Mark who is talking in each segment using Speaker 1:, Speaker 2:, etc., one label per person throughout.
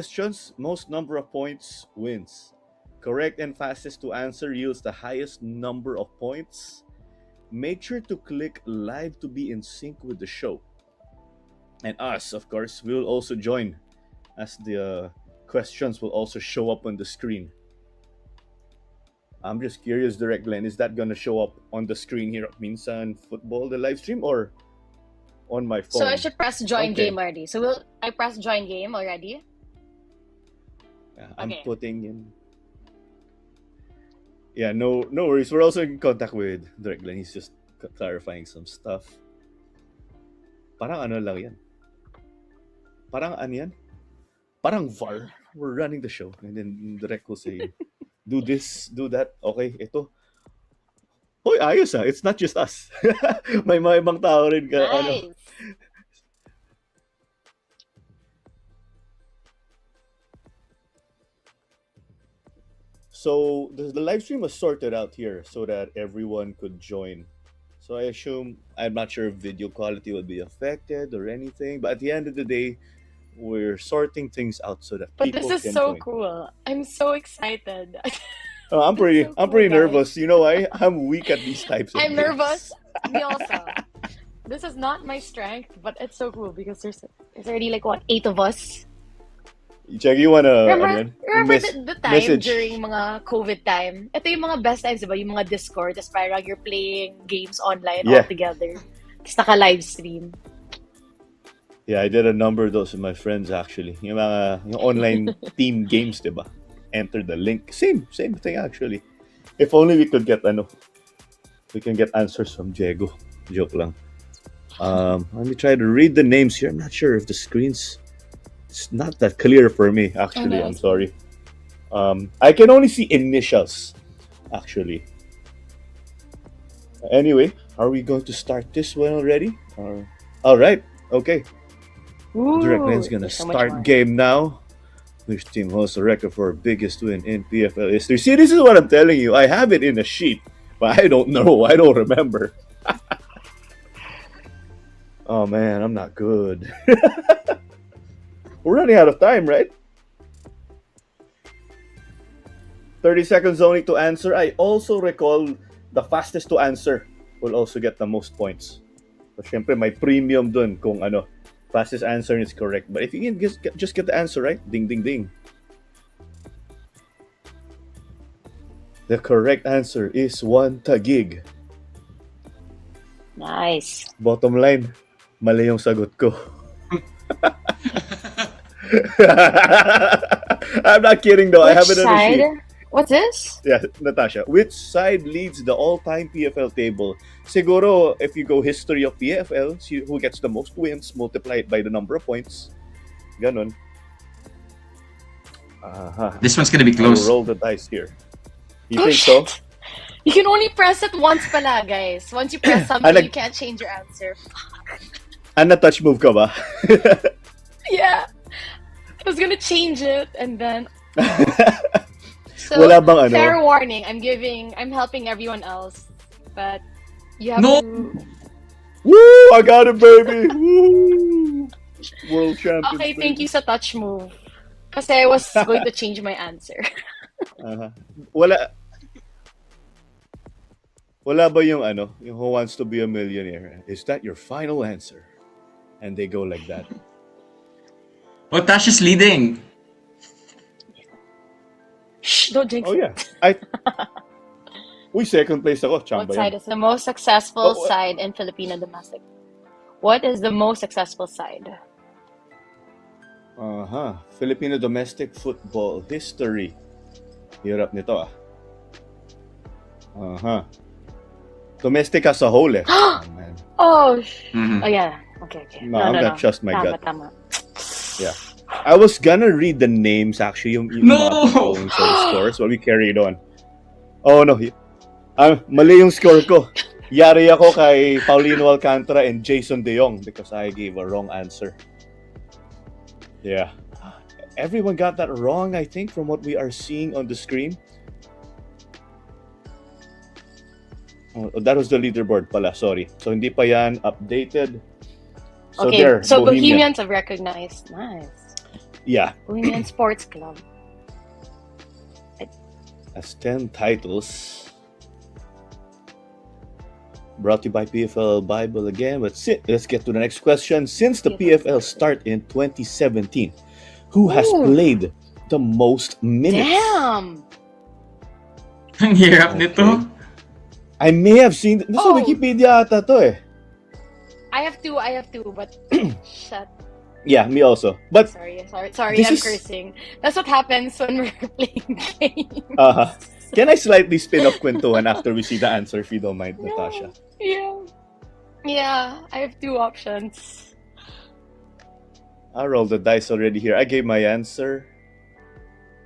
Speaker 1: questions, most number of points wins. Correct and fastest to answer yields the highest number of points. Make sure to click live to be in sync with the show. And us, of course, will also join as the questions will also show up on the screen. I'm just curious, Direct Glenn, is that gonna show up on the screen here at Minsan Football, the live stream, or on my
Speaker 2: So I
Speaker 1: phone?
Speaker 2: should press join
Speaker 1: Okay.
Speaker 2: game already. So will I press join game already?
Speaker 1: Yeah, I'm
Speaker 2: Okay.
Speaker 1: putting in. Yeah, no worries. We're also in contact with Direct Glenn. He's just clarifying some stuff. Parang ano lang yan. Parang ano yan? Parang VAR. We're running the show. And then Direct will say, do this, do that. Okay, ito. Hoy, ayos ah. It's not just us. May mga ibang tao rin ka, ano.
Speaker 2: Nice.
Speaker 1: So the live stream was sorted out here so that everyone could join. So I assume, I'm not sure if video quality would be affected or anything, but at the end of the day, we're sorting things out so that
Speaker 2: But this
Speaker 1: people
Speaker 2: is
Speaker 1: can
Speaker 2: so
Speaker 1: join.
Speaker 2: cool. I'm so excited.
Speaker 1: I'm
Speaker 2: This is
Speaker 1: pretty
Speaker 2: so
Speaker 1: I'm
Speaker 2: cool,
Speaker 1: pretty
Speaker 2: guys.
Speaker 1: nervous. You know why? I'm weak at these types of
Speaker 2: I'm
Speaker 1: games.
Speaker 2: nervous. Me also. This is not my strength, but it's so cool because there's already like what, 8 of us.
Speaker 1: Check, you wanna ano
Speaker 2: Remember,
Speaker 1: yan?
Speaker 2: remember the time
Speaker 1: Message.
Speaker 2: during mga COVID time? Ito yung mga best times, diba? Yung mga Discord, tapos parang you're playing games online all
Speaker 1: Yeah.
Speaker 2: together. Tapos naka-live stream.
Speaker 1: Yeah, I did a number of those with my friends actually. Yung online team games, diba? Enter the link. Same thing actually. If only we could get we can get answers from Diego. Joke lang. Let me try to read the names here. I'm not sure if the it's not that clear for me actually. I'm sorry. I can only see initials actually. Anyway, are we going to start this one already? All right. Okay. Direct Line's gonna
Speaker 2: There's so much
Speaker 1: start
Speaker 2: more.
Speaker 1: game now. Which team holds the record for biggest win in PFL history? See, this is what I'm telling you. I have it in a sheet, but I don't know. I don't remember. Oh man, I'm not good. We're running out of time, right? 30 seconds only to answer. I also recall the fastest to answer will also get the most points. So, syempre, may premium dun kung ano, fastest answer is correct. But if you can just get the answer right, ding, ding, ding. The correct answer is 1 Taguig.
Speaker 2: Nice.
Speaker 1: Bottom line, mali yung sagot ko. I'm not kidding though. I
Speaker 2: Which
Speaker 1: have it on the sheet.
Speaker 2: side? What's this?
Speaker 1: Yeah, Natasha. Which side leads the all-time PFL table? Siguro, if you go history of PFL, see who gets the most wins, multiply it by the number of points. Ganon.
Speaker 3: This one's gonna be
Speaker 1: I'll
Speaker 3: close.
Speaker 1: roll the dice here. You
Speaker 2: Oh,
Speaker 1: think so?
Speaker 2: shit. You can only press it once pala, guys. Once you press something, you can't change your answer.
Speaker 1: Na-touch move ka ba?
Speaker 2: Yeah. I was gonna change it and then... So,
Speaker 1: Wala bang ano?
Speaker 2: fair warning, I'm helping everyone else. But you have
Speaker 3: No!
Speaker 2: to...
Speaker 1: Woo! I got it, baby! Woo! World champion.
Speaker 2: Okay, thank you sa touch move. Kasi I was going to change my answer.
Speaker 1: Wala ba yung ano, yung Who Wants to Be a Millionaire? Is that your final answer? And they go like that.
Speaker 3: Oh, Tash is leading.
Speaker 2: Shh, don't jinx
Speaker 1: Oh
Speaker 2: it.
Speaker 1: yeah. Uy, second place ako.
Speaker 2: What
Speaker 1: Chamba
Speaker 2: side
Speaker 1: yan.
Speaker 2: is the most successful
Speaker 1: Oh,
Speaker 2: side in Filipino domestic? What is the most successful side?
Speaker 1: Filipino domestic football history. Hirap nito Domestic as a whole eh. Oh, man.
Speaker 2: Oh,
Speaker 3: Mhm.
Speaker 2: oh yeah. Okay.
Speaker 1: No, I'm gonna trust my gut.
Speaker 2: Tama.
Speaker 1: Yeah. I was gonna read the names actually, yung
Speaker 3: No!
Speaker 1: mga components of the scores, but we carried on. Oh no, mali yung score ko. Yari ako kay Paulino Alcantara and Jason De Jong because I gave a wrong answer. Yeah. Everyone got that wrong, I think, from what we are seeing on the screen. Oh, that was the leaderboard pala, sorry. So hindi pa yan updated. So
Speaker 2: Okay,
Speaker 1: there,
Speaker 2: so
Speaker 1: Bohemian.
Speaker 2: Bohemians have recognized. Nice.
Speaker 1: Yeah,
Speaker 2: Bohemian Sports Club.
Speaker 1: has 10 titles. Brought to you by PFL Bible again. But let's get to the next question. Since the PFL start in 2017, who has
Speaker 2: Ooh.
Speaker 1: played the most minutes?
Speaker 2: Damn!
Speaker 3: Ang hirap
Speaker 1: Okay.
Speaker 3: nito.
Speaker 1: I may have seen... Nasa
Speaker 2: Oh.
Speaker 1: Wikipedia ata to eh.
Speaker 2: I have two, but shut.
Speaker 1: Yeah, me also. But
Speaker 2: Sorry,
Speaker 1: This
Speaker 2: I'm
Speaker 1: is-
Speaker 2: cursing. That's what happens when we're playing games.
Speaker 1: can I slightly spin off kwentuhan after we see the answer, if you don't mind, Natasha?
Speaker 2: Yeah, I have two options.
Speaker 1: I rolled the dice already here. I gave my answer.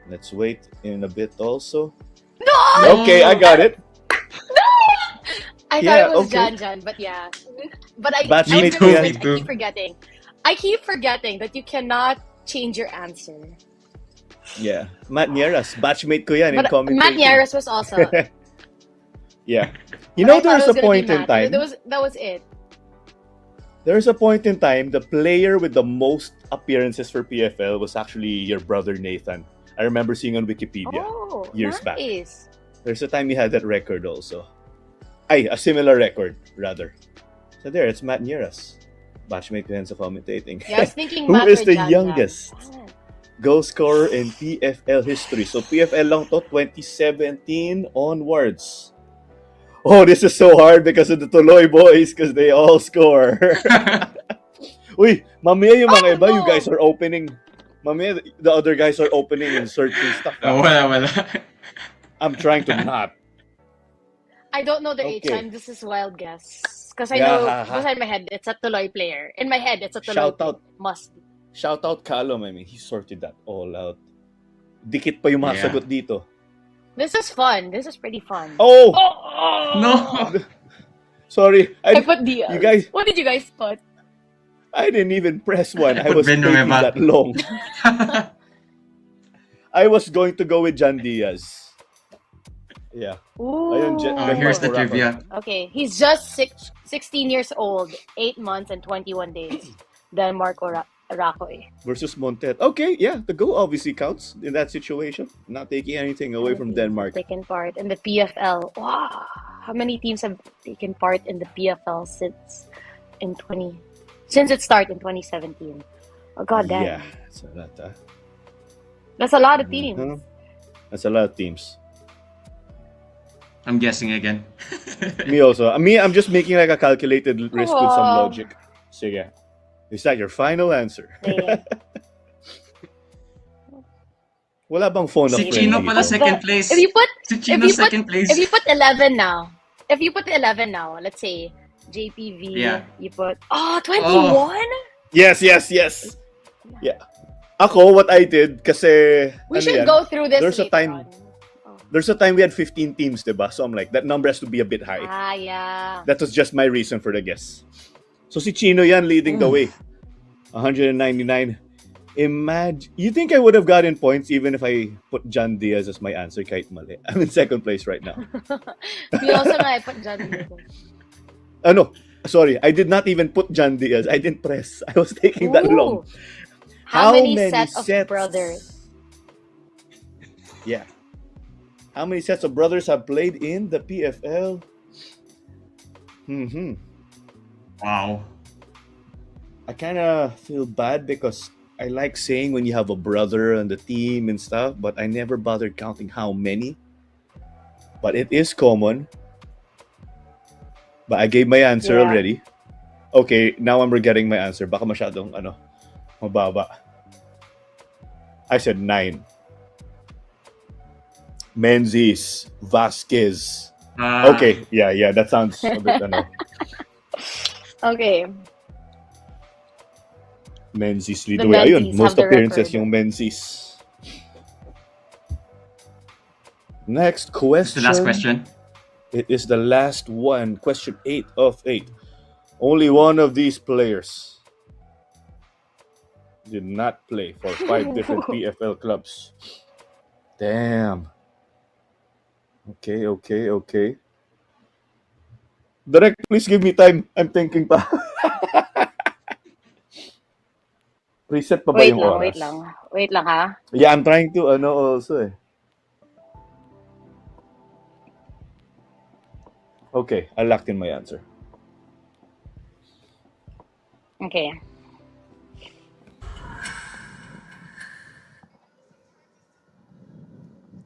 Speaker 1: Let's wait in a bit also.
Speaker 2: No!
Speaker 1: Okay, I got it.
Speaker 2: I thought
Speaker 1: Yeah,
Speaker 2: it was
Speaker 1: okay.
Speaker 2: Jan, but yeah. But I
Speaker 1: Batchmate
Speaker 3: ko yan.
Speaker 2: I keep forgetting that you cannot change your answer.
Speaker 1: Yeah. Matt Nieras. Batchmate ko yan in
Speaker 2: But
Speaker 1: commentating.
Speaker 2: Matt Yaris was also.
Speaker 1: Yeah. You
Speaker 2: but
Speaker 1: know,
Speaker 2: I thought
Speaker 1: there's
Speaker 2: it
Speaker 1: a
Speaker 2: was gonna
Speaker 1: point
Speaker 2: be
Speaker 1: in
Speaker 2: Matt.
Speaker 1: time.
Speaker 2: That was it.
Speaker 1: There's a point in time the player with the most appearances for PFL was actually your brother Nathan. I remember seeing on Wikipedia
Speaker 2: Oh,
Speaker 1: years back.
Speaker 2: nice.
Speaker 1: There's a time he had that record also. A similar record, rather. So there, it's Matt Nieras. Batchmate ko yan sa commentating.
Speaker 2: Yeah, I was thinking
Speaker 1: Who
Speaker 2: Matt
Speaker 1: is
Speaker 2: or
Speaker 1: the
Speaker 2: Jan.
Speaker 1: youngest goal scorer in PFL history? So PFL lang to, 2017 onwards. Oh, this is so hard because of the Tuloy boys because they all score. Uy, mamaya yung mga iba, you guys are opening. Mamaya, the other guys are opening and searching stuff.
Speaker 3: Wala.
Speaker 1: I'm trying to not.
Speaker 2: I don't know the age
Speaker 1: Okay.
Speaker 2: time. This is wild guess. Because I
Speaker 1: Yeah,
Speaker 2: know,
Speaker 1: ha.
Speaker 2: inside my head, it's a Tuloy player. In my head, it's a Tuloy
Speaker 1: Shout
Speaker 2: player.
Speaker 1: out.
Speaker 2: Must be.
Speaker 1: Shout out Callum, I mean, he sorted that all out. Dikit pa yung mga
Speaker 3: Yeah.
Speaker 1: sagot dito.
Speaker 2: This is fun. This is pretty fun.
Speaker 1: Oh!
Speaker 3: No.
Speaker 1: Sorry.
Speaker 2: I put Diaz.
Speaker 1: You guys,
Speaker 2: What did you guys put?
Speaker 1: I didn't even press one. I
Speaker 3: Put
Speaker 1: was
Speaker 3: Benno
Speaker 1: taking
Speaker 3: Eva.
Speaker 1: that long. I was going to go with John Diaz. Yeah.
Speaker 2: Ooh.
Speaker 1: Ayun,
Speaker 3: Here's the
Speaker 1: Marco
Speaker 3: trivia.
Speaker 2: Okay, he's just 16 years old, 8 months and 21 days. Denmark or Rakoy.
Speaker 1: Versus Montet. Okay, yeah, the goal obviously counts in that situation. Not taking anything away from Denmark.
Speaker 2: Taken part in the PFL. Wow. How many teams have taken part in the PFL since it started in 2017? Oh god damn.
Speaker 1: Yeah, that's a lot.
Speaker 2: That's a lot of teams.
Speaker 1: Mhm. That's a lot of teams.
Speaker 3: I'm guessing again.
Speaker 1: Me also. I'm just making like a calculated risk with some
Speaker 2: Aw.
Speaker 1: logic. Sige. Is that your final answer?
Speaker 2: Yeah.
Speaker 1: Wala bang phone a
Speaker 3: Si
Speaker 1: friend
Speaker 3: Chino
Speaker 1: dito?
Speaker 3: pala second place.
Speaker 2: If you put
Speaker 3: Si Chino second place.
Speaker 2: if you put 11 now, let's say JPV,
Speaker 3: Yeah.
Speaker 2: you put 21?
Speaker 1: Yes. Yeah. Ako, what I did, kasi...
Speaker 2: We
Speaker 1: ano
Speaker 2: should
Speaker 1: yan,
Speaker 2: go through this
Speaker 1: There's a
Speaker 2: later
Speaker 1: time-
Speaker 2: on. Oh.
Speaker 1: There's a time we had 15 teams, diba? So I'm like, that number has to be a bit high.
Speaker 2: Yeah.
Speaker 1: That was just my reason for the guess. So si Chino yan leading the way. 199. You think I would have gotten points even if I put John Diaz as my answer kahit mali? I'm in second place right now.
Speaker 2: We also nga put John dito.
Speaker 1: No, sorry. I did not even put John Diaz. I didn't press. I was taking that
Speaker 2: Ooh.
Speaker 1: long.
Speaker 2: How many sets of brothers?
Speaker 1: Yeah. How many sets of brothers have played in the PFL?
Speaker 3: Wow.
Speaker 1: I kind of feel bad because I like saying when you have a brother on the team and stuff, but I never bothered counting how many. But it is common. But I gave my answer
Speaker 2: Yeah.
Speaker 1: already. Okay, now I'm regretting my answer. Baka masyadong, mababa. I said 9. Menzies, Vasquez. Okay, yeah, that sounds a bit,
Speaker 2: Okay.
Speaker 1: Menzies
Speaker 2: The
Speaker 1: lead the way. Ayun,
Speaker 2: Menzies
Speaker 1: most
Speaker 2: have the
Speaker 1: appearances
Speaker 2: record.
Speaker 1: yung Menzies. Next question.
Speaker 3: The last question.
Speaker 1: It is the last one. Question 8 of 8. Only one of these players did not play for 5 different PFL clubs. Damn. Okay. Direct, please give me time. I'm thinking pa. Reset pa ba yung
Speaker 2: Wait
Speaker 1: oras?
Speaker 2: lang. Wait lang ha.
Speaker 1: Yeah, I'm trying to also eh. Okay, I locked in my answer.
Speaker 2: Okay.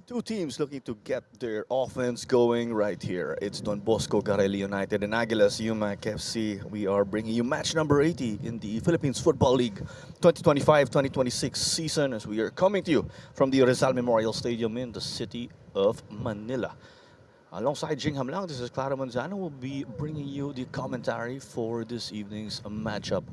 Speaker 4: Two teams looking to get their offense going right here. It's Don Bosco Garelli United and Aguilas UMAK FC. We are bringing you match number 80 in the Philippines Football League 2025-2026 season as we are coming to you from the Rizal Memorial Stadium in the city of Manila. Alongside Jing Hamlang, this is Clara Manzano. Will be bringing you the commentary for this evening's matchup.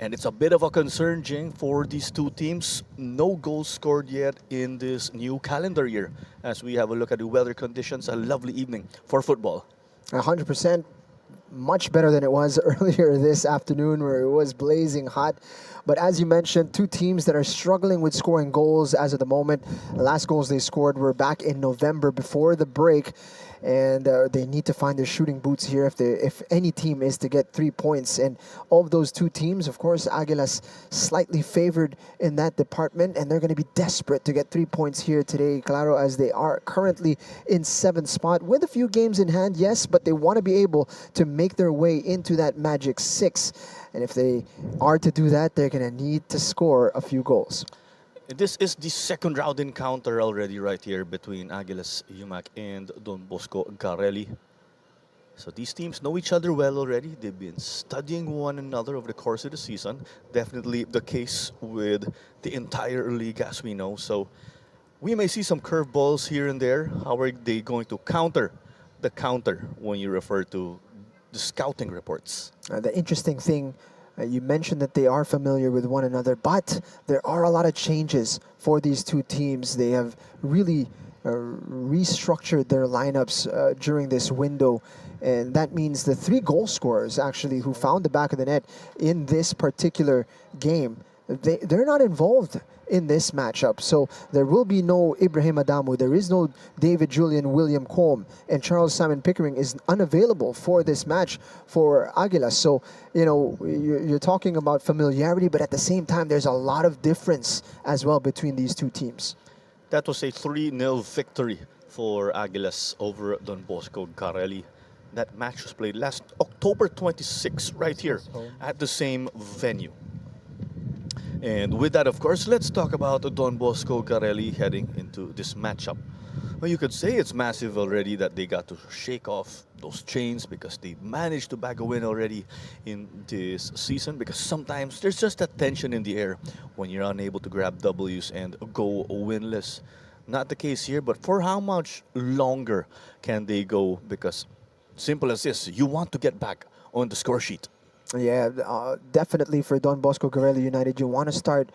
Speaker 4: And it's a bit of a concern, Jing, for these two teams. No goals scored yet in this new calendar year. As we have a look at the weather conditions, a lovely evening for football.
Speaker 5: 100%. Much better than it was earlier this afternoon where it was blazing hot. But as you mentioned, two teams that are struggling with scoring goals as of the moment. The last goals they scored were back in November before the break. And they need to find their shooting boots here if any team is to get 3 points. And of those two teams, of course, Aguilas slightly favored in that department, and they're going to be desperate to get 3 points here today, Claro, as they are currently in 7th spot with a few games in hand, yes, but they want to be able to make their way into that magic 6. And if they are to do that, they're going to need to score a few goals.
Speaker 4: This is the second round encounter already right here between Aguilas UMAK and Don Bosco Garelli. So these teams know each other well already. They've been studying one another over the course of the season. Definitely the case with the entire league as we know. So we may see some curveballs here and there. How are they going to counter the counter when you refer to the scouting reports?
Speaker 5: The interesting thing, you mentioned that they are familiar with one another, but there are a lot of changes for these two teams. They have really restructured their lineups during this window. And that means the 3 goal scorers actually who found the back of the net in this particular game, they're not involved in this matchup. So there will be no Ibrahim Adamu, there is no David Julian William Combe, and Charles Simon Pickering is unavailable for this match for Aguilas. So, you know, you're talking about familiarity, but at the same time, there's a lot of difference as well between these two teams.
Speaker 4: That was a 3-0 victory for Aguilas over Don Bosco Garelli. That match was played last October 26 right here at the same venue. And with that, of course, let's talk about Don Bosco Garelli heading into this matchup. Well, you could say it's massive already that they got to shake off those chains because they managed to bag a win already in this season, because sometimes there's just that tension in the air when you're unable to grab W's and go winless. Not the case here, but for how much longer can they go? Because simple as this, you want to get back on the score sheet.
Speaker 5: Yeah, definitely for Don Bosco Garelli United, you want to start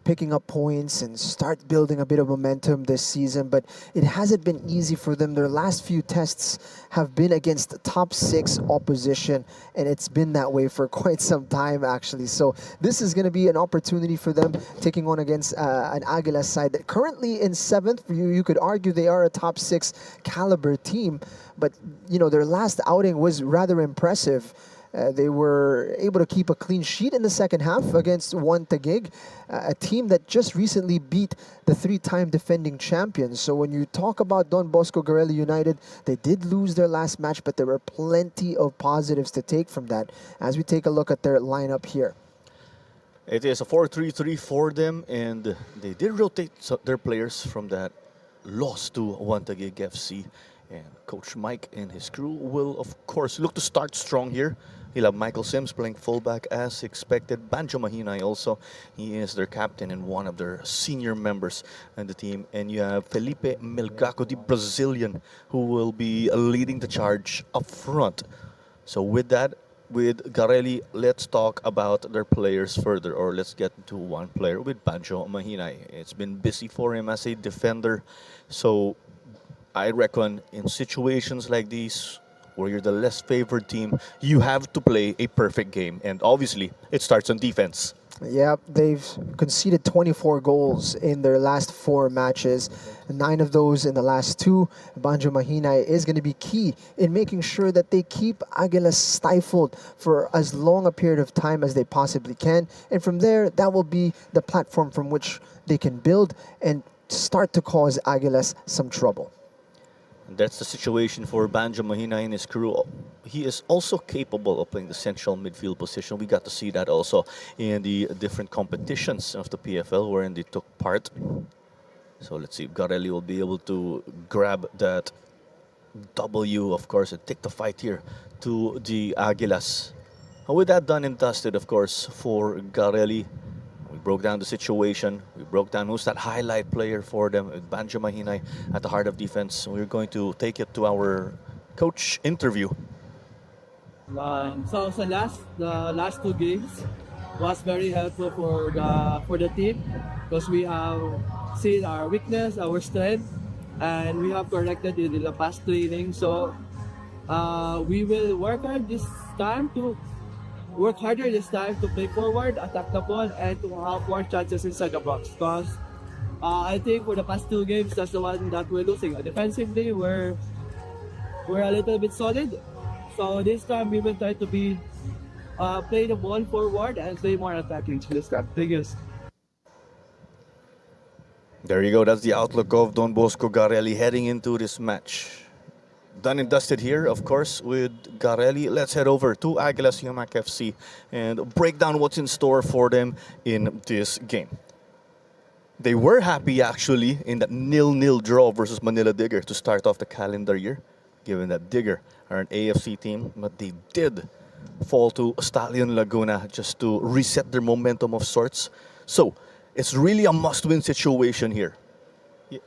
Speaker 5: picking up points and start building a bit of momentum this season, but it hasn't been easy for them. Their last few tests have been against top 6 opposition, and it's been that way for quite some time actually. So this is going to be an opportunity for them taking on against an Aguilas side that currently in 7th. You could argue they are a top 6 caliber team, but you know, their last outing was rather impressive. They were able to keep a clean sheet in the second half against One Taguig, a team that just recently beat the 3-time defending champions. So when you talk about Don Bosco Garelli United, they did lose their last match, but there were plenty of positives to take from that as we take a look at their lineup here.
Speaker 4: It is a 4-3-3 for them, and they did rotate their players from that loss to One Taguig FC. And Coach Mike and his crew will, of course, look to start strong here. He'll have Michael Sims playing fullback as expected. Banjo Mahinay also. He is their captain and one of their senior members in the team. And you have Felipe Melgaco, the Brazilian, who will be leading the charge up front. So with that, with Garelli, let's talk about their players further, or let's get into one player with Banjo Mahinay. It's been busy for him as a defender. So I reckon in situations like these, where you're the less favored team, you have to play a perfect game. And obviously, it starts on defense.
Speaker 5: Yeah, they've conceded 24 goals in their last 4 matches, 9 of those in the last 2. Banjo Mahina is going to be key in making sure that they keep Aguilas stifled for as long a period of time as they possibly can. And from there, that will be the platform from which they can build and start to cause Aguilas some trouble.
Speaker 4: That's the situation for Banjo Mahina and his crew. He is also capable of playing the central midfield position. We got to see that also in the different competitions of the PFL wherein they took part. So let's see if Garelli will be able to grab that W, of course, and take the fight here to the Aguilas. And with that done and dusted, of course, for Garelli, we broke down the situation. We broke down who's that highlight player for them. Banjo Mahinay at the heart of defense. We're going to take it to our coach interview.
Speaker 6: So the last 2 games was very helpful for the team because we have seen our weakness, our strength, and we have corrected it in the past training. So we will work harder this time to play forward, attack the ball, and to have more chances inside the box. Because I think for the past 2 games, that's the one that we're losing. Defensively, we're a little bit solid. So this time we will try to play the ball forward and play more attacking this time. Thank you.
Speaker 4: There you go. That's the outlook of Don Bosco Garelli heading into this match. Done and dusted here, of course, with Garelli. Let's head over to Aguilas UMAK FC and break down what's in store for them in this game. They were happy, actually, in that 0-0 draw versus Manila Digger to start off the calendar year, given that Digger are an AFC team, but they did fall to Stallion Laguna just to reset their momentum of sorts. So, it's really a must-win situation here.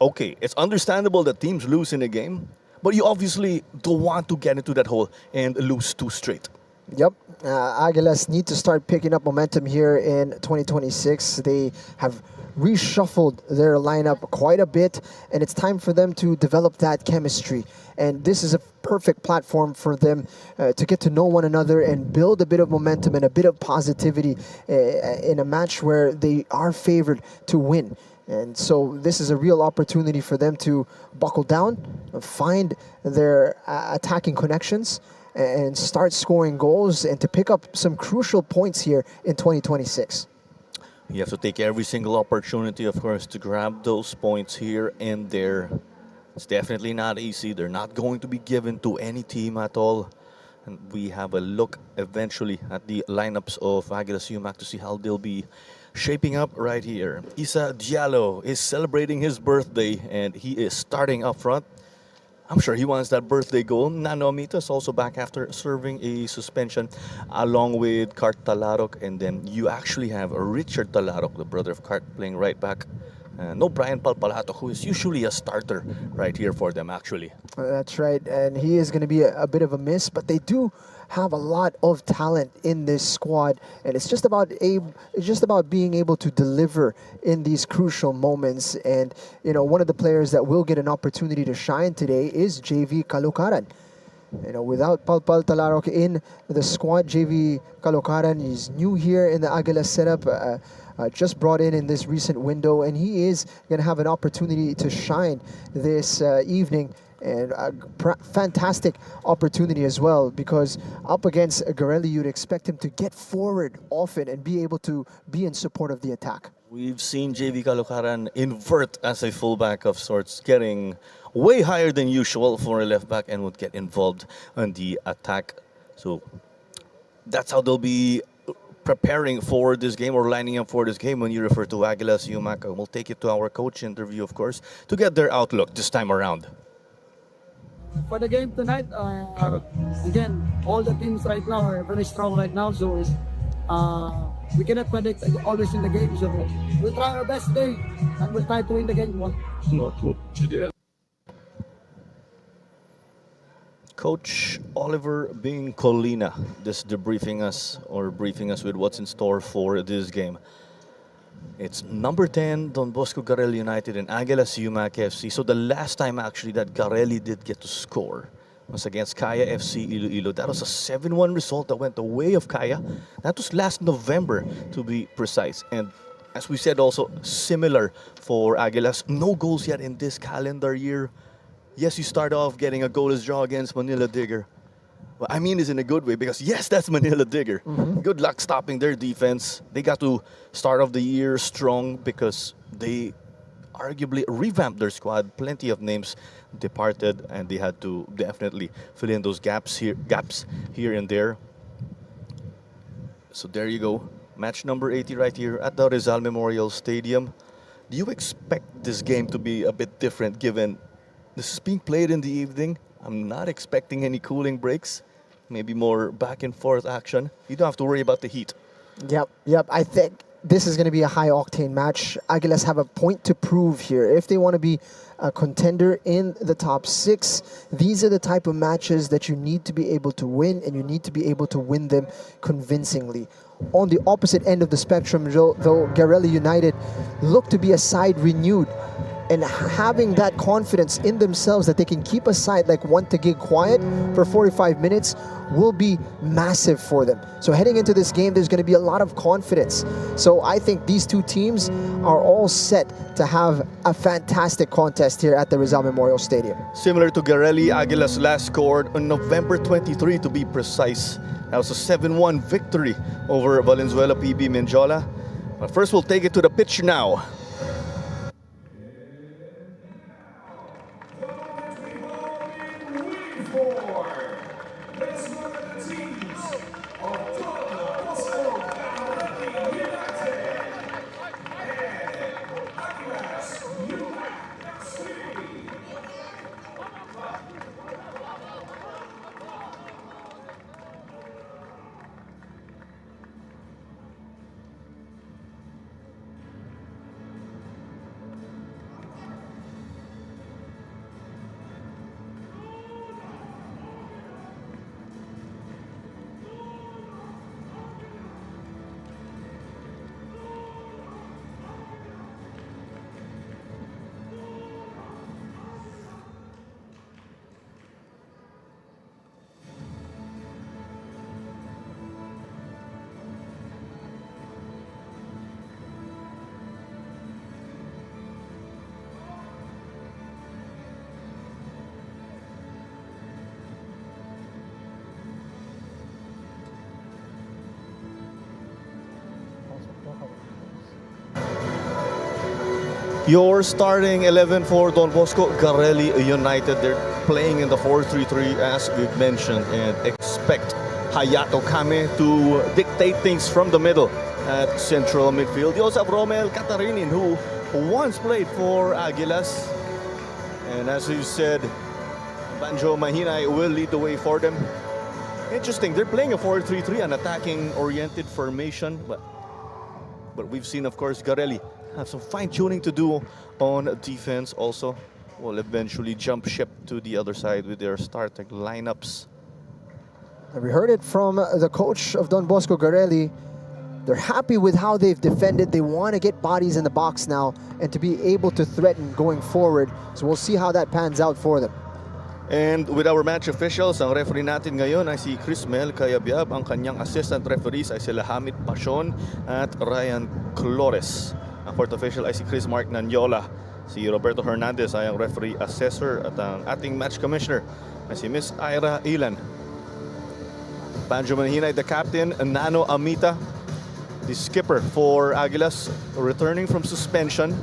Speaker 4: Okay, it's understandable that teams lose in a game, but you obviously don't want to get into that hole and lose 2 straight.
Speaker 5: Yep. Aguilas need to start picking up momentum here in 2026. They have reshuffled their lineup quite a bit, and it's time for them to develop that chemistry. And this is a perfect platform for them to get to know one another and build a bit of momentum and a bit of positivity in a match where they are favored to win. And so this is a real opportunity for them to buckle down, find their attacking connections, and start scoring goals and to pick up some crucial points here in 2026.
Speaker 4: You have to take every single opportunity, of course, to grab those points here and there. It's definitely not easy. They're not going to be given to any team at all. And we have a look eventually at the lineups of Aguilas UMAK to see how they'll be shaping up right here. Isa Diallo is celebrating his birthday and he is starting up front. I'm sure he wants that birthday goal. Nano Amita is also back after serving a suspension along with Cart Talarok. And then you actually have Richard Talarok, the brother of Cart, playing right back. No Brian Palpalato, who is usually a starter right here for them, actually.
Speaker 5: That's right, and he is going to be a bit of a miss, but they do have a lot of talent in this squad, and it's just about being able to deliver in these crucial moments. And you know, one of the players that will get an opportunity to shine today is JV Kalukaran. You know, without Palpal Talarok in the squad, JV Kalukaran is new here in the Aguilas setup. Just brought in this recent window, and he is going to have an opportunity to shine this evening, and a fantastic opportunity as well, because up against Garelli, you'd expect him to get forward often and be able to be in support of the attack.
Speaker 4: We've seen JV Kalukaran invert as a fullback of sorts, getting way higher than usual for a left back and would get involved in the attack. So that's how they'll be preparing for this game or lining up for this game when you refer to Aguilas UMAK. We'll take it to our coach interview, of course, to get their outlook this time around.
Speaker 6: For the game tonight, again, all the teams right now are very strong right now, so we cannot predict always in the game. So we'll try our best today and we'll try to win the game.
Speaker 4: Coach Oliver Colina just briefing us with what's in store for this game. It's number 10, Don Bosco Garelli United and Aguilas UMAK FC. So the last time actually that Garelli did get to score was against Kaya FC Iloilo. That was a 7-1 result that went the way of Kaya. That was last November, to be precise. And as we said, also similar for Aguilas. No goals yet in this calendar year. Yes, you start off getting a goalless draw against Manila Digger. Well, I mean this in a good way because, yes, that's Manila Digger. Good luck stopping their defense. They got to start off the year strong because they arguably revamped their squad. Plenty of names departed, and they had to definitely fill in those gaps here and there. So there you go. Match number 80 right here at the Rizal Memorial Stadium. Do you expect this game to be a bit different given this is being played in the evening? I'm not expecting any cooling breaks. Maybe more back and forth action. You don't have to worry about the heat.
Speaker 5: Yep. I think this is going to be a high-octane match. Aguilas have a point to prove here. If they want to be a contender in the top 6, these are the type of matches that you need to be able to win, and you need to be able to win them convincingly. On the opposite end of the spectrum, though Garelli United look to be a side renewed, and having that confidence in themselves that they can keep a side like Gig quiet for 45 minutes will be massive for them. So heading into this game, there's going to be a lot of confidence. So I think these two teams are all set to have a fantastic contest here at the Rizal Memorial Stadium.
Speaker 4: Similar to Garelli, Aguilas last scored on November 23 to be precise. That was a 7-1 victory over Valenzuela PB Menjola. But first, we'll take it to the pitch now. Your starting 11 for Don Bosco Garelli United. They're playing in the 4-3-3 as we've mentioned, and expect Hayato Kame to dictate things from the middle at central midfield. You also have Romel Katarinin, who once played for Aguilas. And as you said, Banjo Mahinay will lead the way for them. Interesting, they're playing a 4-3-3, an attacking-oriented formation. But we've seen, of course, Garelli have some fine-tuning to do on defense also. Will eventually jump ship to the other side with their starting lineups.
Speaker 5: And we heard it from the coach of Don Bosco Garelli. They're happy with how they've defended. They want to get bodies in the box now and to be able to threaten going forward. So we'll see how that pans out for them.
Speaker 4: And with our match officials, ang referee natin ngayon ay si Chris Mel Cayabyab. Ang kanyang assistant referees ay sila Hamid Pasion at Ryan Clores. Ang fourth official ay si Chris Mark Nanyola. Si Roberto Hernandez ay ang referee assessor at ang ating match commissioner ay si Miss Ira Ilan. Banjo Manhinay, the captain, Nano Amita, the skipper for Aguilas, returning from suspension.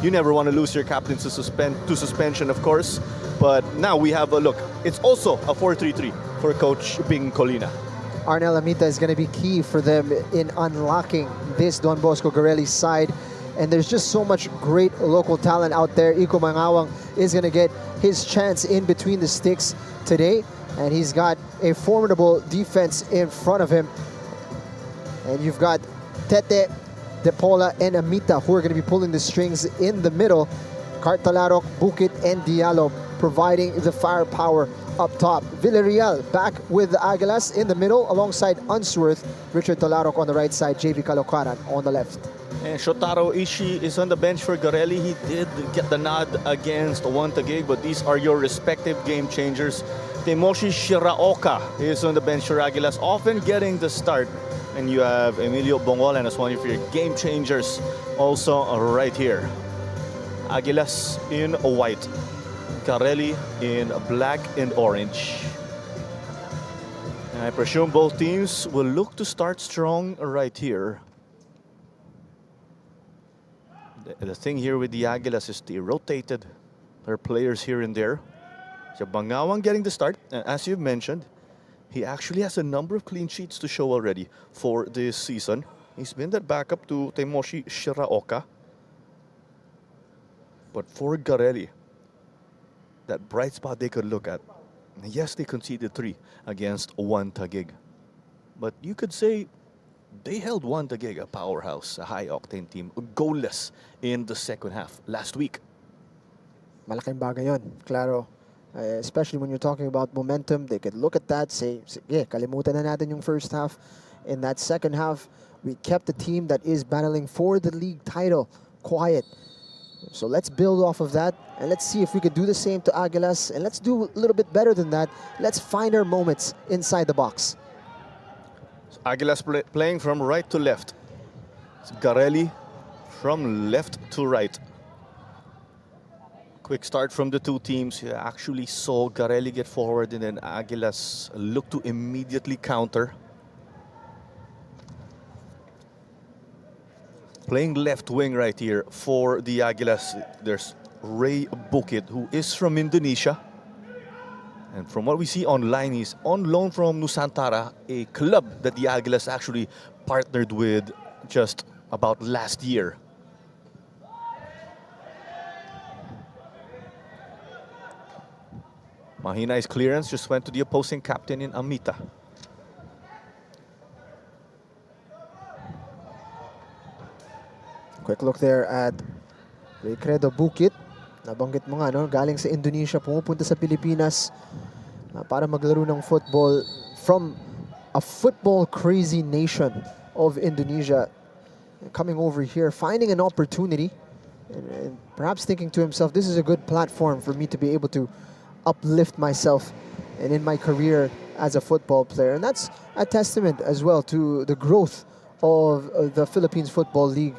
Speaker 4: You never want to lose your captain to suspension, of course. But now we have a look. It's also a 4-3-3 for Coach Bing Colina.
Speaker 5: Arnel Amita is going to be key for them in unlocking this Don Bosco Garelli side. And there's just so much great local talent out there. Iko Mangawang is going to get his chance in between the sticks today. And he's got a formidable defense in front of him. And you've got Tete, Depola, and Amita who are going to be pulling the strings in the middle. Cartalarok, Bukit, and Diallo providing the firepower up top. Villarreal back with the Aguilas in the middle alongside Unsworth. Richard Talarok on the right side, JV Calocaran on the left.
Speaker 4: And Shotaro Ishii is on the bench for Garelli. He did get the nod against Gig, but these are your respective game changers. Temoshi Shiraoka is on the bench for Aguilas, often getting the start. And you have Emilio Bongolan as one of your game changers also right here. Aguilas in white, Garelli in black and orange. And I presume both teams will look to start strong right here. The thing here with the Aguilas is they rotated their players here and there. So Bangawang getting the start, and as you've mentioned, he actually has a number of clean sheets to show already for this season. He's been that backup to Temoshi Shiraoka. But for Garelli, that bright spot they could look at. Yes, they conceded 3 against 1 Taguig. But you could say they held 1 Taguig, a powerhouse, a high-octane team, goalless in the second half last week.
Speaker 5: Malaking bagay yun, claro. Especially when you're talking about momentum, they could look at that, say, yeah, kalimutan na natin yung first half. In that second half, we kept the team that is battling for the league title quiet. So let's build off of that, and let's see if we could do the same to Aguilas, and let's do a little bit better than that. Let's find our moments inside the box.
Speaker 4: So Aguilas playing from right to left. It's Garelli from left to right. Quick start from the two teams. You actually saw Garelli get forward, and then Aguilas look to immediately counter. Playing left wing right here for the Aguilas, there's Ray Bukit, who is from Indonesia. And from what we see online, he's on loan from Nusantara, a club that the Aguilas actually partnered with just about last year. Mahina's clearance just went to the opposing captain in Amita.
Speaker 5: Quick look there at Recredo Bukit. Nabanggit mo nga, no? Galing sa Indonesia, pumupunta sa Pilipinas para maglaro ng football from a football-crazy nation of Indonesia. Coming over here, finding an opportunity, and perhaps thinking to himself, this is a good platform for me to be able to uplift myself and in my career as a football player. And that's a testament as well to the growth of the Philippines Football League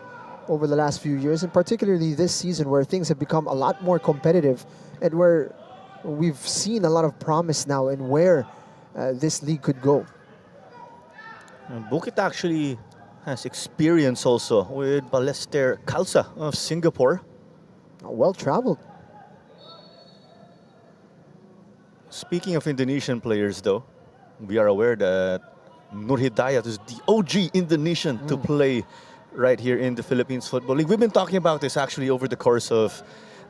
Speaker 5: over the last few years, and particularly this season where things have become a lot more competitive and where we've seen a lot of promise now in where this league could go.
Speaker 4: And Bukit actually has experience also with Balester Khalsa of Singapore.
Speaker 5: Well-traveled.
Speaker 4: Speaking of Indonesian players though, we are aware that Nur Hidayat is the OG Indonesian to play right here in the Philippines Football League. We've been talking about this actually over the course of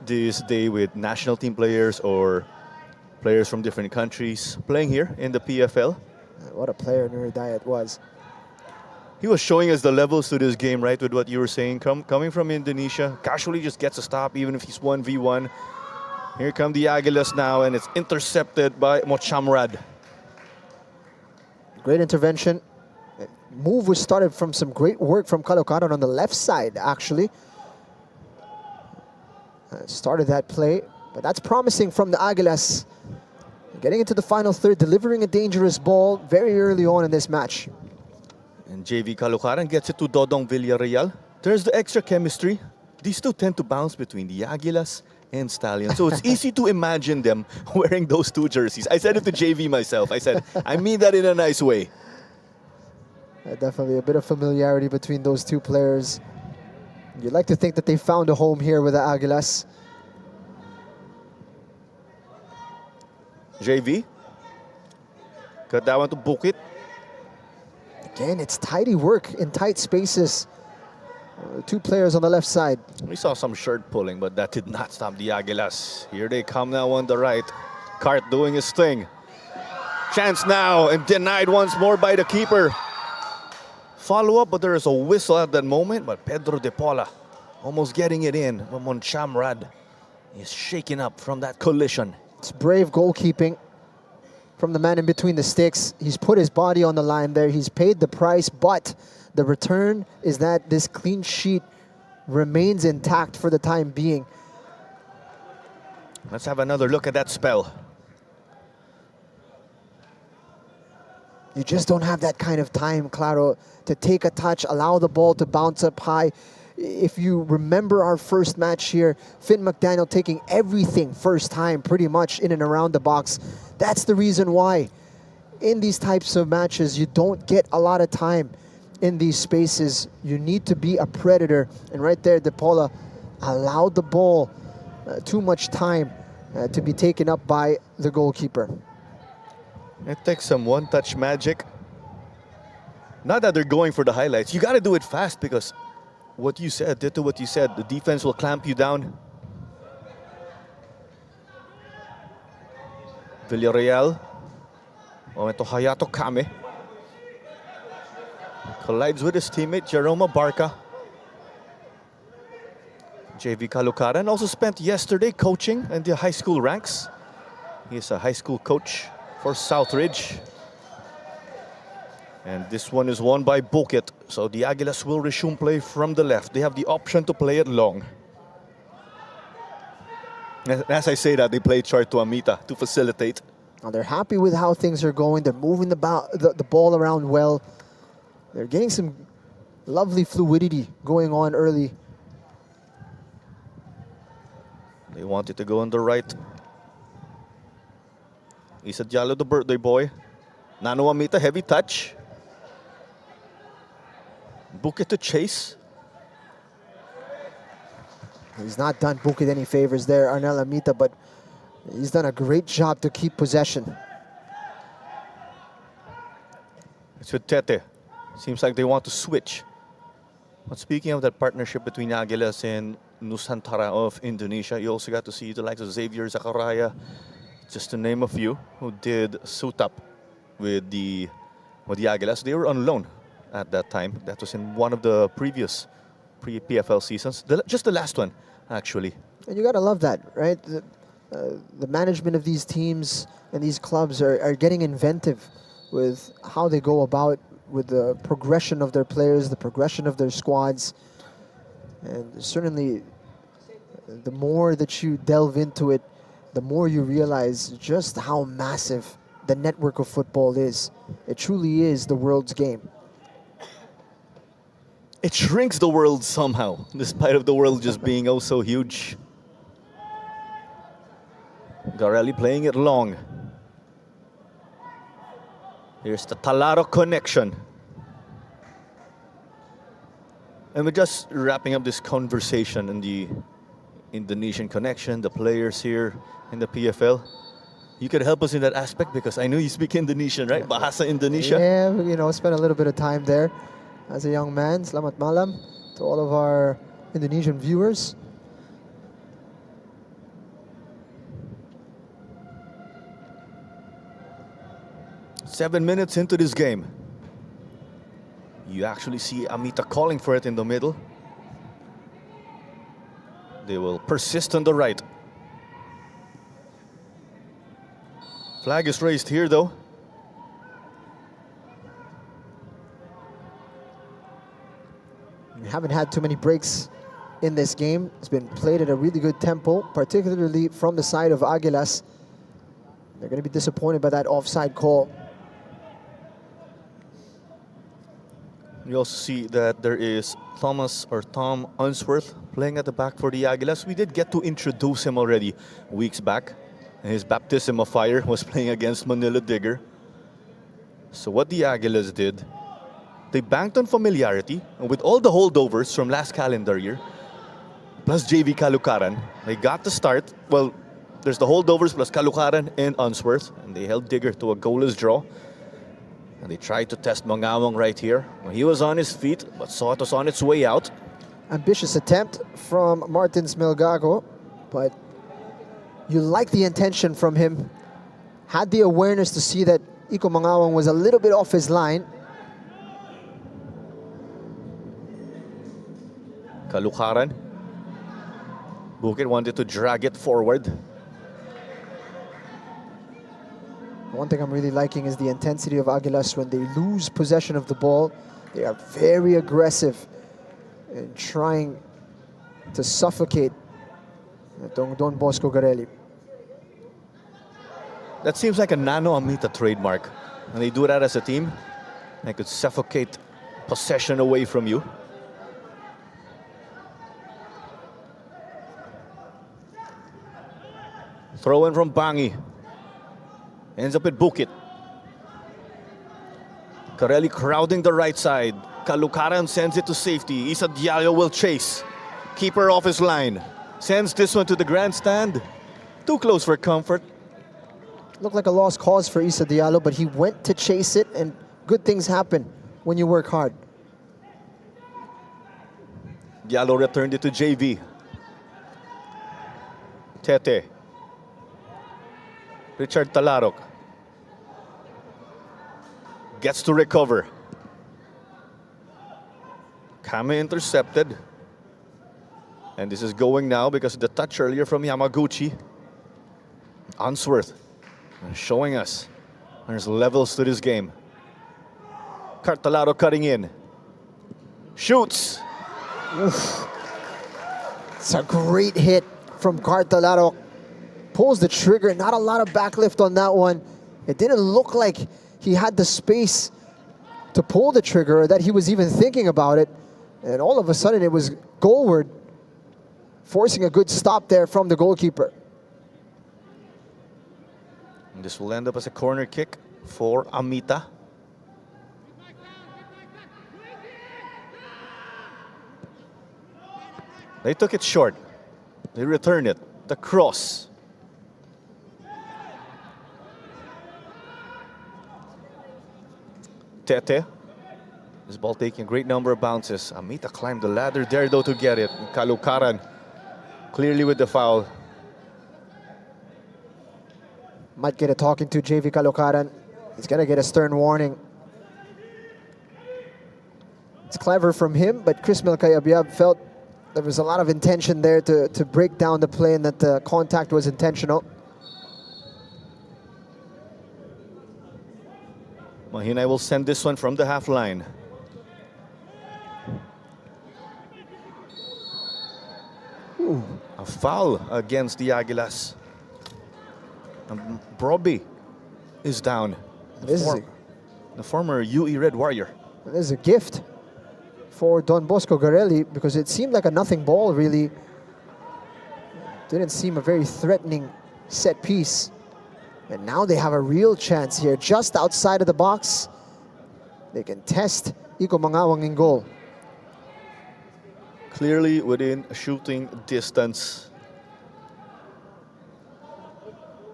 Speaker 4: this day with national team players or players from different countries playing here in the PFL.
Speaker 5: What a player Nur Hidayat was.
Speaker 4: He was showing us the levels to this game, right, with what you were saying. Coming from Indonesia, casually just gets a stop even if he's 1v1. Here come the Aguilas now, and it's intercepted by Mochamrad.
Speaker 5: Great intervention. Move was started from some great work from Caloocan on the left side, actually. Started that play, but that's promising from the Aguilas. Getting into the final third, delivering a dangerous ball very early on in this match.
Speaker 4: And JV Caloocan gets it to Dodong Villarreal. There's the extra chemistry. These two tend to bounce between the Aguilas and Stallions. So it's easy to imagine them wearing those two jerseys. I said it to JV myself. I said, I mean that in a nice way.
Speaker 5: Definitely a bit of familiarity between those two players. You'd like to think that they found a home here with the Aguilas.
Speaker 4: JV. Got that one to Bukit.
Speaker 5: Again, it's tidy work in tight spaces. Two players on the left side.
Speaker 4: We saw some shirt pulling, but that did not stop the Aguilas. Here they come now on the right. Cart doing his thing. Chance now, and denied once more by the keeper. Follow up, but there is a whistle at that moment. But Pedro De Paula almost getting it in. But Monchamrad is shaken up from that collision.
Speaker 5: It's brave goalkeeping from the man in between the sticks. He's put his body on the line there. He's paid the price, but the return is that this clean sheet remains intact for the time being.
Speaker 4: Let's have another look at that spell.
Speaker 5: You just don't have that kind of time, Claro, to take a touch, allow the ball to bounce up high. If you remember our first match here, Finn McDaniel taking everything first time pretty much in and around the box. That's the reason why in these types of matches you don't get a lot of time in these spaces. You need to be a predator. And right there, De Paula allowed the ball too much time to be taken up by the goalkeeper.
Speaker 4: It takes some one-touch magic. Not that they're going for the highlights. You got to do it fast because what you said, ditto what you said, the defense will clamp you down. Villarreal. Momento Hayato Kame. Collides with his teammate, Jerome Barca. JV Kalukaran also spent yesterday coaching in the high school ranks. He's a high school coach for Southridge. And this one is won by Bukit. So the Aguilas will resume play from the left. They have the option to play it long. As I say that, they play Char to Amita to facilitate.
Speaker 5: Now they're happy with how things are going. They're moving the ball around well. They're getting some lovely fluidity going on early.
Speaker 4: They want it to go on the right. Isa Diallo, the birthday boy. Nano Amita, heavy touch. Bukit to chase.
Speaker 5: He's not done Bukit any favors there, Arnel Amita, but he's done a great job to keep possession.
Speaker 4: It's with Tete. Seems like they want to switch. But speaking of that partnership between Aguilas and Nusantara of Indonesia, you also got to see the likes of Xavier Zakaria, just to name a few, who did suit up with the Aguilas. They were on loan at that time. That was in one of the previous pre-PFL seasons. Just the last one, actually.
Speaker 5: And you gotta love that, right? The management of these teams and these clubs are getting inventive with how they go about with the progression of their players, the progression of their squads. And certainly, the more that you delve into it, the more you realize just how massive the network of football is. It truly is the world's game.
Speaker 4: It shrinks the world somehow, despite of the world just being oh so huge. Garelli playing it long. Here's the Talaro connection. And we're just wrapping up this conversation in the Indonesian connection, the players here in the PFL. You could help us in that aspect because I know you speak Indonesian, right? Bahasa Indonesia.
Speaker 5: Yeah, you know, spent a little bit of time there as a young man. Selamat malam to all of our Indonesian viewers.
Speaker 4: Seven minutes into this game. You actually see Amita calling for it in the middle. They will persist on the right. Flag is raised here though.
Speaker 5: We haven't had too many breaks in this game. It's been played at a really good tempo, particularly from the side of Aguilas. They're going to be disappointed by that offside call.
Speaker 4: You also see that there is Tom Unsworth playing at the back for the Aguilas. We did get to introduce him already weeks back. His baptism of fire was playing against Manila Digger. So what the Aguilas did, they banked on familiarity, and with all the holdovers from last calendar year, plus JV Kalukaran, they got the start. Well, there's the holdovers plus Kalukaran and Unsworth, and they held Digger to a goalless draw. And they tried to test Mangawang right here. Well, he was on his feet, but saw it was on its way out.
Speaker 5: Ambitious attempt from Martins Melgago, but you like the intention from him. Had the awareness to see that Iko Mangawang was a little bit off his line.
Speaker 4: Kalukaran. Bukit wanted to drag it forward.
Speaker 5: One thing I'm really liking is the intensity of Aguilas when they lose possession of the ball. They are very aggressive in trying to suffocate Don Bosco Garelli.
Speaker 4: That seems like a Nano Amita trademark. When they do that as a team, they could suffocate possession away from you. Throw in from Bangi. Ends up at Bukit. Garelli crowding the right side. Kalukaran sends it to safety. Isa Diallo will chase. Keeper off his line. Sends this one to the grandstand. Too close for comfort.
Speaker 5: Looked like a lost cause for Isa Diallo, but he went to chase it, and good things happen when you work hard.
Speaker 4: Diallo returned it to JV. Tete. Richard Talarok. Gets to recover. Kame intercepted. And this is going now because of the touch earlier from Yamaguchi. Unsworth showing us there's levels to this game. Cartalaro cutting in. Shoots.
Speaker 5: Oof. It's a great hit from Cartalaro. Pulls the trigger, not a lot of backlift on that one. It didn't look like he had the space to pull the trigger or that he was even thinking about it. And all of a sudden it was goalward, forcing a good stop there from the goalkeeper.
Speaker 4: And this will end up as a corner kick for Amita. They took it short. They return it. The cross. Tete. This ball taking a great number of bounces. Amita climbed the ladder there though to get it. Kalukaran clearly with the foul.
Speaker 5: Might get a talking to JV Kalukaran. He's gonna get a stern warning. It's clever from him, but Chris Melkayabyab felt there was a lot of intention there to break down the play and that the contact was intentional.
Speaker 4: Mahinay will send this one from the half line. Ooh, a foul against the Aguilas. And Broby is down. The former UE Red Warrior.
Speaker 5: This is a gift for Don Bosco Garelli because it seemed like a nothing ball, really. Didn't seem a very threatening set piece. And now they have a real chance here, just outside of the box. They can test Iko Mangawang in goal.
Speaker 4: Clearly within shooting distance.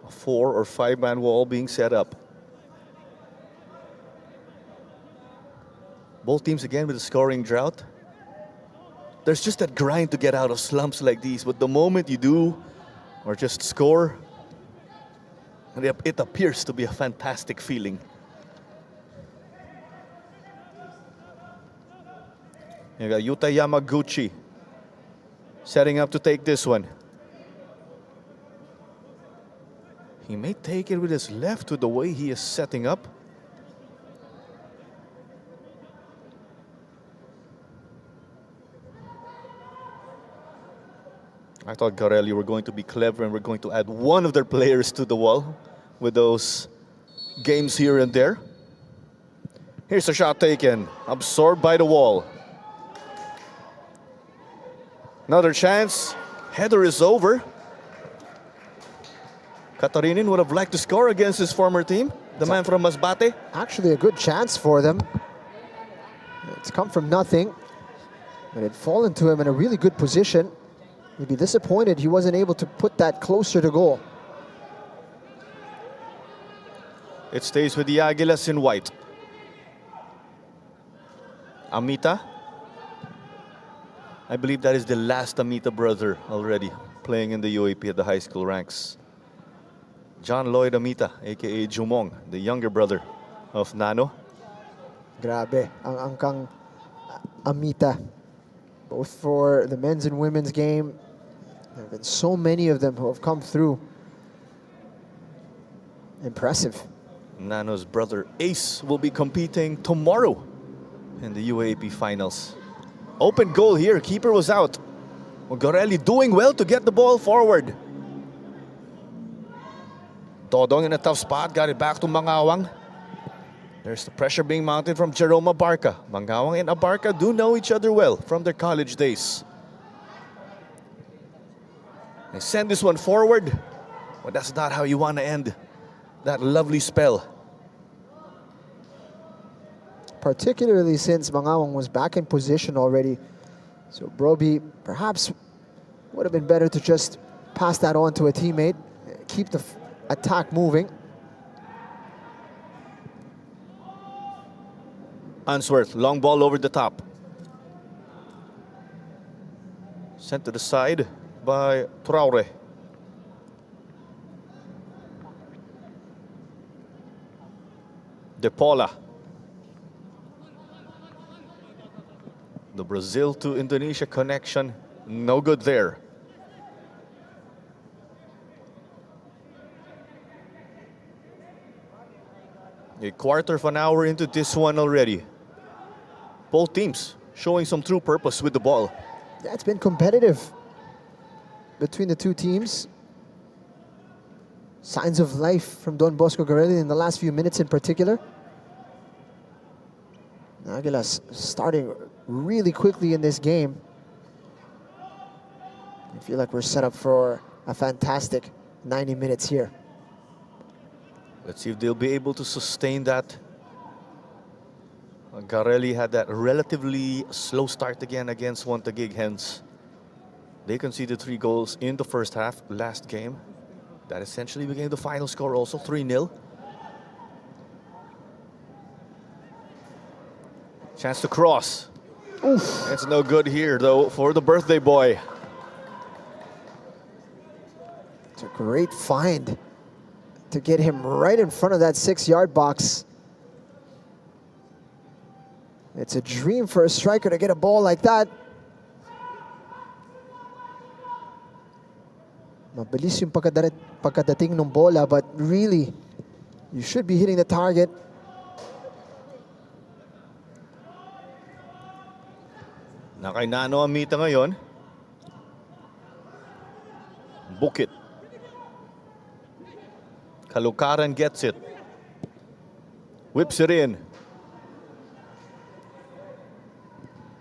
Speaker 4: A 4 or 5 man wall being set up. Both teams again with a scoring drought. There's just that grind to get out of slumps like these, but the moment you do, or just score, and it appears to be a fantastic feeling. You got Yuta Yamaguchi setting up to take this one. He may take it with his left with the way he is setting up. I thought Garelli were going to be clever and we're going to add one of their players to the wall with those games here and there. Here's a shot taken, absorbed by the wall. Another chance, header is over. Katarinin would have liked to score against his former team, the man from Masbate.
Speaker 5: Actually a good chance for them. It's come from nothing, but it fallen to him in a really good position. He'd be disappointed he wasn't able to put that closer to goal.
Speaker 4: It stays with the Aguilas in white. Amita. I believe that is the last Amita brother already playing in the UAP at the high school ranks. John Lloyd Amita, aka Jumong, the younger brother of Nano.
Speaker 5: Grabe, ang angkang Amita. Both for the men's and women's game. There have been so many of them who have come through. Impressive.
Speaker 4: Nano's brother Ace will be competing tomorrow in the UAP finals. Open goal here, keeper was out. Well, Garelli doing well to get the ball forward. Dodong in a tough spot, got it back to Mangawang. There's the pressure being mounted from Jerome Abarca. Mangawang and Abarca do know each other well from their college days. They send this one forward, but that's not how you want to end that lovely spell.
Speaker 5: Particularly since Mangawang was back in position already. So Broby perhaps would have been better to just pass that on to a teammate, keep the attack moving.
Speaker 4: Answorth, long ball over the top. Sent to the side by Traore. De Paula. The Brazil to Indonesia connection, no good there. A quarter of an hour into this one already. Both teams showing some true purpose with the ball.
Speaker 5: That's been competitive between the two teams. Signs of life from Don Bosco Garelli in the last few minutes in particular. Aguilas starting really quickly in this game. I feel like we're set up for a fantastic 90 minutes here.
Speaker 4: Let's see if they'll be able to sustain that. Garelli had that relatively slow start again against Wantagig, hence they conceded 3 goals in the first half last game. That essentially became the final score also, 3-0. Chance to cross.
Speaker 5: Oof.
Speaker 4: It's no good here though for the birthday boy.
Speaker 5: It's a great find to get him right in front of that 6-yard box. It's a dream for a striker to get a ball like that. Mabilis yung pagkadating ng bola, but really, you should be hitting the target.
Speaker 4: Nakay Nano Amita ngayon. Book it. Kalukaran gets it. Whips it in.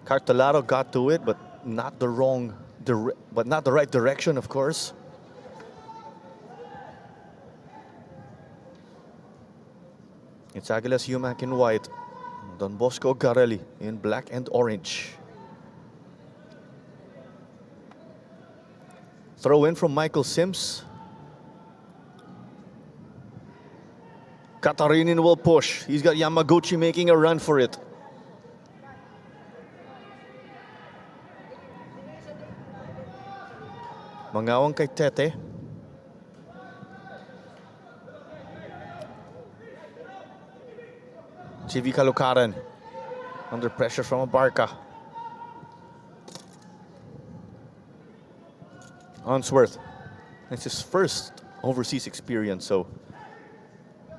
Speaker 4: Cartelaro got to it, but not the right direction, of course. It's Aguilas, UMAK in white. Don Bosco Garelli in black and orange. Throw in from Michael Sims. Katarinin will push. He's got Yamaguchi making a run for it. Mangawang kay Tete. CV Kalukaran under pressure from Abarca. Answorth. It's his first overseas experience, so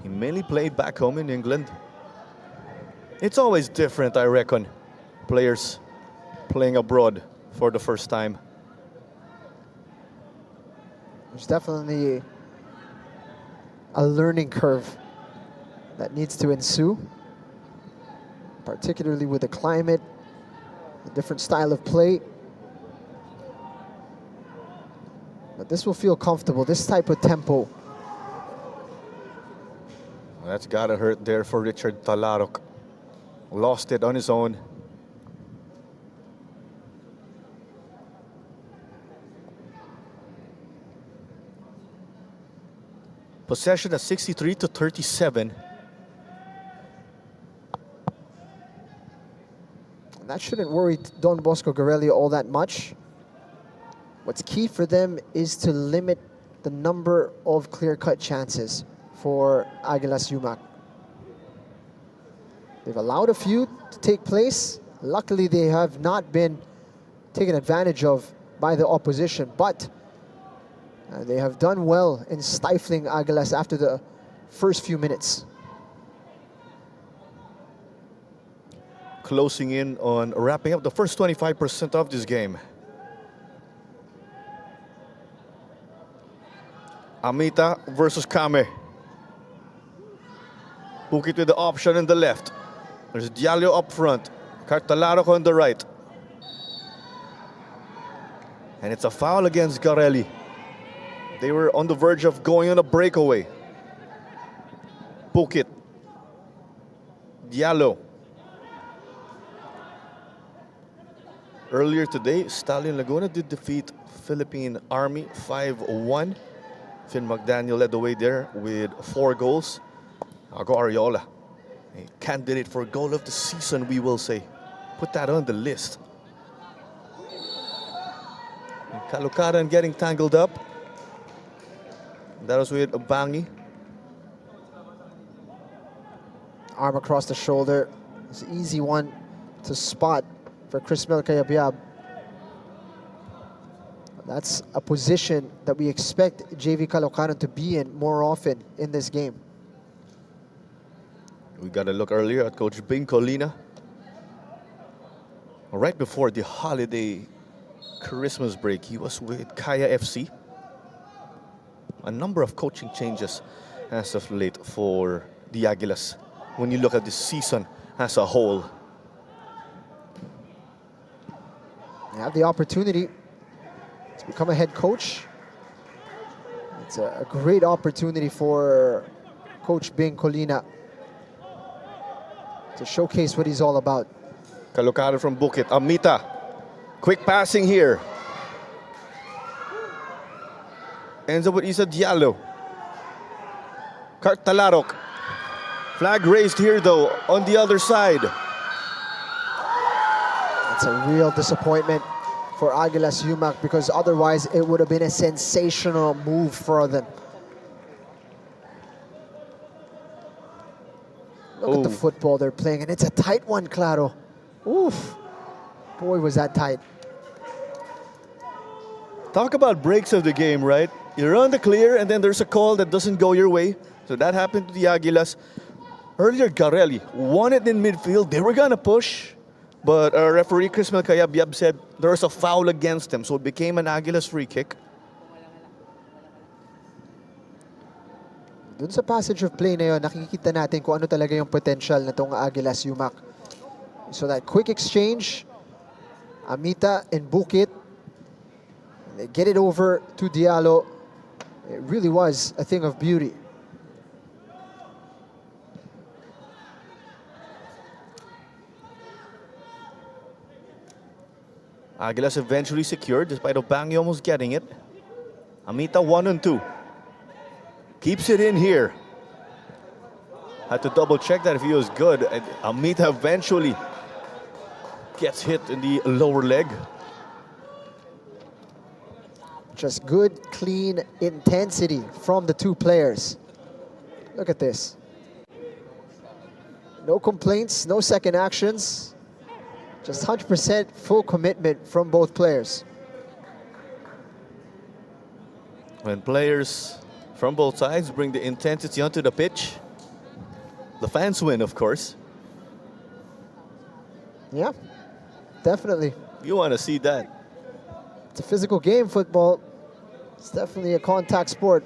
Speaker 4: he mainly played back home in England. It's always different, I reckon, players playing abroad for the first time.
Speaker 5: There's definitely a learning curve that needs to ensue, particularly with the climate, a different style of play. But this will feel comfortable, this type of tempo.
Speaker 4: That's gotta hurt there for Richard Talarok. Lost it on his own. Possession at 63-37.
Speaker 5: That shouldn't worry Don Bosco Garelli all that much. What's key for them is to limit the number of clear-cut chances for Aguilas UMAK. They've allowed a few to take place. Luckily, they have not been taken advantage of by the opposition, but they have done well in stifling Aguilas after the first few minutes.
Speaker 4: Closing in on wrapping up the first 25% of this game. Amita versus Kame. Bukit with the option in the left. There's Diallo up front. Cartalarok on the right. And it's a foul against Garelli. They were on the verge of going on a breakaway. Bukit. Diallo. Earlier today, Stallion Laguna did defeat Philippine Army 5-1. Finn McDaniel led the way there with 4 goals. Ago Ariola, a candidate for goal of the season, we will say. Put that on the list. Kalukaran getting tangled up. That was with Bangi.
Speaker 5: Arm across the shoulder. It's an easy one to spot for Chris Melcayabyab. That's a position that we expect JV Caloocaran to be in more often in this game.
Speaker 4: We got a look earlier at Coach Bing Colina. Right before the holiday Christmas break, he was with Kaya FC. A number of coaching changes as of late for the Aguilas when you look at the season as a whole.
Speaker 5: You have the opportunity to become a head coach. It's a great opportunity for Coach Bing Colina to showcase what he's all about.
Speaker 4: Caloocaran from Bukit. Amita. Quick passing here. Ends up with Isa Diallo. Cartalarok. Flag raised here though on the other side.
Speaker 5: That's a real disappointment for Aguilas UMAK because otherwise it would have been a sensational move for them. Look at the football they're playing, and it's a tight one, Claro. Oof. Boy, was that tight.
Speaker 4: Talk about breaks of the game, right? You're on the clear and then there's a call that doesn't go your way. So that happened to the Aguilas. Earlier, Garelli won it in midfield. They were gonna push, but referee Chris Melcayabyab said there was a foul against them, so it became an Aguilas free kick.
Speaker 5: Dun sa passage of play na yun, nakikita natin kung ano talaga yung potential na itong Aguilas UMAK. So that quick exchange, Amita and Bukit, they get it over to Diallo. It really was a thing of beauty.
Speaker 4: Aguilas eventually secured despite Obangi almost getting it. Amita 1-2. Keeps it in here. Had to double check that if he was good. And Amita eventually gets hit in the lower leg.
Speaker 5: Just good, clean intensity from the two players. Look at this. No complaints, no second actions. Just 100% full commitment from both players.
Speaker 4: When players from both sides bring the intensity onto the pitch, the fans win, of course.
Speaker 5: Yeah, definitely.
Speaker 4: You want to see that.
Speaker 5: It's a physical game, football. It's definitely a contact sport.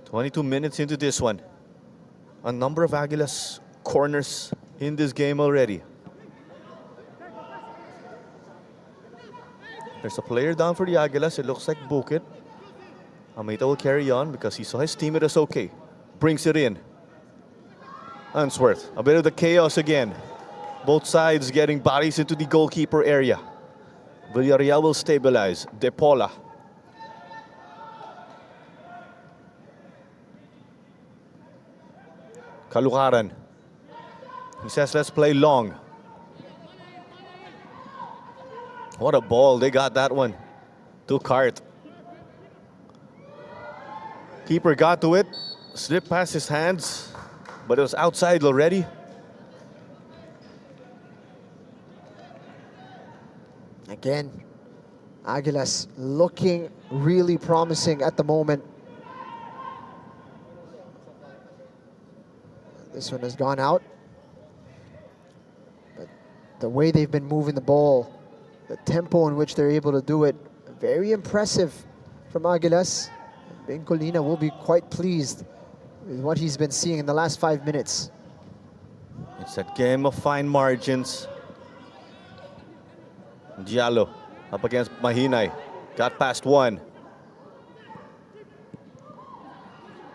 Speaker 4: 22 minutes into this one. A number of Aguilas corners in this game already. There's a player down for the Aguilas. It looks like Bukit. Amita will carry on because he saw his teammate is okay. Brings it in. Unsworth. A bit of the chaos again. Both sides getting bodies into the goalkeeper area. Villarreal will stabilize. De Paula. Caloocaran. He says, let's play long. What a ball. They got that one. To Cart. Keeper got to it. Slipped past his hands. But it was outside already.
Speaker 5: Again, Aguilas looking really promising at the moment. This one has gone out. But the way they've been moving the ball, the tempo in which they're able to do it, very impressive from Aguilas. Ben Colina will be quite pleased with what he's been seeing in the last 5 minutes.
Speaker 4: It's a game of fine margins. Diallo up against Mahinay. Got past one.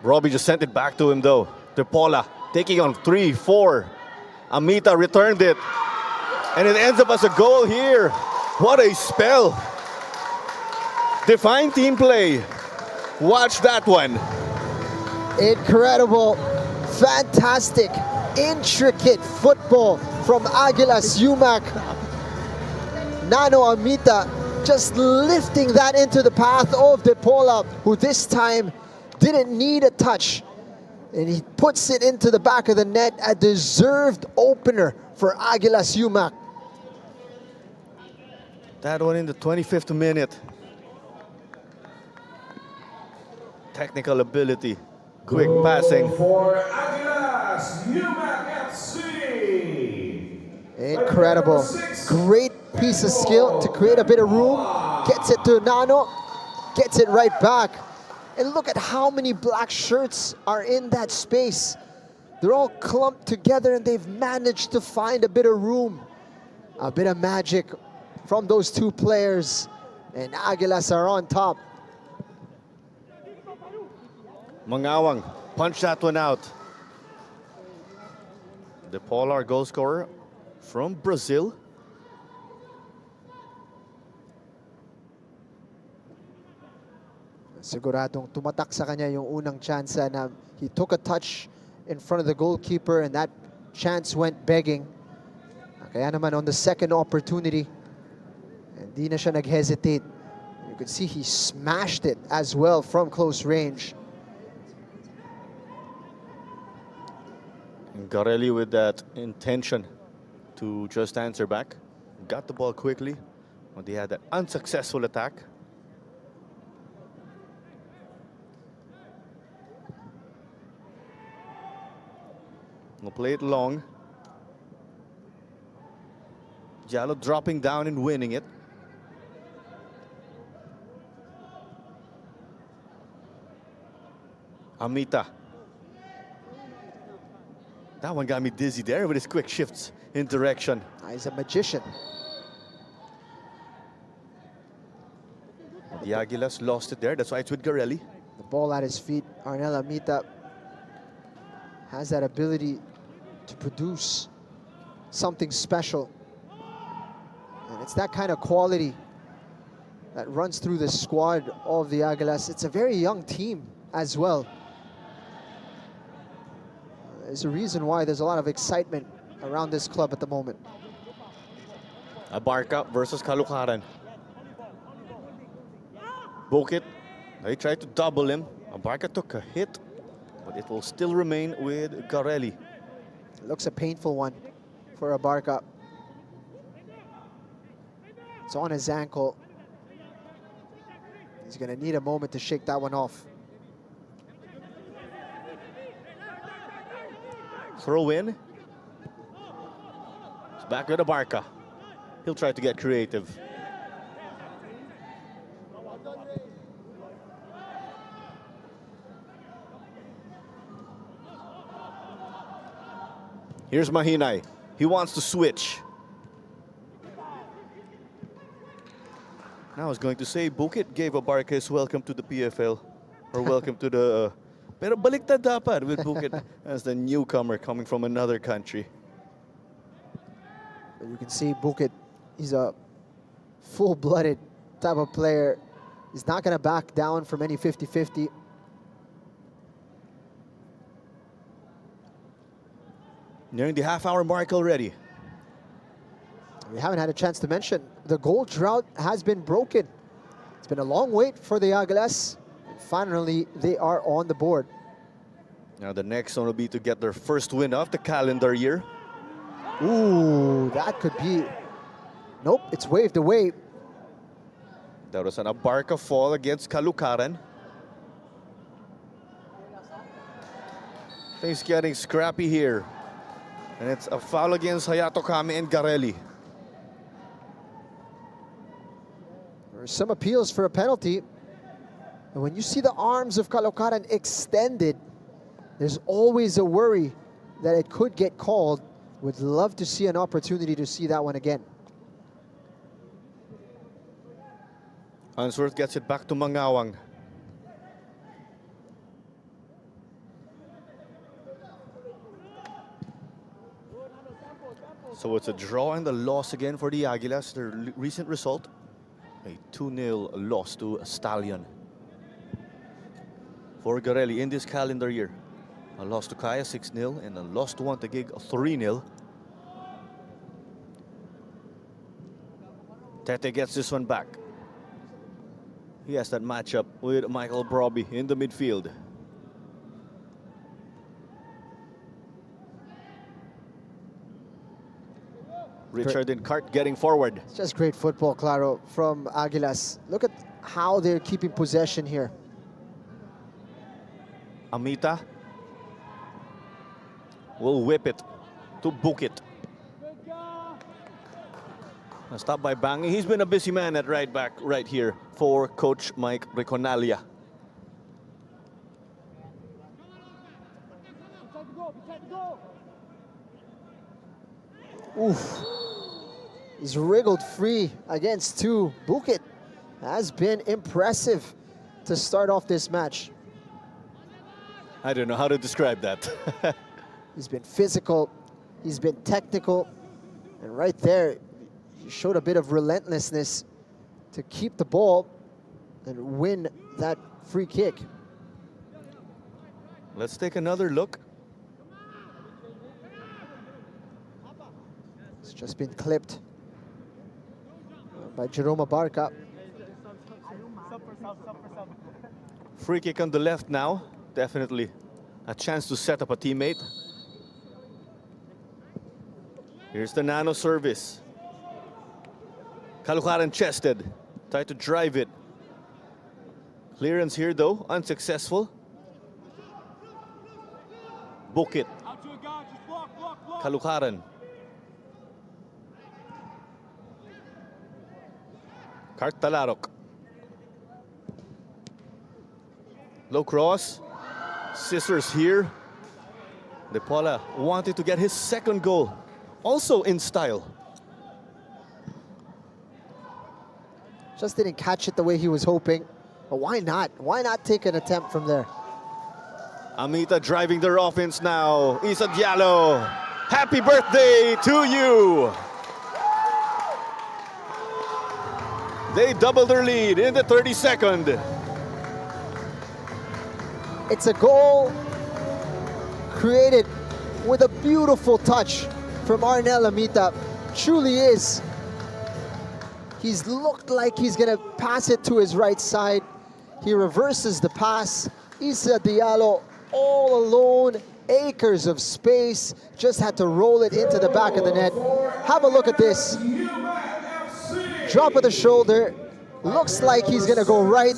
Speaker 4: Robbie just sent it back to him though. De Paula taking on 3, 4. Amita returned it. And it ends up as a goal here. What a spell. Define team play. Watch that one.
Speaker 5: Incredible, fantastic, intricate football from Aguilas UMAK. Nano Amita just lifting that into the path of De Paula, who this time didn't need a touch. And he puts it into the back of the net, a deserved opener for Aguilas UMAK.
Speaker 4: That one in the 25th minute. Technical ability, quick passing.
Speaker 7: For Aguilas, UMAK FC.
Speaker 5: Incredible, great piece of skill to create a bit of room. Gets it to Nano, gets it right back. And look at how many black shirts are in that space. They're all clumped together and they've managed to find a bit of room. A bit of magic from those two players. And Aguilas are on top.
Speaker 4: Mangawang punch that one out. De Paula, our goal scorer from Brazil.
Speaker 5: Siguradong tumatak sa kanya yung unang chance na he took a touch in front of the goalkeeper and that chance went begging. Kaya naman on the second opportunity, hindi na siya nag-hesitate. You could see he smashed it as well from close range.
Speaker 4: And Garelli with that intention to just answer back. Got the ball quickly when they had that unsuccessful attack. We'll play it long. Diallo dropping down and winning it. Amita. That one got me dizzy there with his quick shifts in direction.
Speaker 5: He's a magician.
Speaker 4: The Aguilas lost it there. That's why it's with Garelli.
Speaker 5: The ball at his feet. Arnel Amita has that ability to produce something special. And it's that kind of quality that runs through the squad of the Aguilas. It's a very young team as well. There's a reason why there's a lot of excitement around this club at the moment.
Speaker 4: Abarca versus Caloocaran. Bukit, they tried to double him. Abarca took a hit, but it will still remain with Garelli.
Speaker 5: It looks a painful one for Abarca. It's on his ankle. He's gonna need a moment to shake that one off.
Speaker 4: Throw in. It's back with Abarca. He'll try to get creative. Here's Mahinay. He wants to switch. Now I was going to say Bukit gave Abarca his welcome to the PFL or welcome to the pero baliktad dapat with Bukit as the newcomer coming from another country.
Speaker 5: But you can see Bukit, he's a full-blooded type of player. He's not going to back down from any 50-50.
Speaker 4: Nearing the half-hour mark already.
Speaker 5: We haven't had a chance to mention, the goal drought has been broken. It's been a long wait for the Aguilas. And finally, they are on the board.
Speaker 4: Now the next one will be to get their first win of the calendar year.
Speaker 5: Ooh, that could be... Nope, it's waved away.
Speaker 4: That was an Abarca fall against Caloocaran. Things getting scrappy here. And it's a foul against Hayato Kame and Garelli.
Speaker 5: There are some appeals for a penalty. And when you see the arms of Caloocaran extended, there's always a worry that it could get called. Would love to see an opportunity to see that one again.
Speaker 4: Unsworth gets it back to Mangawang. So it's a draw and a loss again for the Aguilas. Their recent result, a 2-0 loss to Stallion. For Garelli in this calendar year, a loss to Kaya 6-0 and a loss to Wantegig 3-0. Tete gets this one back. He has that matchup with Michael Broby in the midfield. Richard and Cart getting forward.
Speaker 5: It's just great football, Claro, from Aguilas. Look at how they're keeping possession here.
Speaker 4: Amita will whip it to Bukit. Stopped by Bangi. He's been a busy man at right back right here for Coach Mike Reconalia.
Speaker 5: Oof. He's wriggled free against two. Bukit has been impressive to start off this match.
Speaker 4: I don't know how to describe that.
Speaker 5: He's been physical, he's been technical, and right there, he showed a bit of relentlessness to keep the ball and win that free kick.
Speaker 4: Let's take another look.
Speaker 5: It's just been clipped by Jerome Abarca.
Speaker 4: Free kick on the left now. Definitely a chance to set up a teammate. Here's the nano service. Caloocaran chested. Tried to drive it. Clearance here though, unsuccessful. Bukit. Caloocaran. Cartalarok. Low cross. Scissors here. De Paula wanted to get his second goal. Also in style.
Speaker 5: Just didn't catch it the way he was hoping. But why not? Why not take an attempt from there?
Speaker 4: Amita driving their offense now. Isa Diallo. Happy birthday to you. They double their lead in the 32nd.
Speaker 5: It's a goal created with a beautiful touch from Arnel Amita. Truly is. He's looked like he's gonna pass it to his right side. He reverses the pass. Isa Diallo all alone, acres of space, just had to roll it into the back of the net. Have a look at this. Drop of the shoulder, looks like he's gonna go right,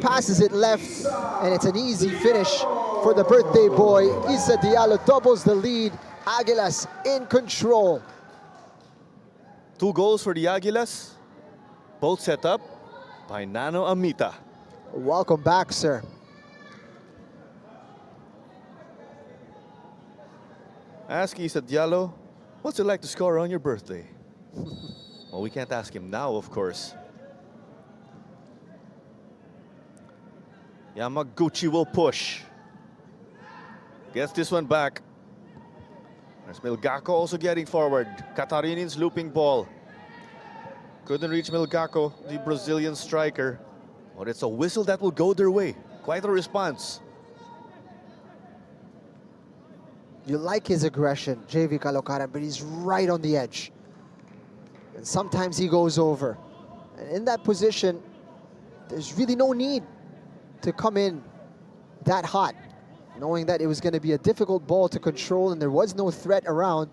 Speaker 5: passes it left, and it's an easy finish for the birthday boy. Isa Diallo doubles the lead. Aguilas in control.
Speaker 4: 2 goals for the Aguilas, both set up by Nano Amita.
Speaker 5: Welcome back, sir.
Speaker 4: Ask Isa Diallo, what's it like to score on your birthday? Well, we can't ask him now, of course. Yamaguchi will push. Gets this one back. There's Milgako also getting forward. Katarinen's looping ball. Couldn't reach Milgako, the Brazilian striker. But it's a whistle that will go their way. Quite a response.
Speaker 5: You like his aggression, JV Caloocaran, but he's right on the edge. And sometimes he goes over. And in that position, there's really no need to come in that hot, knowing that it was going to be a difficult ball to control and there was no threat around.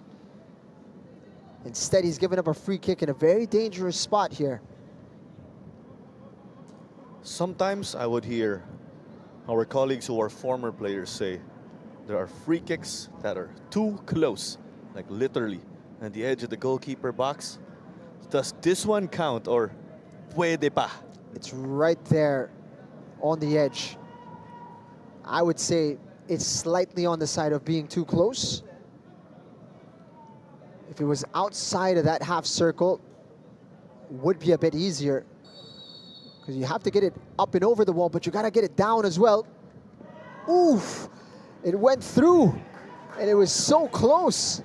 Speaker 5: Instead, he's given up a free kick in a very dangerous spot here.
Speaker 4: Sometimes I would hear our colleagues who are former players say there are free kicks that are too close, like literally at the edge of the goalkeeper box. Does this one count or puede pa?
Speaker 5: It's right there on the edge. I would say it's slightly on the side of being too close. If it was outside of that half circle, would be a bit easier, because you have to get it up and over the wall, but you gotta get it down as well. Oof! It went through, and it was so close.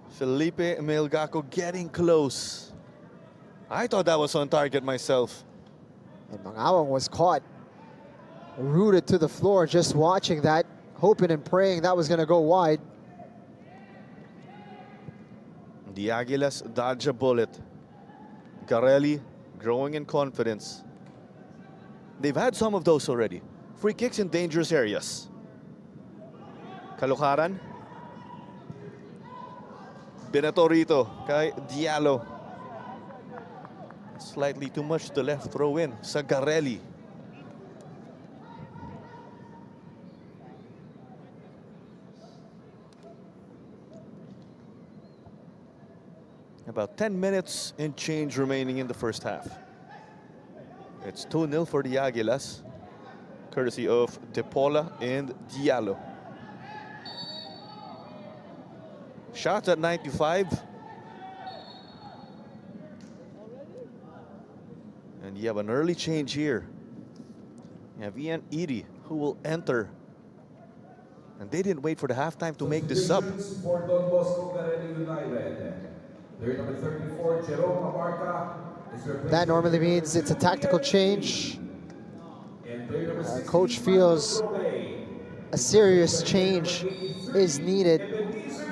Speaker 4: Felipe Melgaco getting close. I thought that was on target myself.
Speaker 5: And Mangawang was caught, rooted to the floor, just watching that, hoping and praying that was gonna go wide.
Speaker 4: The Aguilas dodge a bullet. Garelli growing in confidence. They've had some of those already. Free kicks in dangerous areas. Kalukaran. Binato rito kay Diallo. Slightly too much to left throw in sa Garelli. About 10 minutes and change remaining in the first half. It's 2-0 for the Aguilas, courtesy of De Paula and Diallo. Shots at 95. And you have an early change here. You have Ian Eady, who will enter. And they didn't wait for the halftime to make this sub.
Speaker 7: For Don Bosco GARELLI United. Player number 34, Jerome Abarca, is replacing
Speaker 5: That normally means it's a tactical change. Coach feels a serious change is needed,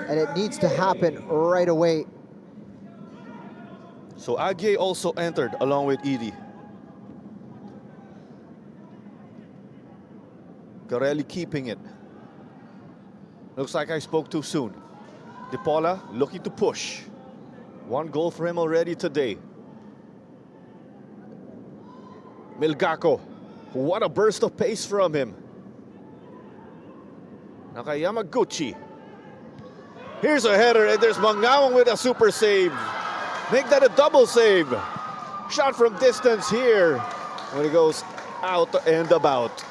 Speaker 5: and it needs to happen right away.
Speaker 4: So Aguilas also entered along with Eady. Garelli keeping it. Looks like I spoke too soon. De Paula looking to push. One goal for him already today. Melgaco, what a burst of pace from him. Nakayamaguchi. Here's a header, and there's Mangawang with a super save. Make that a double save. Shot from distance here when it goes out and about.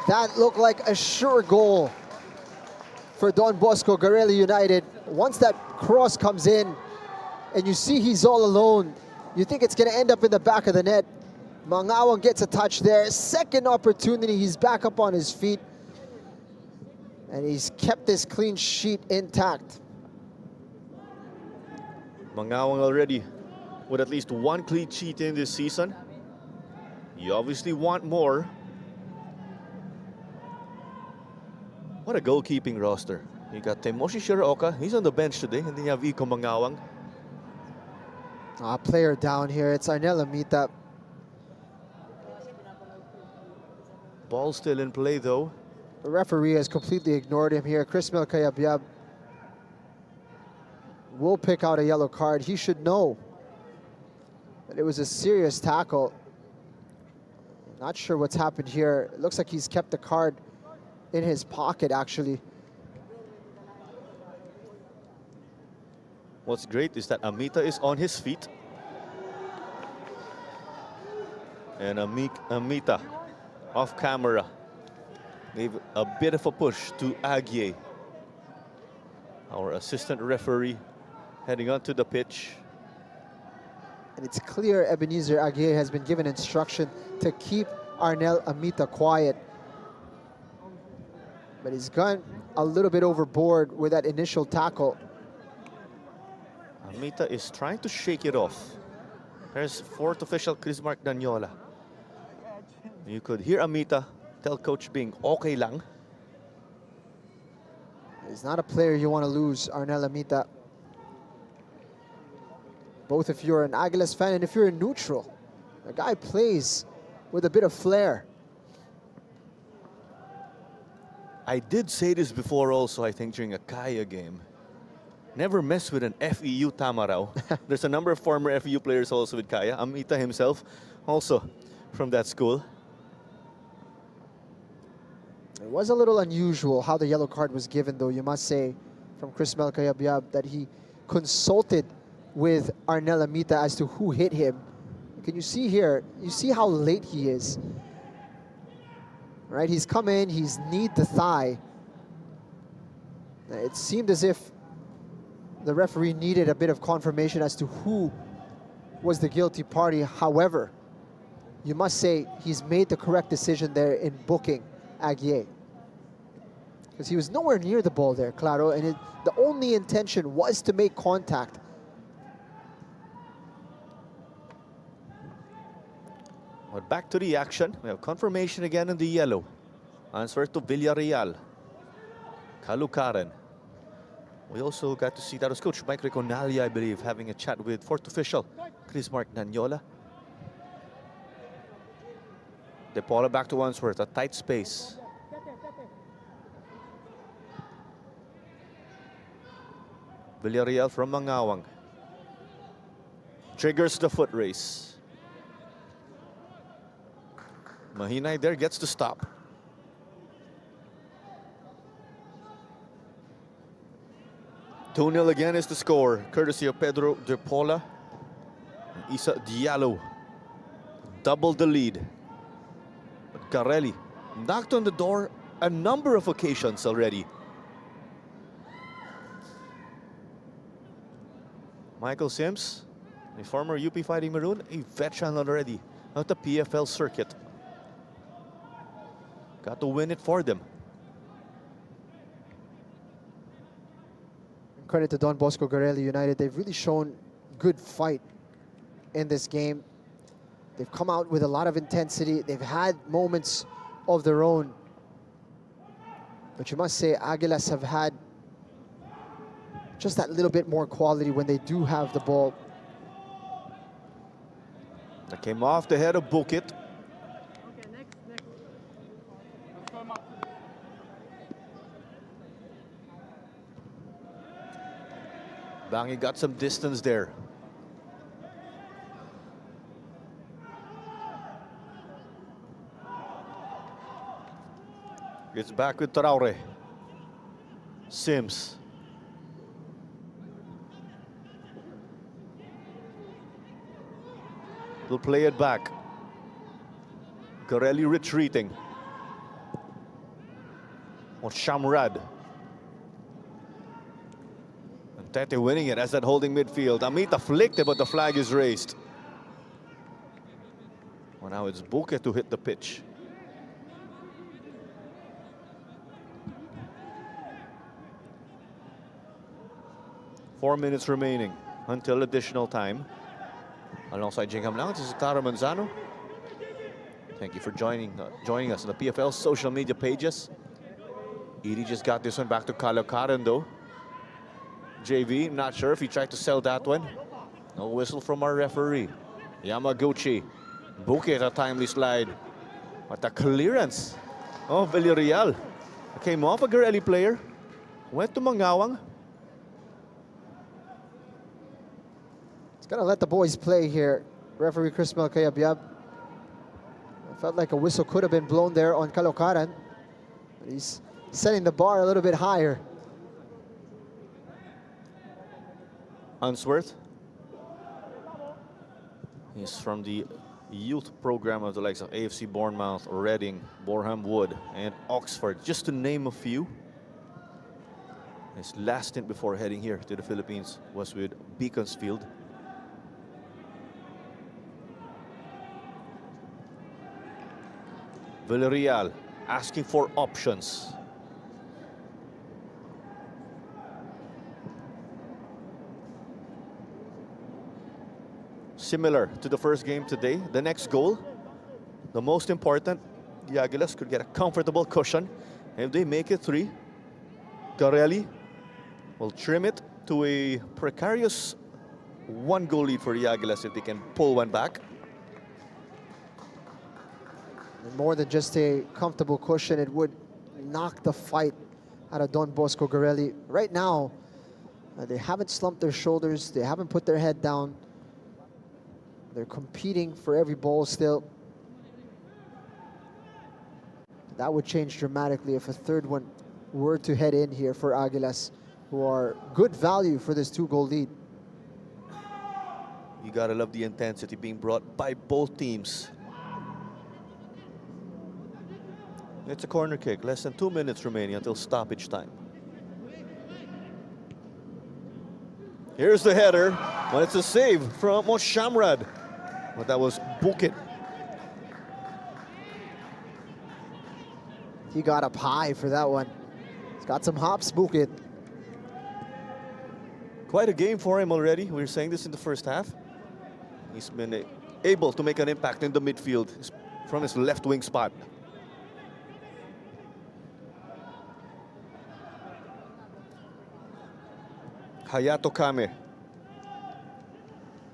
Speaker 5: That looked like a sure goal for Don Bosco GARELLI United. Once that cross comes in and you see he's all alone, you think it's going to end up in the back of the net. Mangawang gets a touch there. Second opportunity, he's back up on his feet. And he's kept this clean sheet intact.
Speaker 4: Mangawang already with at least one clean sheet in this season. You obviously want more. What a goalkeeping roster. You got Temoshi Shiraoka, he's on the bench today, and then you have Iko Mangawang.
Speaker 5: Player down here, it's Arnel Amita.
Speaker 4: Ball still in play though.
Speaker 5: The referee has completely ignored him here. Chris Melkayabyab will pick out a yellow card. He should know that it was a serious tackle. Not sure what's happened here. It looks like he's kept the card in his pocket, actually.
Speaker 4: What's great is that Amita is on his feet. And Amita, off camera, gave a bit of a push to Aguilas, our assistant referee, heading onto the pitch.
Speaker 5: And it's clear Ebenezer Aguilas has been given instruction to keep Arnel Amita quiet. But he's gone a little bit overboard with that initial tackle.
Speaker 4: Amita is trying to shake it off. There's fourth official Chris Mark Danyola. You could hear Amita tell Coach Bing, okay lang.
Speaker 5: He's not a player you want to lose, Arnel Amita. Both if you're an Aguilas fan and if you're a neutral. The guy plays with a bit of flair.
Speaker 4: I did say this before also, I think, during a Kaya game. Never mess with an FEU Tamarao. There's a number of former FEU players also with Kaya. Amita himself, also from that school.
Speaker 5: It was a little unusual how the yellow card was given, though, you must say, from Chris Melkayabyab, that he consulted with Arnel Amita as to who hit him. Can you see here? You see how late he is. Right, he's come in, he's kneed the thigh. It seemed as if the referee needed a bit of confirmation as to who was the guilty party. However, you must say he's made the correct decision there in booking Aguilas. Because he was nowhere near the ball there, Claro, and the only intention was to make contact.
Speaker 4: But back to the action. We have confirmation again in the yellow. Answer to Villarreal. Caloocaran. We also got to see that was Coach Mike Reconali, I believe, having a chat with fourth official Chris Mark Nanyola. De Paula back to Unsworth, a tight space. Villarreal from Mangawang. Triggers the foot race. Mahinay there gets to stop. Two-0 again is the score, courtesy of Pedro De Paula. Isa Diallo doubled the lead. But Garelli knocked on the door a number of occasions already. Michael Sims, a former UP Fighting Maroon, a veteran already of the PFL circuit. Got to win it for them.
Speaker 5: Credit to Don Bosco Garelli United. They've really shown good fight in this game. They've come out with a lot of intensity. They've had moments of their own. But you must say Aguilas have had just that little bit more quality when they do have the ball.
Speaker 4: That came off the head of Bukit. Bangi got some distance there. Gets back with Traore. Sims. Will play it back. Garelli retreating. On Shamrad. And Tete winning it as that holding midfield. Amita flicked it, but the flag is raised. Well, now it's Buke to hit the pitch. Four minutes remaining until additional time. Alongside Jingham now, this is Taro Manzano. Thank you for joining us on the PFL social media pages. Edie just got this one back to Caloocaran though. JV, not sure if he tried to sell that one. No whistle from our referee. Yamaguchi. Bukit, a timely slide. What a clearance. Oh, Villarreal. Came off a Garelli player. Went to Mangawang.
Speaker 5: He's gonna let the boys play here. Referee Chris Melcayabyab. I felt like a whistle could have been blown there on Caloocaran. But he's setting the bar a little bit higher.
Speaker 4: Unsworth. He's from the youth program of the likes of AFC Bournemouth, Reading, Boreham Wood, and Oxford, just to name a few. His last stint before heading here to the Philippines was with Beaconsfield. Villarreal asking for options. Similar to the first game today, the next goal, the most important, the Aguilas could get a comfortable cushion. If they make it 3, Garelli will trim it to a precarious 1-goal lead for the Aguilas if they can pull one back.
Speaker 5: And more than just a comfortable cushion, it would knock the fight out of Don Bosco Garelli. Right now, they haven't slumped their shoulders. They haven't put their head down. They're competing for every ball still. That would change dramatically if a third one were to head in here for Aguilas, who are good value for this 2-goal lead.
Speaker 4: You gotta love the intensity being brought by both teams. It's a corner kick, less than 2 minutes remaining until stoppage time. Here's the header, but it's a save from Moshamrad. But that was Bukit.
Speaker 5: He got up high for that one. He's got some hops, Bukit.
Speaker 4: Quite a game for him already. We were saying this in the first half. He's been able to make an impact in the midfield from his left wing spot. Hayato Kame.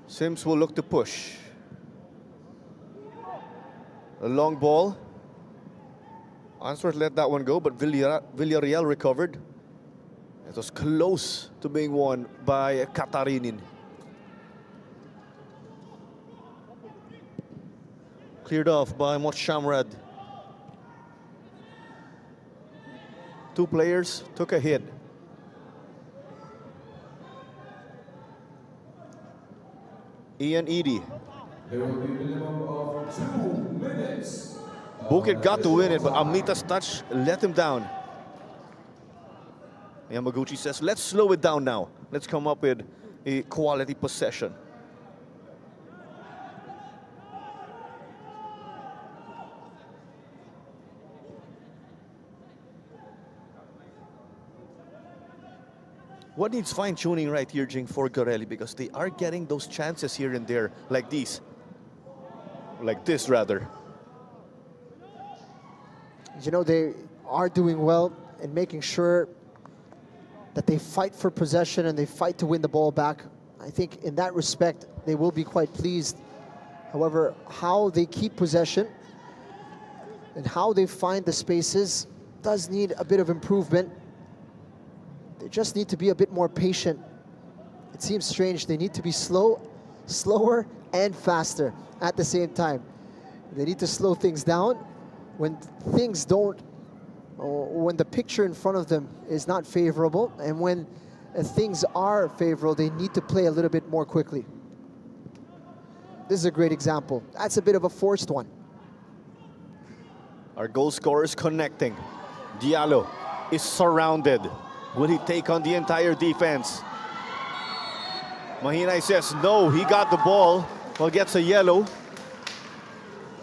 Speaker 4: Sims will look to push. A long ball. Answorth let that one go, but Villarreal recovered. It was close to being won by Katarinin. Cleared off by Moshamrad. Two players took a hit. Ian Eady.
Speaker 7: There will be a minimum of 2 minutes.
Speaker 4: Bukit got to win it, but Amita's touch let him down. Yamaguchi says, let's slow it down now. Let's come up with a quality possession. What needs fine-tuning right here, Jing, for Garelli? Because they are getting those chances here and there, like these. Like this, rather.
Speaker 5: You know, they are doing well in making sure that they fight for possession and they fight to win the ball back. I think in that respect, they will be quite pleased. However, how they keep possession and how they find the spaces does need a bit of improvement. They just need to be a bit more patient. It seems strange. They need to be slower and faster at the same time. They need to slow things down when things don't, when the picture in front of them is not favorable, and when things are favorable, they need to play a little bit more quickly. This is a great example. That's a bit of a forced one.
Speaker 4: Our goal scorers connecting. Diallo is surrounded. Will he take on the entire defense? Mahinay says no, he got the ball. Well, gets a yellow.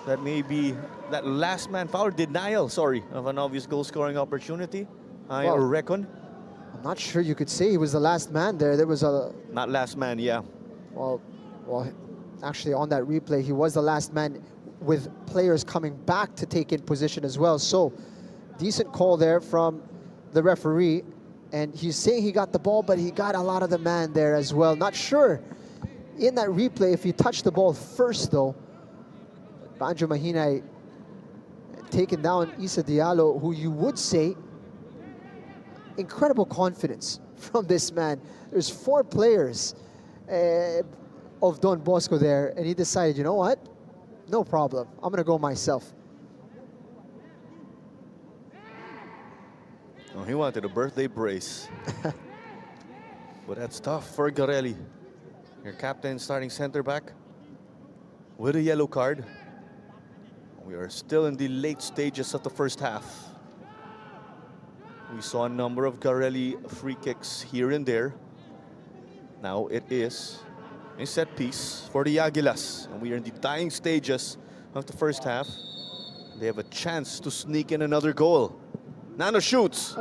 Speaker 4: That may be that last man foul, denial, sorry, of an obvious goal scoring opportunity, I reckon.
Speaker 5: I'm not sure you could say he was the last man there. There was a...
Speaker 4: Not last man, yeah.
Speaker 5: Well, actually on that replay, he was the last man with players coming back to take in position as well. So, decent call there from the referee. And he's saying he got the ball, but he got a lot of the man there as well. Not sure in that replay if he touched the ball first, though. Banjo Mahinay taking down Issa Diallo, who you would say, incredible confidence from this man. There's 4 players of Don Bosco there, and he decided, you know what? No problem. I'm going to go myself.
Speaker 4: Oh, he wanted a birthday brace. But that's tough for Garelli. Your captain starting center back with a yellow card. We are still in the late stages of the first half. We saw a number of Garelli free kicks here and there. Now it is a set piece for the Aguilas. And we are in the dying stages of the first half. They have a chance to sneak in another goal. Nano shoots.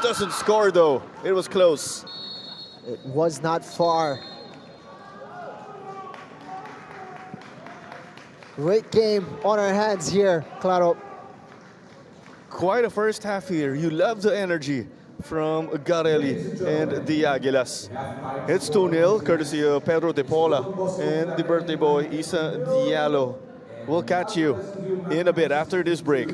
Speaker 4: Doesn't score though. It was close.
Speaker 5: It was not far. Great game on our hands here, Claro.
Speaker 4: Quite a first half here. You love the energy from Garelli and the Aguilas. It's 2-0, courtesy of Pedro De Paula and the birthday boy, Issa Diallo. We'll catch you in a bit after this break.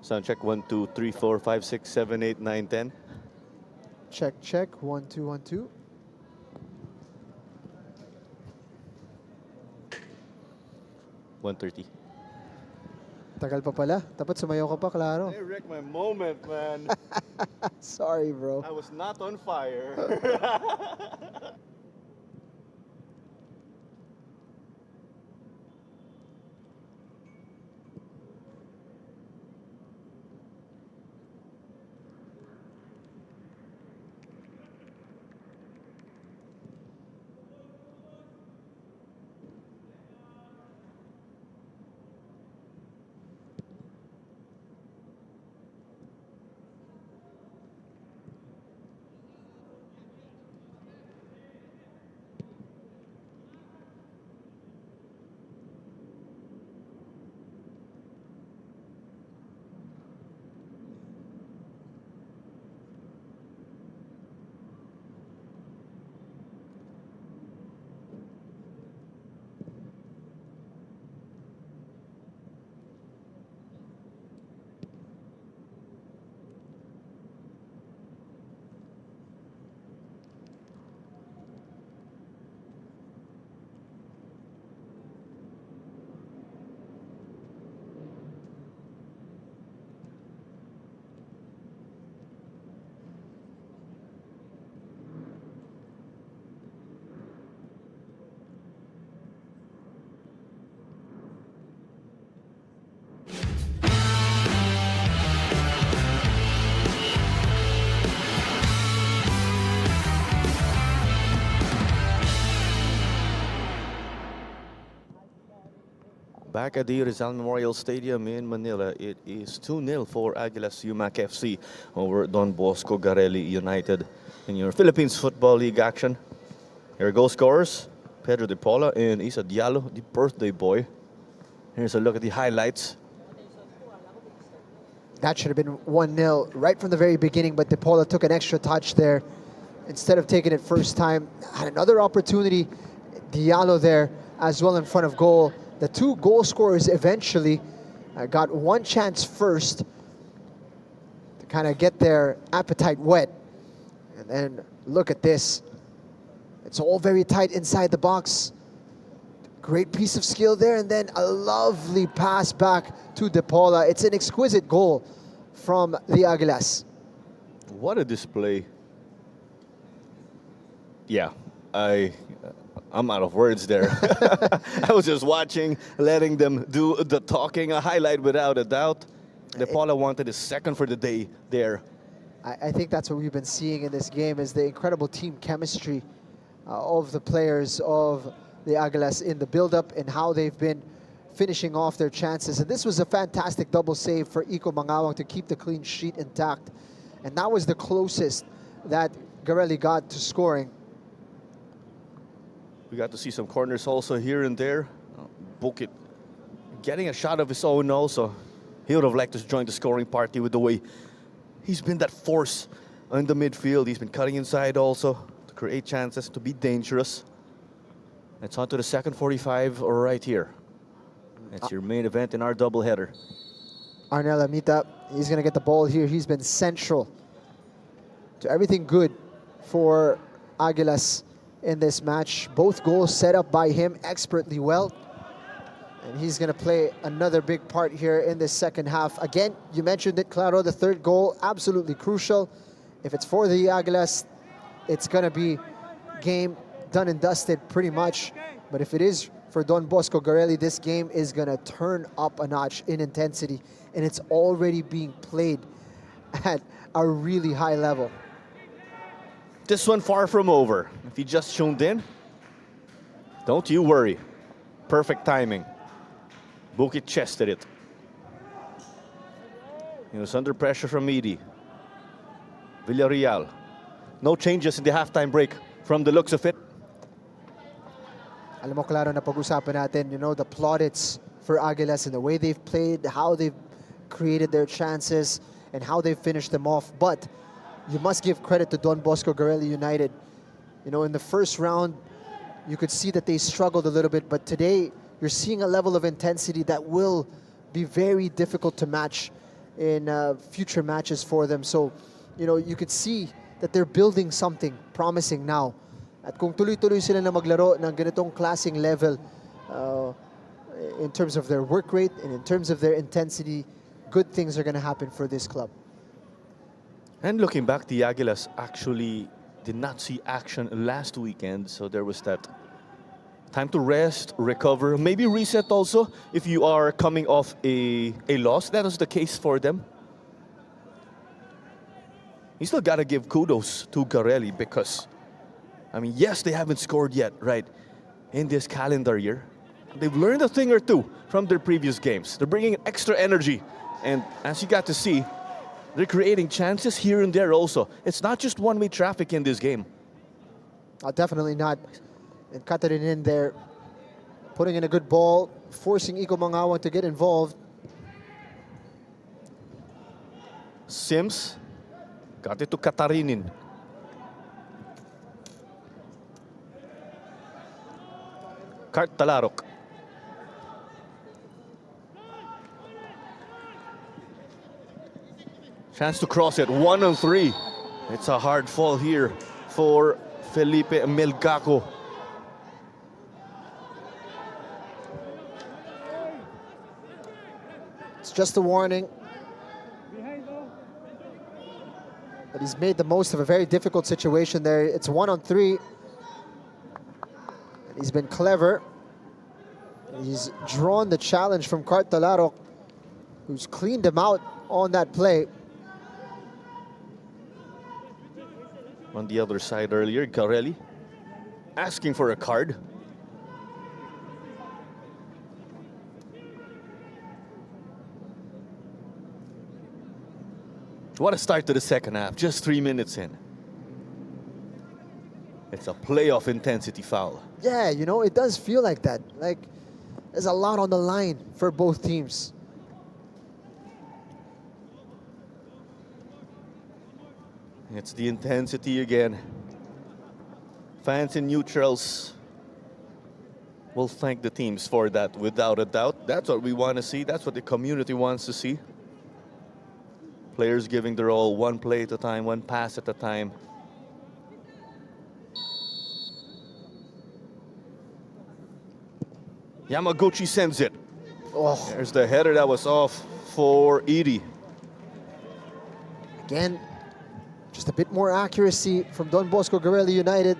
Speaker 4: Sound check 1, 2, 3, 4, 5, 6, 7, 8, 9, 10.
Speaker 5: Check, check. 1, 2, 1, 2.
Speaker 4: 1:30.
Speaker 5: Tagal pa pala. Dapat sumayaw ka pa, Claro.
Speaker 4: I wrecked my moment, man.
Speaker 5: Sorry, bro.
Speaker 4: I was not on fire. Back at the Rizal Memorial Stadium in Manila, it is 2-0 for Aguilas UMAK FC over Don Bosco Garelli United in your Philippines Football League action. Your goal scorers, Pedro De Paula and Isa Diallo, the birthday boy. Here's a look at the highlights.
Speaker 5: That should have been 1-0 right from the very beginning, but De Paula took an extra touch there. Instead of taking it first time, had another opportunity. Diallo there as well in front of goal. The two goal scorers eventually got one chance first to kind of get their appetite wet. And then look at this. It's all very tight inside the box. Great piece of skill there, and then a lovely pass back to De Paula. It's an exquisite goal from the Aguilas.
Speaker 4: What a display. Yeah, I'm out of words there. I was just watching, letting them do the talking. A highlight without a doubt. De Paula wanted his second for the day there.
Speaker 5: I think that's what we've been seeing in this game, is the incredible team chemistry of the players of the Aguilas in the build-up and how they've been finishing off their chances. And this was a fantastic double save for Iko Mangawang to keep the clean sheet intact. And that was the closest that Garelli got to scoring.
Speaker 4: We got to see some corners also here and there. Bukit getting a shot of his own also. He would have liked to join the scoring party with the way he's been that force in the midfield. He's been cutting inside also to create chances, to be dangerous. It's on to the second 45 right here. It's your main event in our doubleheader.
Speaker 5: Arnel Amita, he's going to get the ball here. He's been central to everything good for Aguilas in this match. Both goals set up by him expertly well. And he's going to play another big part here in this second half. Again, you mentioned it, Claro, the third goal, absolutely crucial. If it's for the Aguilas, it's going to be game done and dusted pretty much. But if it is for Don Bosco Garelli, this game is going to turn up a notch in intensity. And it's already being played at a really high level.
Speaker 4: This one far from over. If you just tuned in, don't you worry. Perfect timing. Bukit chested it. He was under pressure from Midi. Villarreal. No changes in the halftime break from the looks of it.
Speaker 5: Alam mo, Claro, na pag-usapan natin, you know, the plaudits for Aguilas and the way they've played, how they've created their chances, and how they've finished them off. But you must give credit to Don Bosco Garelli United. You know, in the first round, you could see that they struggled a little bit, but today you're seeing a level of intensity that will be very difficult to match in future matches for them. So, you know, you could see that they're building something promising now. At kung tuloy-tuloy sila na maglaro ng ganitong klaseng level in terms of their work rate and in terms of their intensity, good things are going to happen for this club.
Speaker 4: And looking back, the Aguilas actually did not see action last weekend, so there was that time to rest, recover, maybe reset also if you are coming off a loss. That was the case for them. You still got to give kudos to Garelli because, I mean, yes, they haven't scored yet, right, in this calendar year. They've learned a thing or two from their previous games. They're bringing extra energy, and as you got to see, they're creating chances here and there also. It's not just one-way traffic in this game.
Speaker 5: Definitely not. And cutting it in there, putting in a good ball, forcing Iko Mangawang to get involved.
Speaker 4: Sims got it to Katarinin. Kart Talarok. Chance to cross it, 1-3. It's a hard fall here for Felipe Melgaco.
Speaker 5: It's just a warning. But he's made the most of a very difficult situation there. It's 1-3. And he's been clever. He's drawn the challenge from Kart Talarok, who's cleaned him out on that play.
Speaker 4: On the other side earlier, Garelli asking for a card. What a start to the second half, just 3 minutes in. It's a playoff intensity foul.
Speaker 5: Yeah, you know, it does feel like that. Like, there's a lot on the line for both teams.
Speaker 4: It's the intensity again. Fans and neutrals will thank the teams for that, without a doubt. That's what we want to see. That's what the community wants to see. Players giving their all, one play at a time, one pass at a time. Yamaguchi sends it.
Speaker 5: Oh,
Speaker 4: There's the header that was off for Edie.
Speaker 5: again, just a bit more accuracy from Don Bosco Garelli United.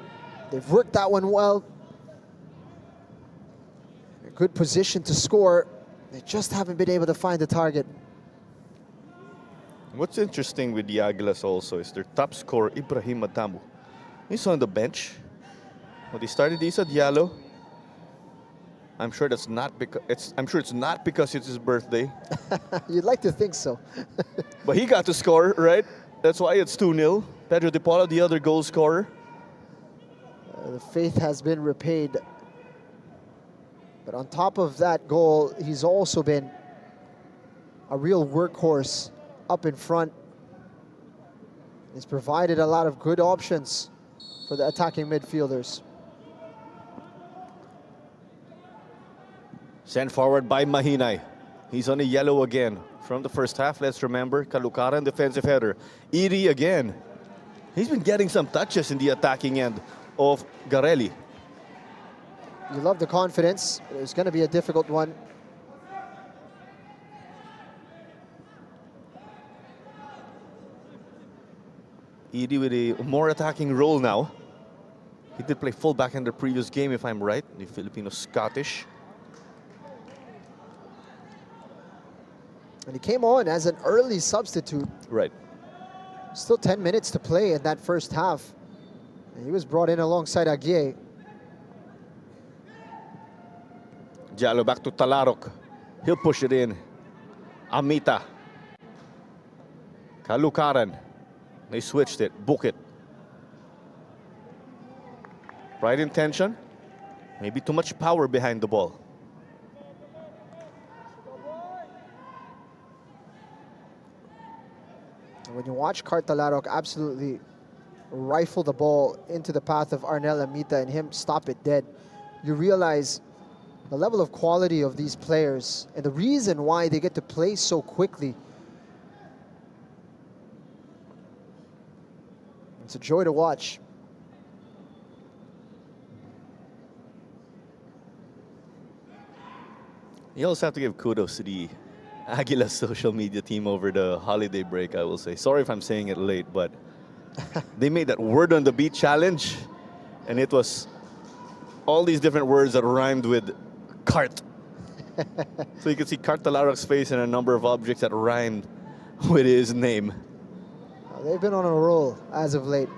Speaker 5: They've worked that one well. A good position to score. They just haven't been able to find the target.
Speaker 4: What's interesting with the Aguilas also is their top scorer, Ibrahim Madamu. He's on the bench. When they started Isa Diallo, I'm sure that's not because it's not because it's his birthday.
Speaker 5: You'd like to think so.
Speaker 4: But he got to score, right? That's why it's 2-0. Pedro De Paula, the other goal scorer.
Speaker 5: The faith has been repaid. But on top of that goal, he's also been a real workhorse up in front. He's provided a lot of good options for the attacking midfielders.
Speaker 4: Sent forward by Mahinay. He's on a yellow again. From the first half, let's remember, Kalukaran defensive header. Iri again. He's been getting some touches in the attacking end of Garelli.
Speaker 5: You love the confidence, but it's going to be a difficult one.
Speaker 4: Iri with a more attacking role now. He did play fullback in the previous game, if I'm right. The Filipino-Scottish.
Speaker 5: And he came on as an early substitute.
Speaker 4: Right.
Speaker 5: Still 10 minutes to play in that first half. And he was brought in alongside Aguilas.
Speaker 4: Jalo back to Talarok. He'll push it in. Amita. Kalukaran. They switched it. Book it. Right intention. Maybe too much power behind the ball.
Speaker 5: And when you watch Kart Talarok absolutely rifle the ball into the path of Arnel Amita and him stop it dead, you realize the level of quality of these players and the reason why they get to play so quickly a joy to watch.
Speaker 4: You also have to give kudos to the Aguilas social media team over the holiday break, I will say. Sorry if I'm saying it late, but they made that word on the beat challenge, and it was all these different words that rhymed with cart. So you can see Cart Talaroc's face and a number of objects that rhymed with his name.
Speaker 5: They've been on a roll as of late.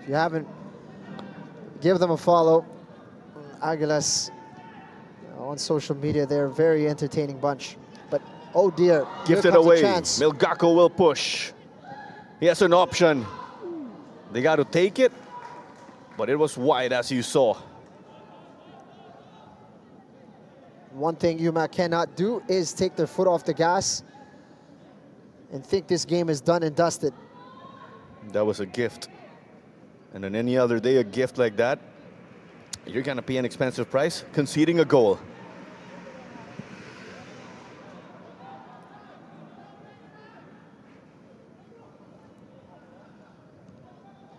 Speaker 5: If you haven't, give them a follow. Aguilas on social media, they're a very entertaining bunch. But oh dear,
Speaker 4: Gifted away. Milgako will push. He has an option. They got to take it, but it was wide as you saw.
Speaker 5: One thing UMAK cannot do is take their foot off the gas and think this game is done and dusted.
Speaker 4: That was a gift. And on any other day, a gift like that, you're going to pay an expensive price, conceding a goal.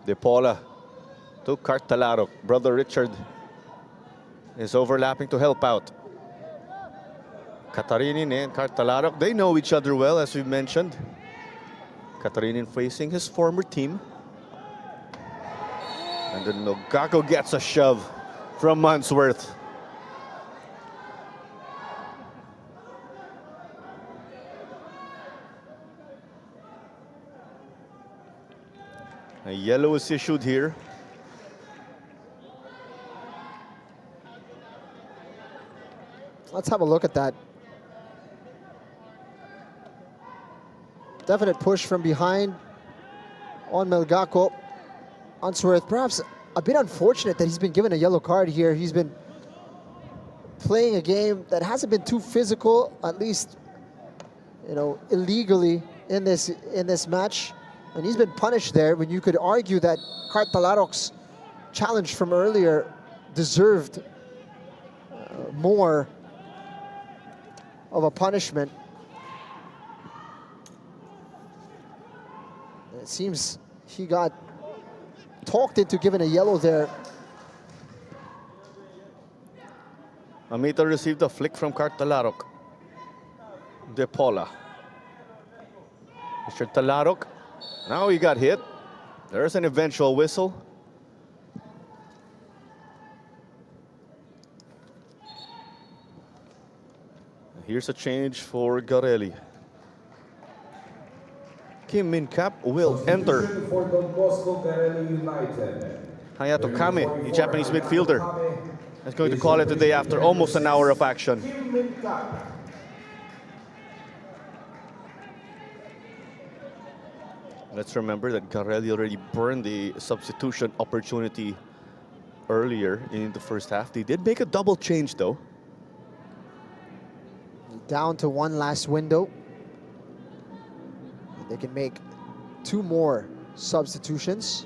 Speaker 4: De Paula to Cart Talaroc. Brother Richard is overlapping to help out. Katarinin and Cart Talaroc, they know each other well, as we mentioned. Katarinin facing his former team. And then Milgako gets a shove from Mansworth. A yellow is issued here.
Speaker 5: Let's have a look at that. Definite push from behind on Milgako. Unsworth, perhaps a bit unfortunate that he's been given a yellow card here. He's been playing a game that hasn't been too physical, at least, you know, illegally in this match. And he's been punished there when you could argue that Cart Talaroc's challenge from earlier deserved more of a punishment. It seems he got talked into giving a yellow there.
Speaker 4: Amita received a flick from Cart Talaroc. De Paula. Mr. Talaroc. Now he got hit. There's an eventual whistle. Here's a change for Garelli. Kim Min Kap will enter.
Speaker 7: For Don Bosco GARELLI United.
Speaker 4: Hayato Kame, the Japanese midfielder, is going to call it a day after almost an hour of action.
Speaker 7: Kim Min Kap.
Speaker 4: Let's remember that Garelli already burned the substitution opportunity earlier in the first half. They did make a double change though.
Speaker 5: Down to one last window. They can make two more substitutions.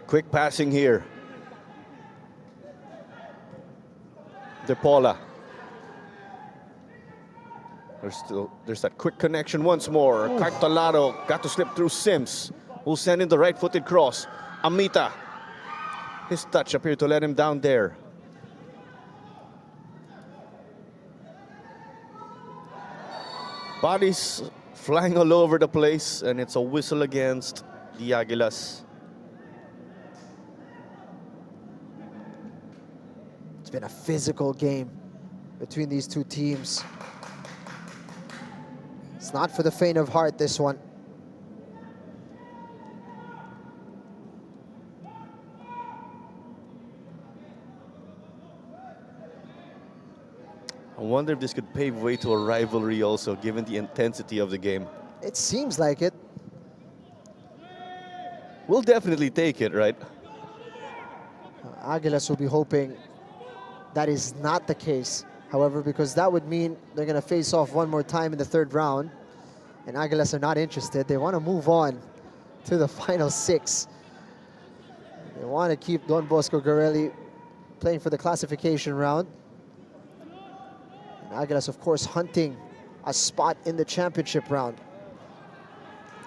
Speaker 4: Quick passing here. De Paula. There's that quick connection once more.
Speaker 5: Oh.
Speaker 4: Cart Talaroc got to slip through Sims, who'll send in the right-footed cross. Amita. His touch appeared to let him down there. Bodies flying all over the place, and it's a whistle against the Aguilas.
Speaker 5: It's been a physical game between these two teams. It's not for the faint of heart, this one.
Speaker 4: I wonder if this could pave way to a rivalry also, given the intensity of the game.
Speaker 5: It seems like it.
Speaker 4: We'll definitely take it, right?
Speaker 5: Aguilas will be hoping that is not the case. However, because that would mean they're going to face off one more time in the third round. And Aguilas are not interested. They want to move on to the final six. They want to keep Don Bosco GARELLI playing for the classification round. Aguilas, of course, hunting a spot in the championship round.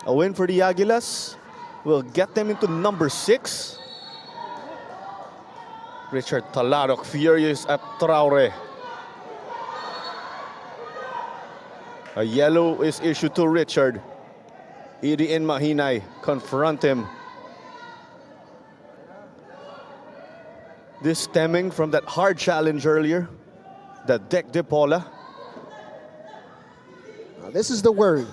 Speaker 4: A win for the Aguilas will get them into number 6. Richard Talarok furious at Traore. A yellow is issued to Richard. Idi and Mahinay confront him. This stemming from that hard challenge earlier, the Dek de Paula.
Speaker 5: Now, this is the worry.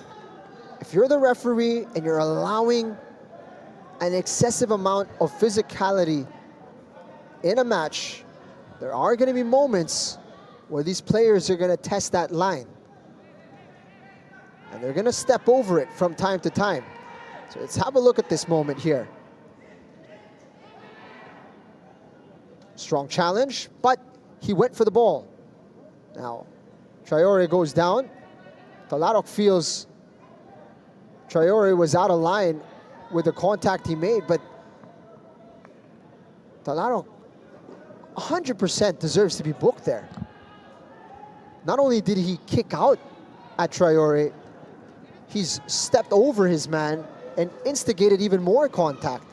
Speaker 5: If you're the referee and you're allowing an excessive amount of physicality in a match, there are going to be moments where these players are going to test that line. And they're going to step over it from time to time. So let's have a look at this moment here. Strong challenge, but he went for the ball. Now, Traore goes down. Talarok feels Traore was out of line with the contact he made, but Talarok 100% deserves to be booked there. Not only did he kick out at Traore, he's stepped over his man and instigated even more contact.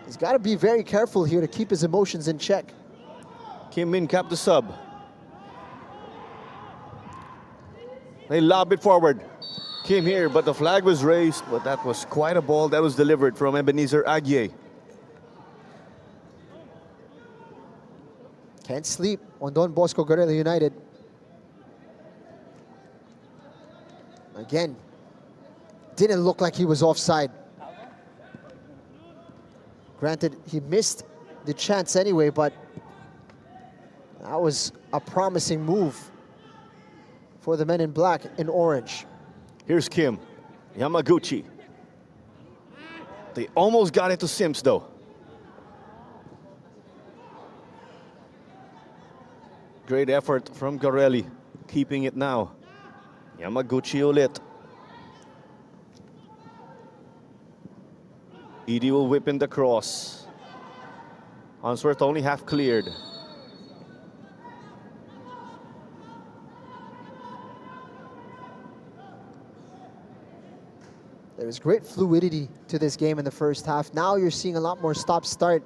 Speaker 5: He's got to be very careful here to keep his emotions in check.
Speaker 4: Kim Min Cap the sub. They lob it forward. Kim here, but the flag was raised, but that was quite a ball that was delivered from Ebenezer Aguier.
Speaker 5: Can't sleep on Don Bosco Garelli United. Again, didn't look like he was offside. Granted, he missed the chance anyway, but that was a promising move for the men in black and orange.
Speaker 4: Here's Kim. Yamaguchi. They almost got it to Sims, though. Great effort from Garelli, keeping it now. Yamaguchi ulit. Edie will whip in the cross. Unsworth only half cleared.
Speaker 5: There was great fluidity to this game in the first half. Now you're seeing a lot more stop-start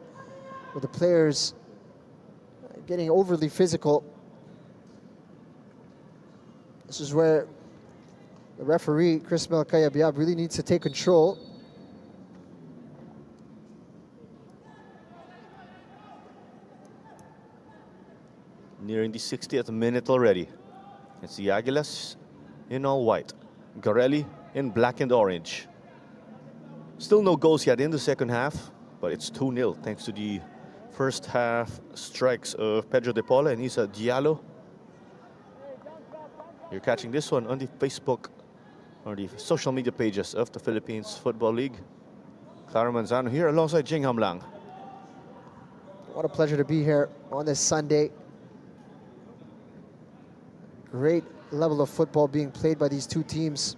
Speaker 5: with the players getting overly physical. This is where the referee, Chris Melkayabiab, really needs to take control.
Speaker 4: Nearing the 60th minute already. It's the Aguilas in all white. Garelli in black and orange. Still no goals yet in the second half, but it's 2-0 thanks to the first half strikes of Pedro de Paula and Isa Diallo. You're catching this one on the Facebook or the social media pages of the Philippines Football League. Clara Manzano here alongside Jing Ham Lang.
Speaker 5: What a pleasure to be here on this Sunday. Great level of football being played by these two teams.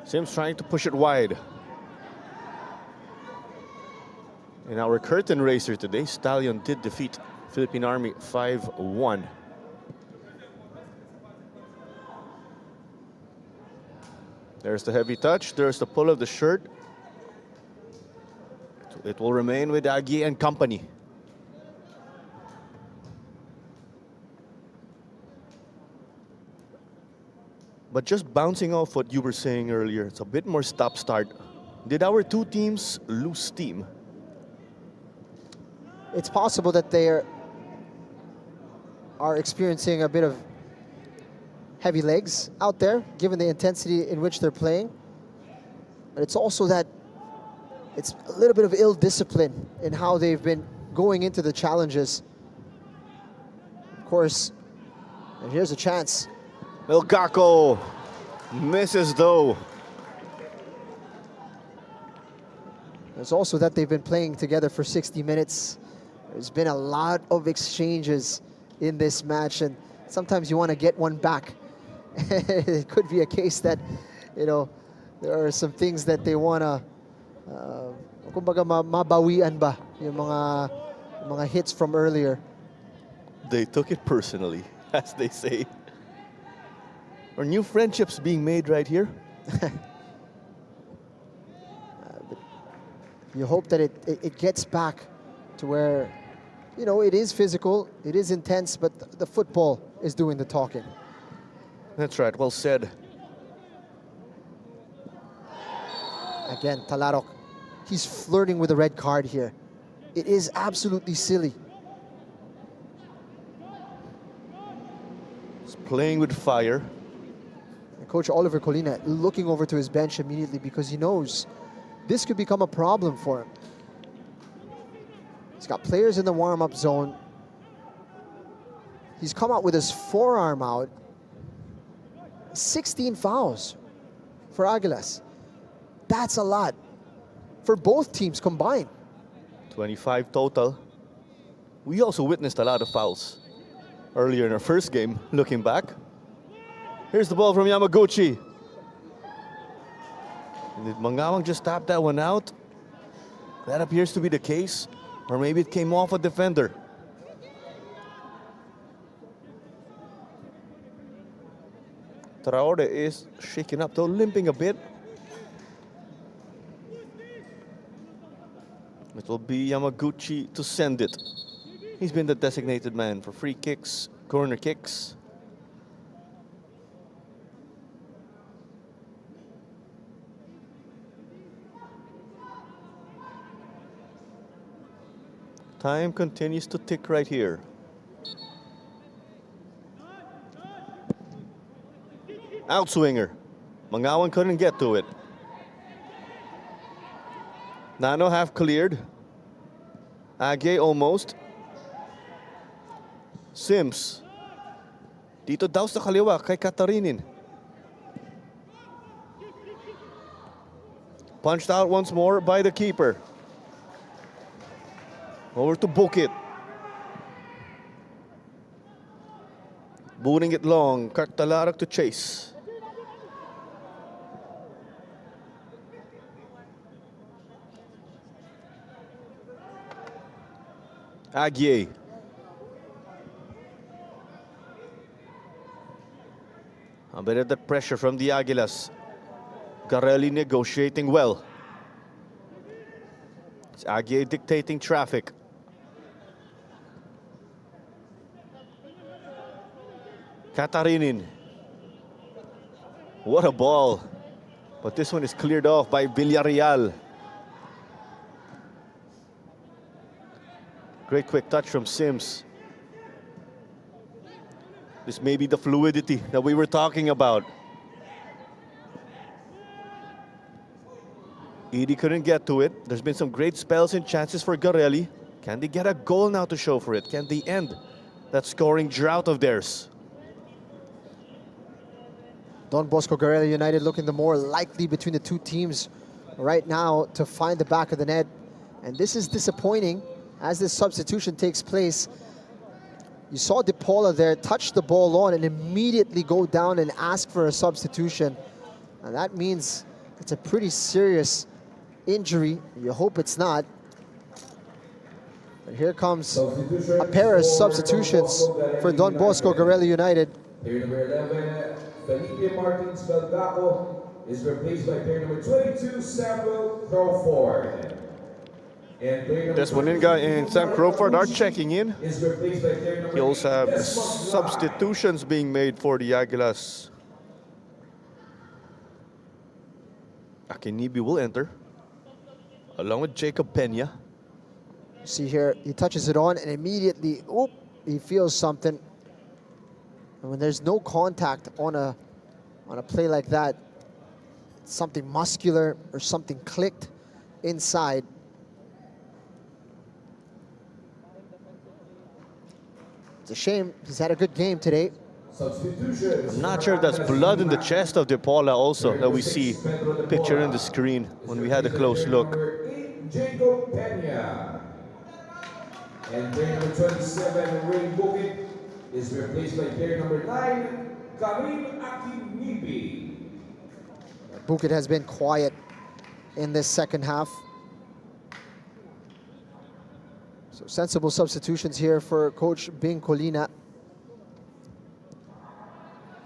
Speaker 4: Sims trying to push it wide. In our curtain racer today, Stallion did defeat Philippine Army 5-1. There's the heavy touch. There's the pull of the shirt. It will remain with Agui and company. But just bouncing off what you were saying earlier, it's a bit more stop-start. Did our two teams lose steam?
Speaker 5: It's possible that they are experiencing a bit of heavy legs out there, given the intensity in which they're playing. But it's also that it's a little bit of ill discipline in how they've been going into the challenges. Of course, and here's a chance.
Speaker 4: Milgako misses though.
Speaker 5: There's also that they've been playing together for 60 minutes. There's been a lot of exchanges in this match, and sometimes you want to get one back. It could be a case that, you know, there are some things that they want to, kumbaga mabawian ba yung mga hits from earlier.
Speaker 4: They took it personally, as they say. Are new friendships being made right here?
Speaker 5: You hope that it gets back to where, you know, it is physical, it is intense, but the football is doing the talking.
Speaker 4: That's right, well said.
Speaker 5: Again, Talarok, he's flirting with a red card here. It is absolutely silly.
Speaker 4: He's playing with fire.
Speaker 5: And Coach Oliver Colina looking over to his bench immediately because he knows this could become a problem for him. He's got players in the warm-up zone. He's come out with his forearm out. 16 fouls for Aguilas. That's a lot for both teams combined.
Speaker 4: 25 total. We also witnessed a lot of fouls earlier in our first game, looking back. Here's the ball from Yamaguchi. Did Mangawang just tap that one out? That appears to be the case. Or maybe it came off a defender. Traore is shaking up though, limping a bit. It will be Yamaguchi to send it. He's been the designated man for free kicks, corner kicks. Time continues to tick right here. Outswinger. Mangawan couldn't get to it. Nano half cleared. Age almost. Sims. Dito daw sa kaliwa kay Katarinin. Punched out once more by the keeper. Over to Bukit. Booting it long. Kartalarak to chase. Aguilas. A bit of that pressure from the Aguilas. Garelli negotiating well. It's Aguilas dictating traffic. Katarinin. What a ball. But this one is cleared off by Villarreal. Great quick touch from Sims. This may be the fluidity that we were talking about. Edie couldn't get to it. There's been some great spells and chances for Garelli. Can they get a goal now to show for it? Can they end that scoring drought of theirs?
Speaker 5: Don Bosco Garelli United looking the more likely between the two teams right now to find the back of the net. And this is disappointing as this substitution takes place. You saw De Paula there touch the ball on and immediately go down and ask for a substitution. And that means it's a pretty serious injury. You hope it's not. But here comes a pair of substitutions for Don Bosco Garelli United.
Speaker 7: Player number 11, Felipe Martins Belgaco, is replaced by player number 22, Samuel Crawford. And player number
Speaker 4: Desmoninga and Sam Crawford are checking in.
Speaker 7: is replaced by player number
Speaker 4: You also have
Speaker 7: 8, Desmond Black.
Speaker 4: substitutions being made for the Aguilas. Akinibi will enter, along with Jacob Pena.
Speaker 5: See here, he touches it on and immediately, oop, he feels something. And when there's no contact on a play like that, something muscular or something clicked inside. It's a shame. He's had a good game today.
Speaker 7: Substitutions.
Speaker 4: I'm not sure if that's blood in the chest of De Paula also that we see picture in the screen when we had a close look.
Speaker 7: Number 8, Jacob Pena. And player number 27, Ray Bukit, is replaced by player number 9, Karim Akinibi.
Speaker 5: Bukit has been quiet in this second half. sensible substitutions here for Coach Bing Colina.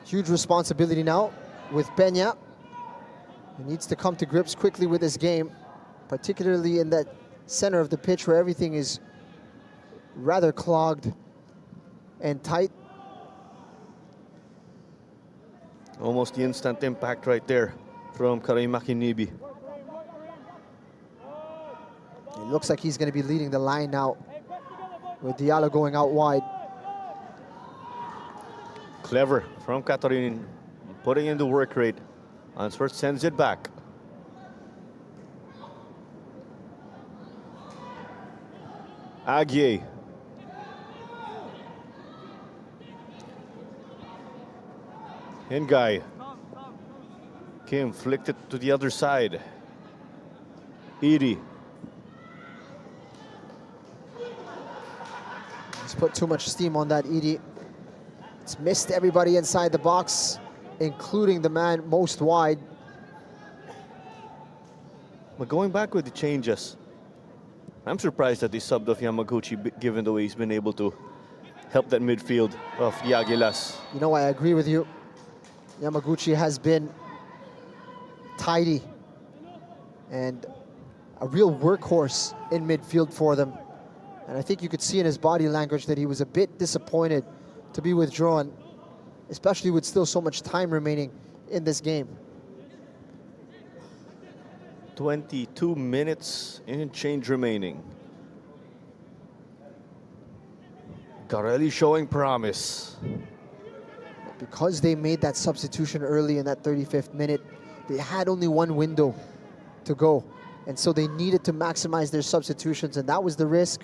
Speaker 5: Huge responsibility now with Peña. He needs to come to grips quickly with this game, particularly in that center of the pitch where everything is rather clogged and tight.
Speaker 4: Almost the instant impact right there from Karim Akinibi.
Speaker 5: It looks like he's going to be leading the line now, with Diallo going out wide.
Speaker 4: Clever from Catherine, putting in the work rate. Answer sends it back. Aguilas. Nguy. Kim flicked it to the other side. Edie.
Speaker 5: He's put too much steam on that Edie. It's missed everybody inside the box, including the man most wide.
Speaker 4: But going back with the changes, I'm surprised that they subbed off Yamaguchi, given the way he's been able to help that midfield of the Aguilas.
Speaker 5: You know, I agree with you. Yamaguchi has been tidy and a real workhorse in midfield for them. And I think you could see in his body language that he was a bit disappointed to be withdrawn, especially with still so much time remaining in this game.
Speaker 4: 22 minutes and change remaining. Garelli showing promise.
Speaker 5: Because they made that substitution early in that 35th minute, they had only one window to go. And so they needed to maximize their substitutions, and that was the risk.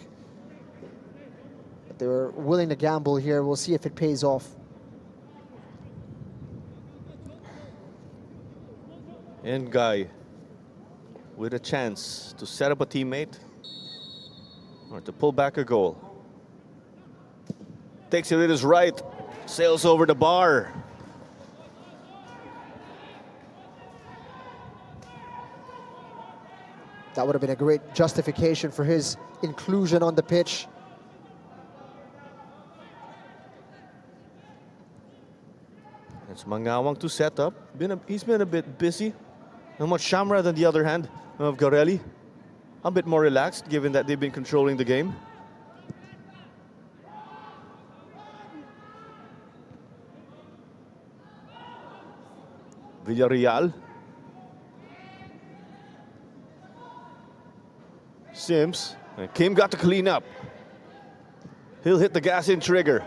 Speaker 5: But they were willing to gamble here. We'll see if it pays off.
Speaker 4: Nguy with a chance to set up a teammate or to pull back a goal. Takes it with his right, sails over the bar.
Speaker 5: That would have been a great justification for his inclusion on the pitch.
Speaker 4: It's Mangawang to set up. He's been a bit busy. And much Shamrad on the other hand of Garelli. A bit more relaxed given that they've been controlling the game. Villarreal. Sims. And Kim got to clean up. He'll hit the gas in trigger.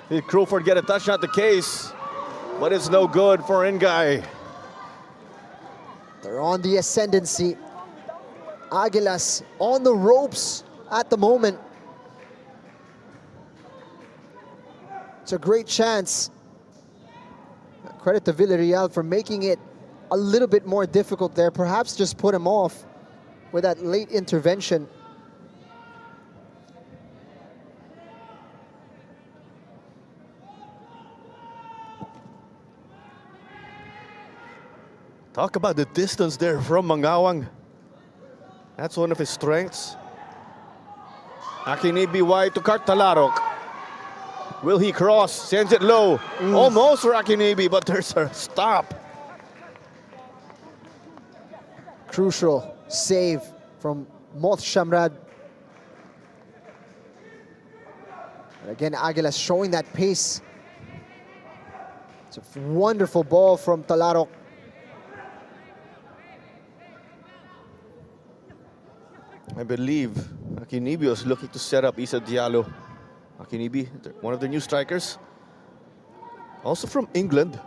Speaker 4: Did Crawford get a touch? Not the case. But it's no good for Nguy.
Speaker 5: They're on the ascendancy. Aguilas on the ropes at the moment. It's a great chance. Credit to Villarreal for making it a little bit more difficult there. Perhaps just put him off with that late intervention.
Speaker 4: Talk about the distance there from Mangawang. That's one of his strengths. Akinibi wide to Cartalarok. Will he cross? Sends it low. Almost for Akinibi, but there's a stop.
Speaker 5: Crucial save from Moth Shamrad. And again, Aguilas showing that pace. It's a wonderful ball from Talarok.
Speaker 4: I believe Akinibi was looking to set up Issa Diallo. Akinibi, one of the new strikers. Also from England.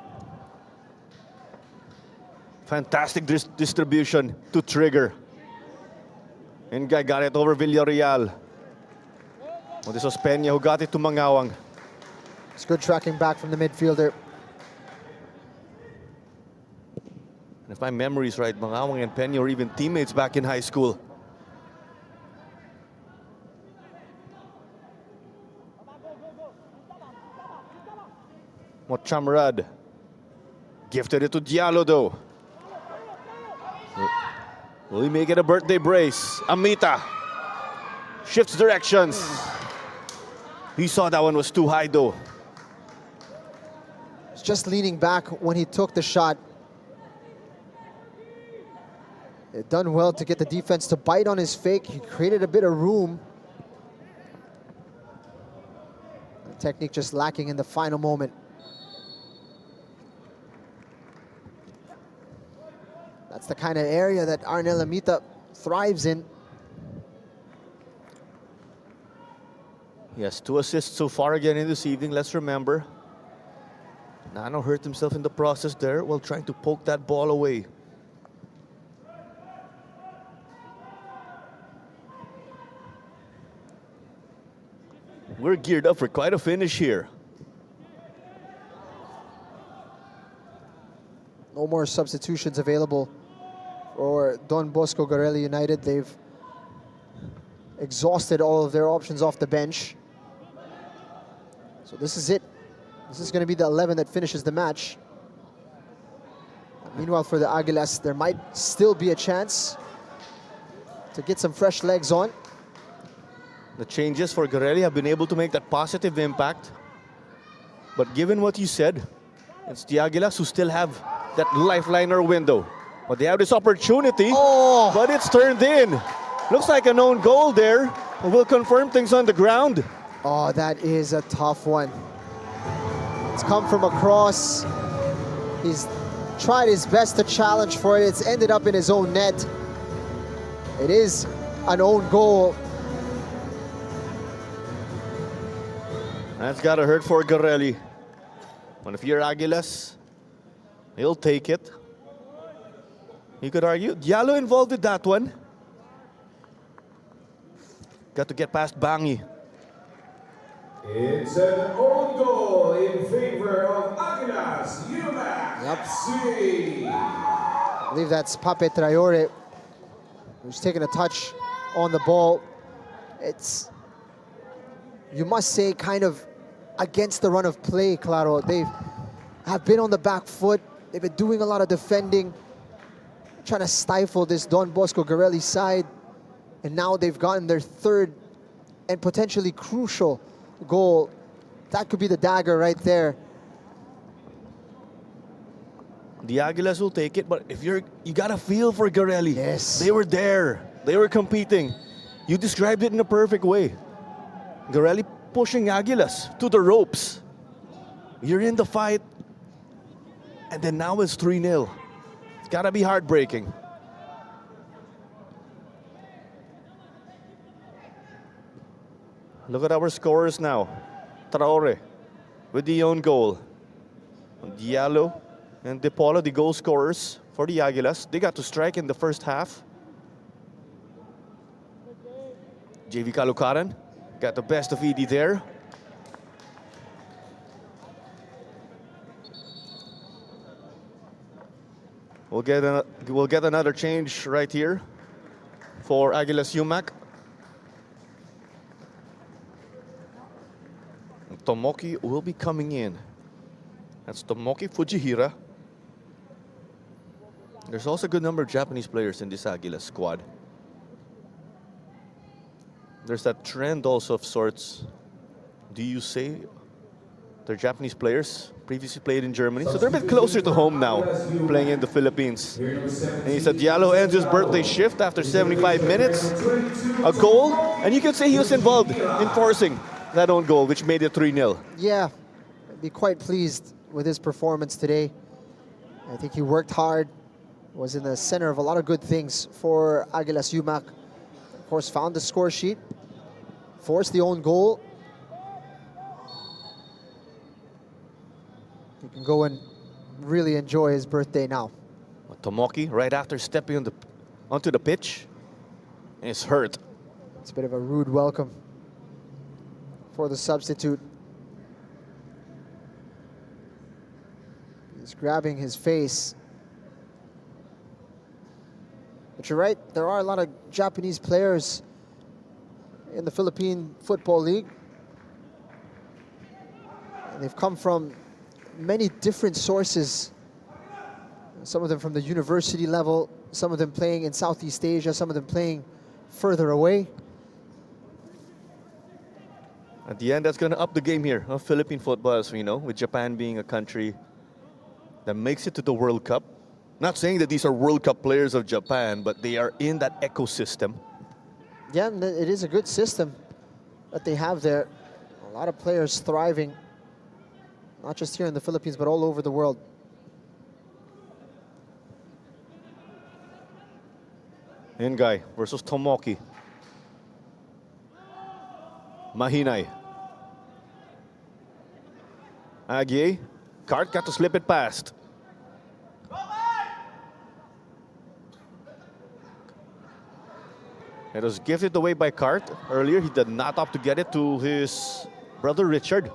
Speaker 4: Fantastic distribution to trigger. Nguy got it over Villarreal. Well, this was Peña who got it to Mangawang.
Speaker 5: It's good tracking back from the midfielder.
Speaker 4: And if my memory is right, Mangawang and Peña were even teammates back in high school. Mochamrad gifted it to Diallo though. Will he make it a birthday brace? Amita. Shifts directions. He saw that one was too high though.
Speaker 5: Was just leaning back when he took the shot. It done well to get the defense to bite on his fake. He created a bit of room. The technique just lacking in the final moment. That's the kind of area that Arnel Amita thrives in.
Speaker 4: He has 2 assists so far again in this evening, let's remember. Nano hurt himself in the process there while trying to poke that ball away. We're geared up for quite a finish here.
Speaker 5: No more substitutions available for Don Bosco Garelli United. They've exhausted all of their options off the bench. So this is it. This is going to be the 11 that finishes the match. Meanwhile, for the Aguilas, there might still be a chance to get some fresh legs on.
Speaker 4: The changes for Garelli have been able to make that positive impact. But given what you said, it's the Aguilas who still have that lifeliner window. But they have this opportunity, but it's turned in. Looks like an own goal there. We'll confirm things on the ground.
Speaker 5: Oh, that is a tough one. It's come from across. He's tried his best to challenge for it. It's ended up in his own net. It is an own goal.
Speaker 4: That's gotta hurt for Garelli. But if you're Aguilas, he'll take it. You could argue Diallo involved with that one. Got to get past Bangi.
Speaker 7: It's an own goal in favor of Aguilas, UMAK.
Speaker 5: Yep. I believe that's Pape Traore, who's taking a touch on the ball. It's, you must say, kind of against the run of play, Claro. They have been on the back foot. They've been doing a lot of defending, trying to stifle this Don Bosco Garelli side. And now they've gotten their third and potentially crucial goal. That could be the dagger right there.
Speaker 4: The Aguilas will take it, but if you gotta feel for Garelli.
Speaker 5: Yes.
Speaker 4: They were there. They were competing. You described it in a perfect way. Garelli pushing Aguilas to the ropes. You're in the fight. And then now it's 3-0. It's gotta be heartbreaking. Look at our scorers now. Traore with the own goal. Diallo and De Paula, the goal scorers for the Aguilas. They got to strike in the first half. JV Kalukaran got the best of Edie there. We'll get another change right here for Aguilas UMAK. Tomoki will be coming in. That's Tomoki Fujihira. There's also a good number of Japanese players in this Aguilas squad. There's that trend also of sorts. Do you say they're Japanese players, previously played in Germany, so they're a bit closer to home now, playing in the Philippines. And he said Diallo ends his birthday shift after 75 minutes. A goal, and you can say he was involved in forcing that own goal, which made it 3-0.
Speaker 5: Yeah, I'd be quite pleased with his performance today. I think he worked hard, was in the center of a lot of good things for Aguilas UMAK. Of course, found the score sheet, forced the own goal. He can go and really enjoy his birthday now.
Speaker 4: Tomoki, right after stepping onto the pitch, is hurt.
Speaker 5: It's a bit of a rude welcome for the substitute. He's grabbing his face. But you're right, there are a lot of Japanese players in the Philippine Football League. And they've come from many different sources. Some of them from the university level, some of them playing in Southeast Asia, some of them playing further away.
Speaker 4: At the end, that's going to up the game here of Philippine football, as we know, with Japan being a country that makes it to the World Cup. Not saying that these are World Cup players of Japan, but they are in that ecosystem.
Speaker 5: Yeah, and it is a good system that they have there. A lot of players thriving, not just here in the Philippines, but all over the world.
Speaker 4: Nguy versus Tomoki. Mahinay. Aguilas. Cart got to slip it past. It was gifted away by Cart. Earlier, he did not opt to get it to his brother Richard.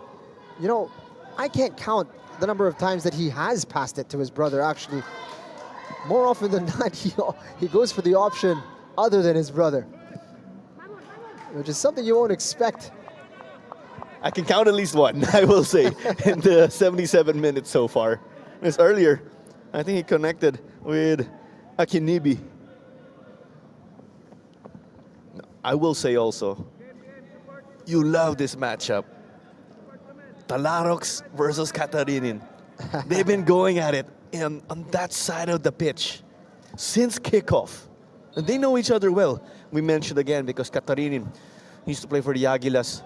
Speaker 5: You know, I can't count the number of times that he has passed it to his brother, actually. More often than not, he goes for the option other than his brother, which is something you won't expect.
Speaker 4: I can count at least one, I will say, in the 77 minutes so far. Because earlier, I think he connected with Akinibi. I will say also, you love this matchup. Talarox versus Katarinin. They've been going at it on that side of the pitch since kickoff. And they know each other well. We mentioned again because Katarinin used to play for the Aguilas.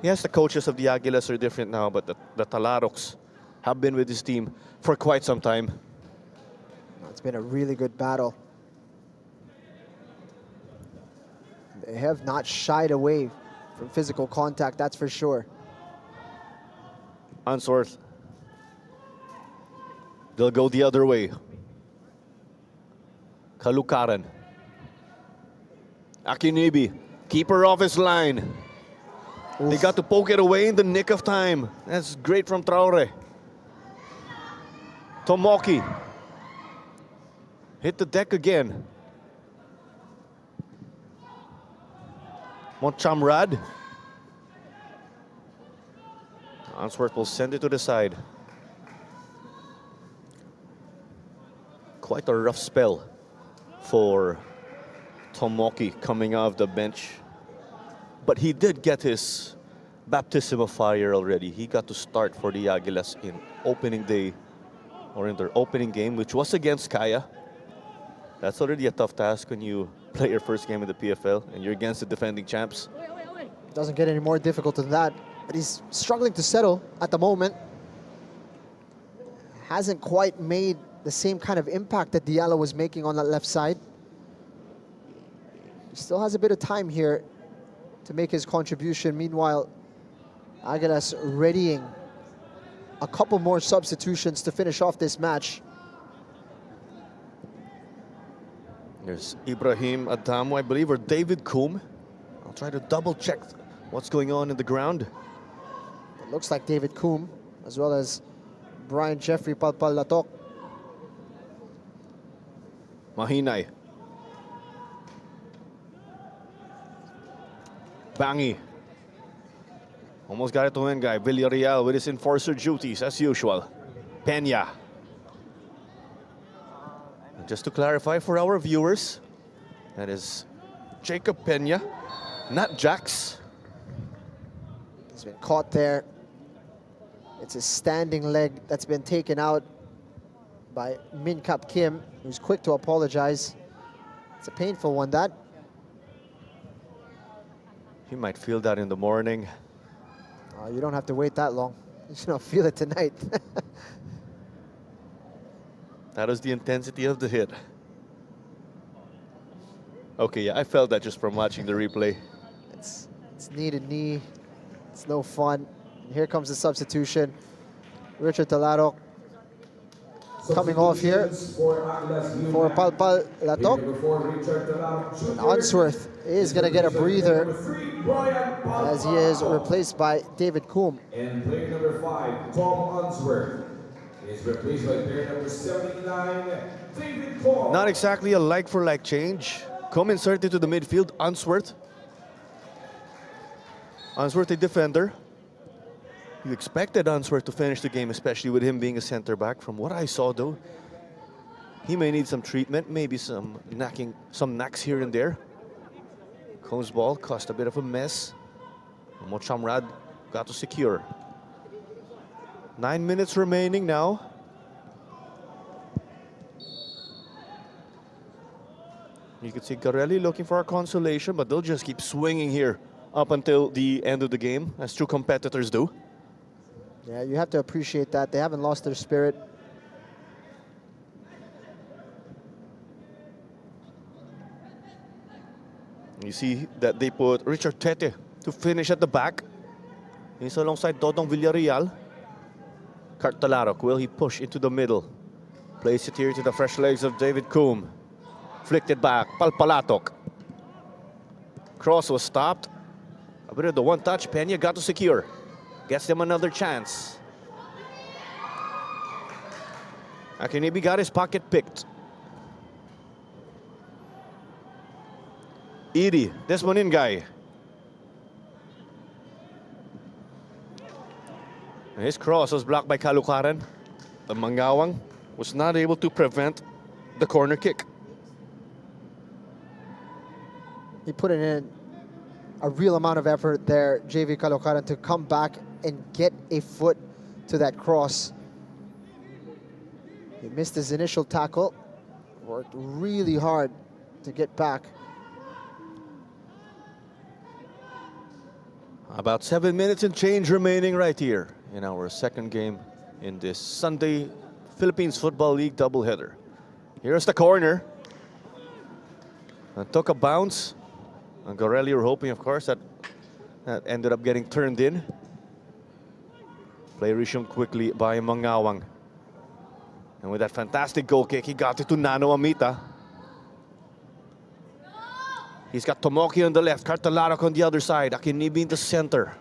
Speaker 4: Yes, the coaches of the Aguilas are different now, but the Talarox have been with this team for quite some time.
Speaker 5: It's been a really good battle. They have not shied away from physical contact, that's for sure.
Speaker 4: Unsworth. They'll go the other way. Kalukaran. Akinibi. Keeper off his line. Oof. They got to poke it away in the nick of time. That's great from Traore. Tomoki. Hit the deck again. Monchamrad. Unsworth will send it to the side. Quite a rough spell for Tomoki coming off the bench. But he did get his baptism of fire already. He got to start for the Aguilas in opening day, or in their opening game, which was against Kaya. That's already a tough task when you play your first game in the PFL and you're against the defending champs.
Speaker 5: It doesn't get any more difficult than that. But he's struggling to settle at the moment. Hasn't quite made the same kind of impact that Diallo was making on that left side. He still has a bit of time here to make his contribution. Meanwhile, Aguilas readying a couple more substitutions to finish off this match.
Speaker 4: There's Ibrahim Adamo, I believe, or David Koum. I'll try to double check what's going on in the ground.
Speaker 5: It looks like David Koum, as well as Brian Jeffrey Palpalatok.
Speaker 4: Mahinay. Bangi. Almost got it to Nguy. Villarreal with his enforcer duties, as usual. Peña. Just to clarify for our viewers, that is Jacob Peña, not Jax.
Speaker 5: He's been caught there. It's a standing leg that's been taken out by Min Kap Kim, who's quick to apologize. It's a painful one, that.
Speaker 4: He might feel that in the morning.
Speaker 5: You don't have to wait that long. You just don't feel it tonight.
Speaker 4: That is the intensity of the hit. Okay, yeah, I felt that just from watching the replay.
Speaker 5: It's knee to knee. It's no fun. And here comes the substitution. Richard Talarok coming off here for Palpal Latok. And Unsworth is going to get a breather as he is replaced by David Koum.
Speaker 7: And player number 5, Tom Unsworth, is replaced by player number 79, David Koum.
Speaker 4: Not exactly a like-for-like change. Koum inserted to the midfield. Unsworth, a defender. You expected Unsworth to finish the game, especially with him being a center back. From what I saw, though, he may need some treatment, maybe some knacks here and there. Koum's ball caused a bit of a mess. Mochamrad got to secure. 9 minutes remaining now. You can see Garelli looking for a consolation, but they'll just keep swinging here up until the end of the game, as true competitors do.
Speaker 5: Yeah, you have to appreciate that. They haven't lost their spirit.
Speaker 4: You see that they put Richard Tete to finish at the back. He's alongside Dodong Villarreal. Cartalarok, will he push into the middle? Place it here to the fresh legs of David Coombe. Flicked it back, Palpalatok. Cross was stopped. A bit of the one touch, Peña got to secure. Gets them another chance. Akinibi got his pocket picked. Edie, this one in guy. His cross was blocked by Kalukaran. The Mangawang was not able to prevent the corner kick.
Speaker 5: He put in a real amount of effort there, JV Kalukaran, to come back and get a foot to that cross. He missed his initial tackle, worked really hard to get back.
Speaker 4: About 7 minutes and change remaining right here in our second game in this Sunday Philippines Football League doubleheader. Here's the corner. And took a bounce. And Garelli were hoping, of course, that ended up getting turned in. Play resumed quickly by Mangawang. And with that fantastic goal kick, he got it to Nano Amita. He's got Tomoki on the left, Cartalarok on the other side, Akinibi in the center.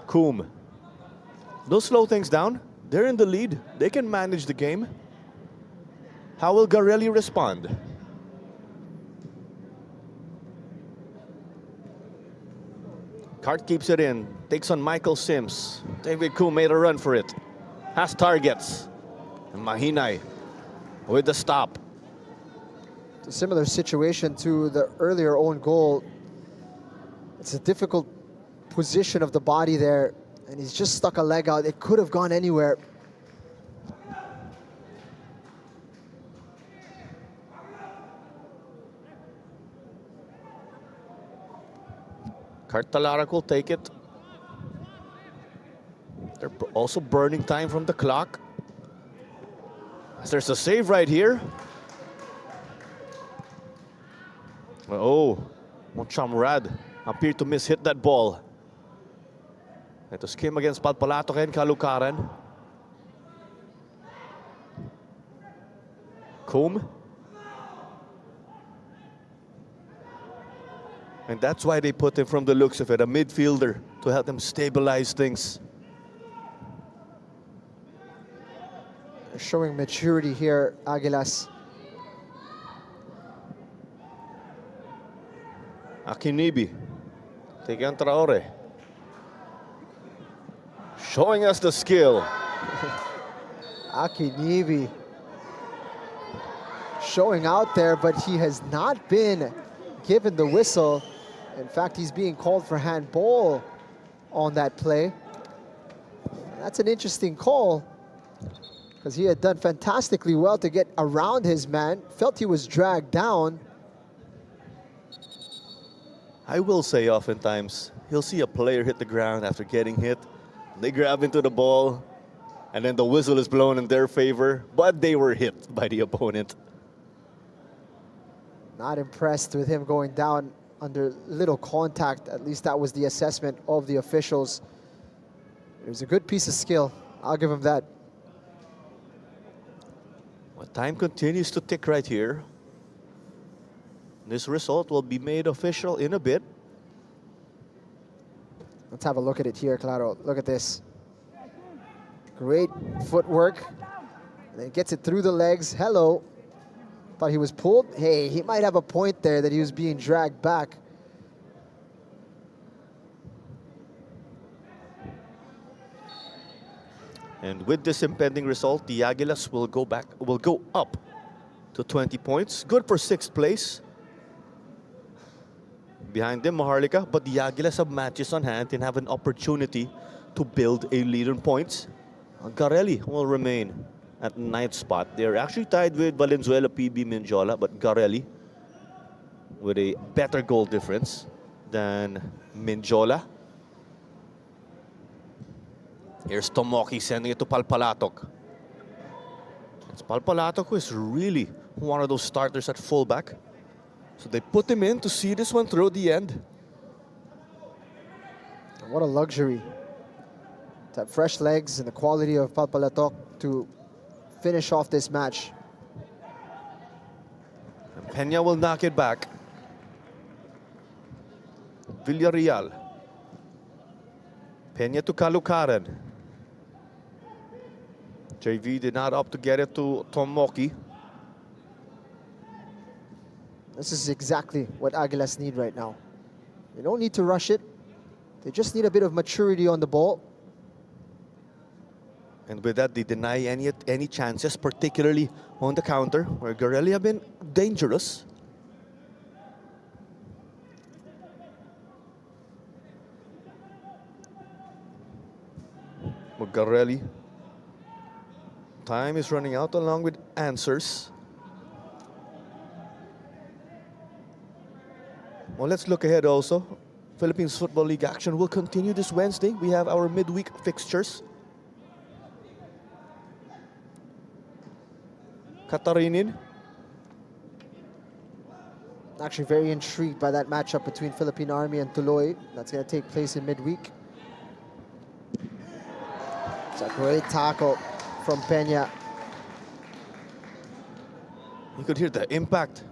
Speaker 4: Coombe. They'll slow things down. They're in the lead. They can manage the game. How will Garelli respond? Cart keeps it in. Takes on Michael Sims. David Coombe made a run for it. Has targets. And Mahinay with the stop.
Speaker 5: It's a similar situation to the earlier own goal. It's a difficult position of the body there. And he's just stuck a leg out. It could have gone anywhere.
Speaker 4: Cartalarok will take it. They're also burning time from the clock. There's a save right here. Oh, Monchamrad appeared to miss-hit that ball. It was Kim against Palpalatok and Kalukaran. Coombe. And that's why they put him, from the looks of it, a midfielder to help them stabilize things.
Speaker 5: Showing maturity here, Aguilas.
Speaker 4: Akinibi. Tegan Traore. Showing us the skill.
Speaker 5: Akinibi showing out there, but he has not been given the whistle. In fact, he's being called for handball on that play. That's an interesting call, because he had done fantastically well to get around his man. Felt he was dragged down.
Speaker 4: I will say, oftentimes, you'll see a player hit the ground after getting hit. They grab into the ball, and then the whistle is blown in their favor, but they were hit by the opponent.
Speaker 5: Not impressed with him going down under little contact. At least that was the assessment of the officials. It was a good piece of skill. I'll give him that.
Speaker 4: Well, time continues to tick right here. This result will be made official in a bit.
Speaker 5: Let's have a look at it here, Claro. Look at this. Great footwork. And then gets it through the legs. Hello. Thought he was pulled. Hey, he might have a point there that he was being dragged back.
Speaker 4: And with this impending result, the Aguilas will go up to 20 points. Good for 6th place. Behind them, Maharlika, but the Aguilas have matches on hand and have an opportunity to build a lead in points. Garelli will remain at 9th spot. They're actually tied with Valenzuela, PB, Minjola, but Garelli with a better goal difference than Minjola. Here's Tomoki sending it to Palpalatok. It's Palpalatok who is really one of those starters at fullback. So they put him in to see this one through the end.
Speaker 5: What a luxury to have fresh legs and the quality of Palpalatok to finish off this match.
Speaker 4: And Peña will knock it back. Villarreal. Peña to Caloocaran. JV did not opt to get it to Tomoki.
Speaker 5: This is exactly what Aguilas need right now. They don't need to rush it. They just need a bit of maturity on the ball.
Speaker 4: And with that, they deny any chances, particularly on the counter, where Garelli have been dangerous. But Garelli, time is running out along with answers. Well, let's look ahead also. Philippines Football League action will continue this Wednesday. We have our midweek fixtures. Katarinin.
Speaker 5: Actually very intrigued by that matchup between Philippine Army and Tuloy. That's going to take place in midweek. It's a great tackle from Peña.
Speaker 4: You could hear the impact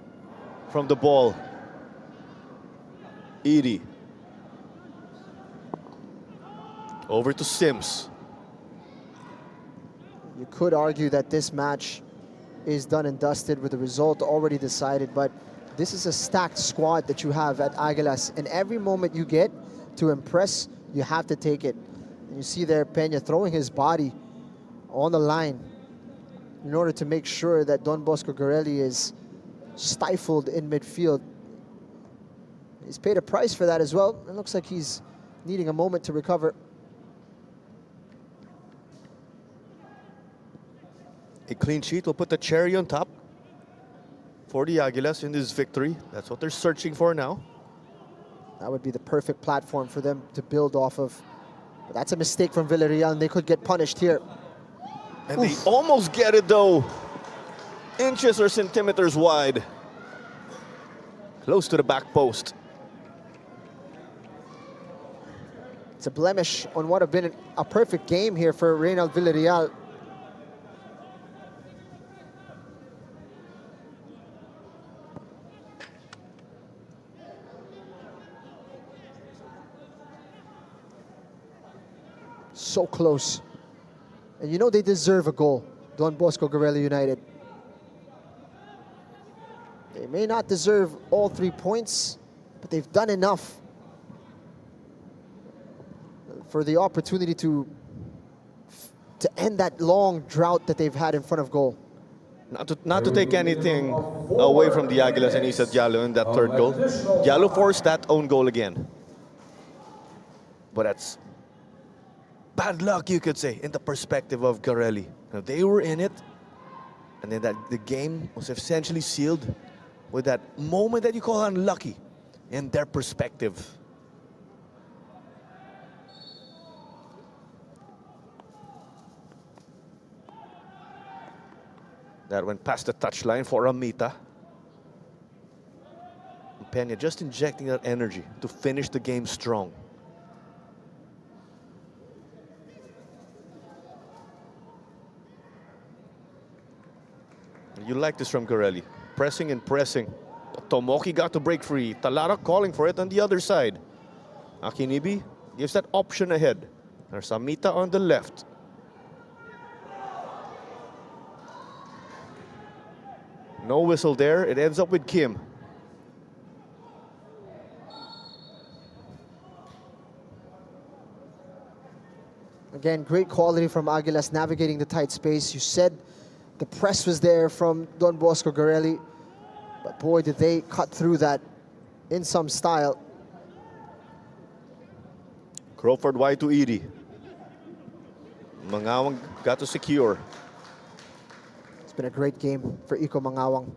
Speaker 4: from the ball. Edie. Over to Sims.
Speaker 5: You could argue that this match is done and dusted with the result already decided, but this is a stacked squad that you have at Aguilas, and every moment you get to impress, you have to take it. And you see there Peña throwing his body on the line in order to make sure that Don Bosco Garelli is stifled in midfield. He's paid a price for that as well. It looks like he's needing a moment to recover.
Speaker 4: A clean sheet will put the cherry on top for the Aguilas in this victory. That's what they're searching for now.
Speaker 5: That would be the perfect platform for them to build off of. But that's a mistake from Villarreal, and they could get punished here.
Speaker 4: And they almost get it though. Inches or centimeters wide. Close to the back post.
Speaker 5: It's a blemish on what have been a perfect game here for Reynald Villarreal. So close. And you know they deserve a goal, Don Bosco Garelli United. They may not deserve all 3 points, but they've done enough for the opportunity to end that long drought that they've had in front of goal.
Speaker 4: Not to take anything away from the Aguilas and Isa Diallo in that third goal. Diallo forced that own goal again. But that's bad luck, you could say, in the perspective of Garelli. Now, they were in it, and then the game was essentially sealed with that moment that you call unlucky in their perspective. That went past the touchline for Amita. Peña just injecting that energy to finish the game strong. You like this from Garelli. Pressing and pressing. But Tomoki got to break free. Talara calling for it on the other side. Akinibi gives that option ahead. There's Amita on the left. No whistle there. It ends up with Kim.
Speaker 5: Again, great quality from Aguilas navigating the tight space. You said The press was there from Don Bosco Garelli, but boy, did they cut through that in some style.
Speaker 4: Crawford wide to Edie. Mangawang got to secure.
Speaker 5: It's been a great game for Iko Mangawang.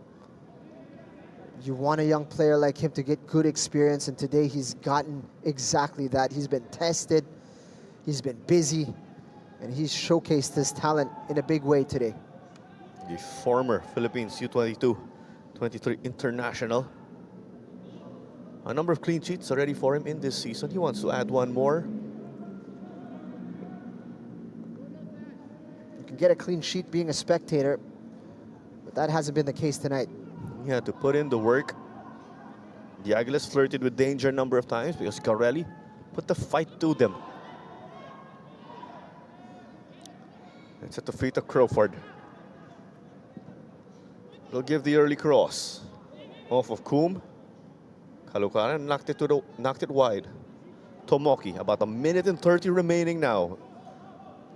Speaker 5: You want a young player like him to get good experience, and today he's gotten exactly that. He's been tested, he's been busy, and he's showcased his talent in a big way today.
Speaker 4: The former Philippines U22, 23 international. A number of clean sheets already for him in this season. He wants to add one more.
Speaker 5: You can get a clean sheet being a spectator, but that hasn't been the case tonight.
Speaker 4: He had to put in the work. The Aguilas flirted with danger a number of times because Garelli put the fight to them. It's at the feet of Crawford. They'll give the early cross off of Coombe. Kalukaran knocked it wide. Tomoki, about 1:30 remaining now.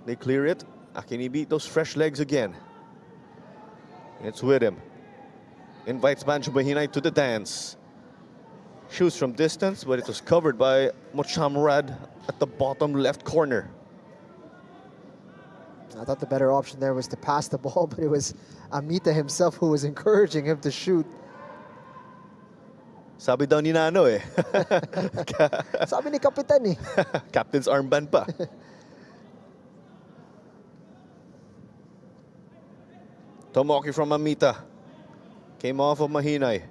Speaker 4: They clear it. Akini beat those fresh legs again. It's with him. Invites Banjo Mahinay to the dance. Shoots from distance, but it was covered by Mochamrad at the bottom left corner.
Speaker 5: I thought the better option there was to pass the ball, but it was Amita himself who was encouraging him to shoot.
Speaker 4: Sabi daw ni Nano eh.
Speaker 5: Sabi ni Kapitan eh.
Speaker 4: Captain's armband pa. Tomoki from Amita. Came off of Mahinay.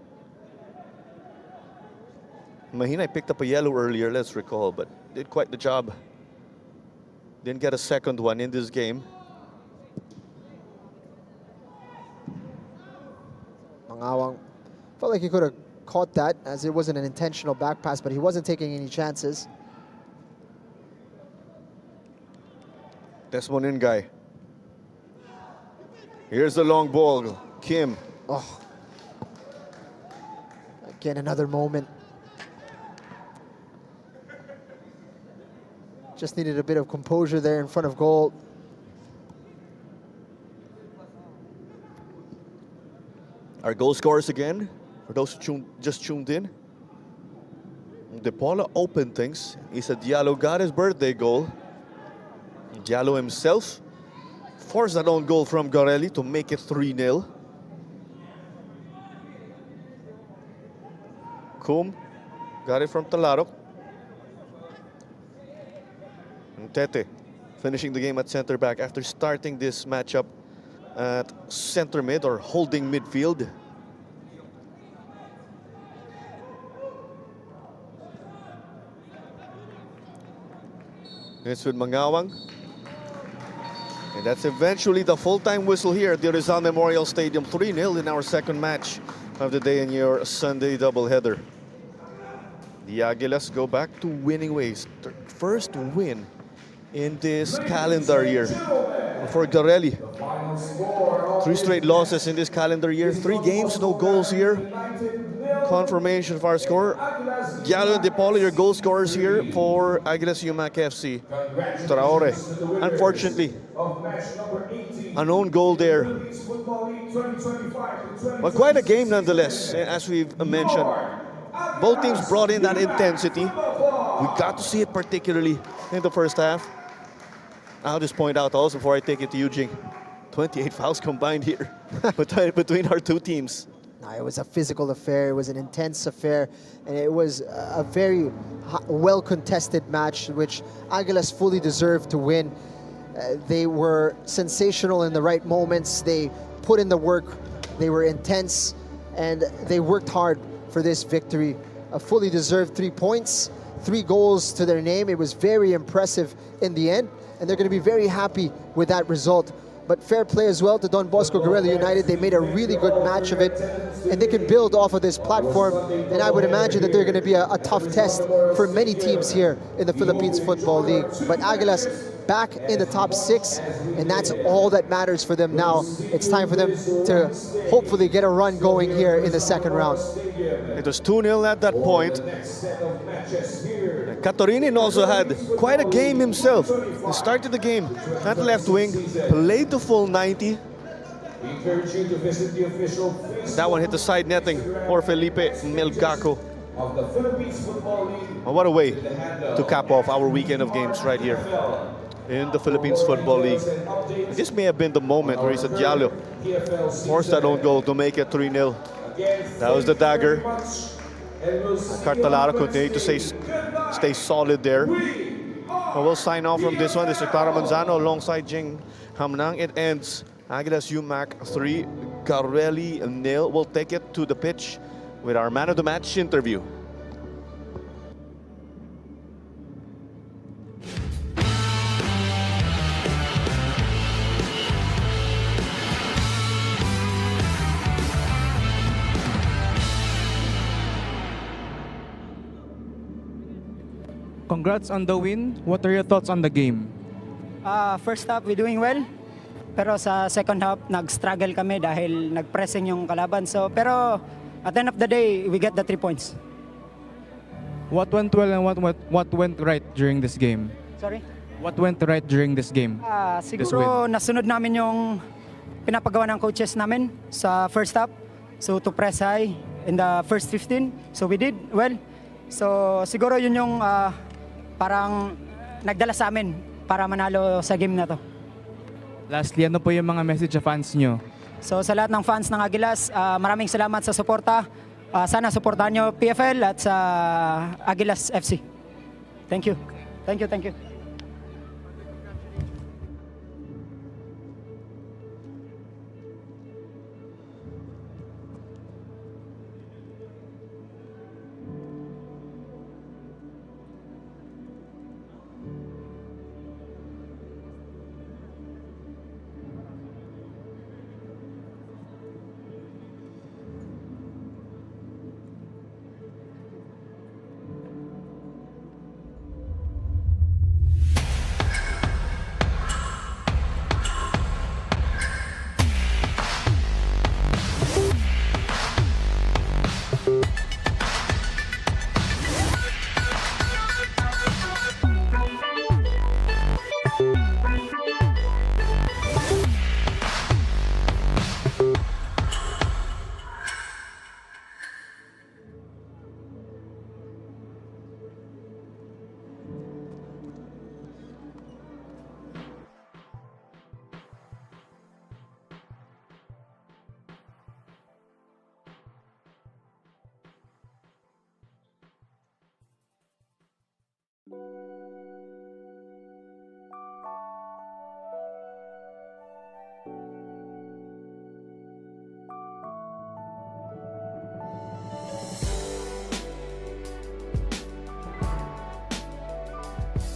Speaker 4: Mahinay picked up a yellow earlier, let's recall, but did quite the job. Didn't get a second one in this game.
Speaker 5: Mangawang felt like he could have caught that, as it wasn't an intentional back pass, but he wasn't taking any chances.
Speaker 4: Desmond guy. Here's the long ball. Kim.
Speaker 5: Oh. Again, another moment. Just needed a bit of composure there in front of goal.
Speaker 4: Our goal scorers again, for those who just tuned in. De Paula opened things. He said Diallo got his birthday goal. Diallo himself forced that own goal from Garelli to make it 3-0. Coombe got it from Talarok. And Tete finishing the game at center back after starting this matchup at center mid or holding midfield. It's with Mangawang. And that's eventually the full-time whistle here at the Rizal Memorial Stadium. 3-0 in our second match of the day in your Sunday doubleheader. The Aguilas go back to winning ways. Their first win in this calendar year for Garelli. 3 straight losses in this calendar year. 3 games, no goals here. Confirmation of our score. Diallo and De Paula, your goal scorers here for Aguilas UMAK FC. Traore, unfortunately, an own goal there. But quite a game nonetheless, as we've mentioned. Both teams brought in that intensity. We got to see it particularly in the first half. I'll just point out also before I take it to Eugene, 28 fouls combined here between our two teams.
Speaker 5: It was a physical affair, it was an intense affair, and it was a very well-contested match, which Aguilas fully deserved to win. They were sensational in the right moments, they put in the work, they were intense, and they worked hard for this victory. A fully deserved 3 points, 3 goals to their name. It was very impressive in the end, and they're going to be very happy with that result. But fair play as well to Don Bosco Garelli United. They made a really good match of it, and they can build off of this platform. And I would imagine that they're going to be a tough test for many teams here in the Philippines Football League. But Aguilas back in the top 6, and that's all that matters for them now. It's time for them to hopefully get a run going here in the second round.
Speaker 4: It was 2-0 at that point. Catorinin also had quite a game himself. He started the game at left wing, played the full 90,
Speaker 7: We encourage you to visit the official Facebook
Speaker 4: That one hit the side netting for Felipe Melgaco.
Speaker 7: of the Philippines Football League.
Speaker 4: Well, what a way
Speaker 7: with the handle
Speaker 4: to cap off our weekend of games right here
Speaker 7: PFL.
Speaker 4: in the Philippines Football League. This may have been the moment where Isa Diallo forced that own goal to make it 3-0. That was the dagger. Cartalaro continued to stay solid there. But we'll sign off from this one. This is Clara Manzano alongside Jing Hamnang. It ends Aguilas UMAK 3, Garelli 0. We'll take it to the pitch with our man of the match interview.
Speaker 8: Congrats on the win. What are your thoughts on the game?
Speaker 9: First half, we're doing well. Pero sa second half, nag-struggle kami dahil nag-pressing yung kalaban. So, pero at the end of the day, we get the 3 points.
Speaker 8: What went well and what went right during this game?
Speaker 9: Sorry?
Speaker 8: What went right during this game?
Speaker 9: Siguro nasunod namin yung pinapagawa ng coaches namin sa first half. So, to press high in the first 15. So, we did well. So, siguro yun yung parang nagdala sa amin para manalo sa game na to.
Speaker 8: Lastly, ano po yung mga message sa fans nyo?
Speaker 9: So sa lahat ng fans ng Aguilas, maraming salamat sa suporta. Sana suportahan nyo PFL at sa Aguilas FC. Thank you. Thank you, thank you.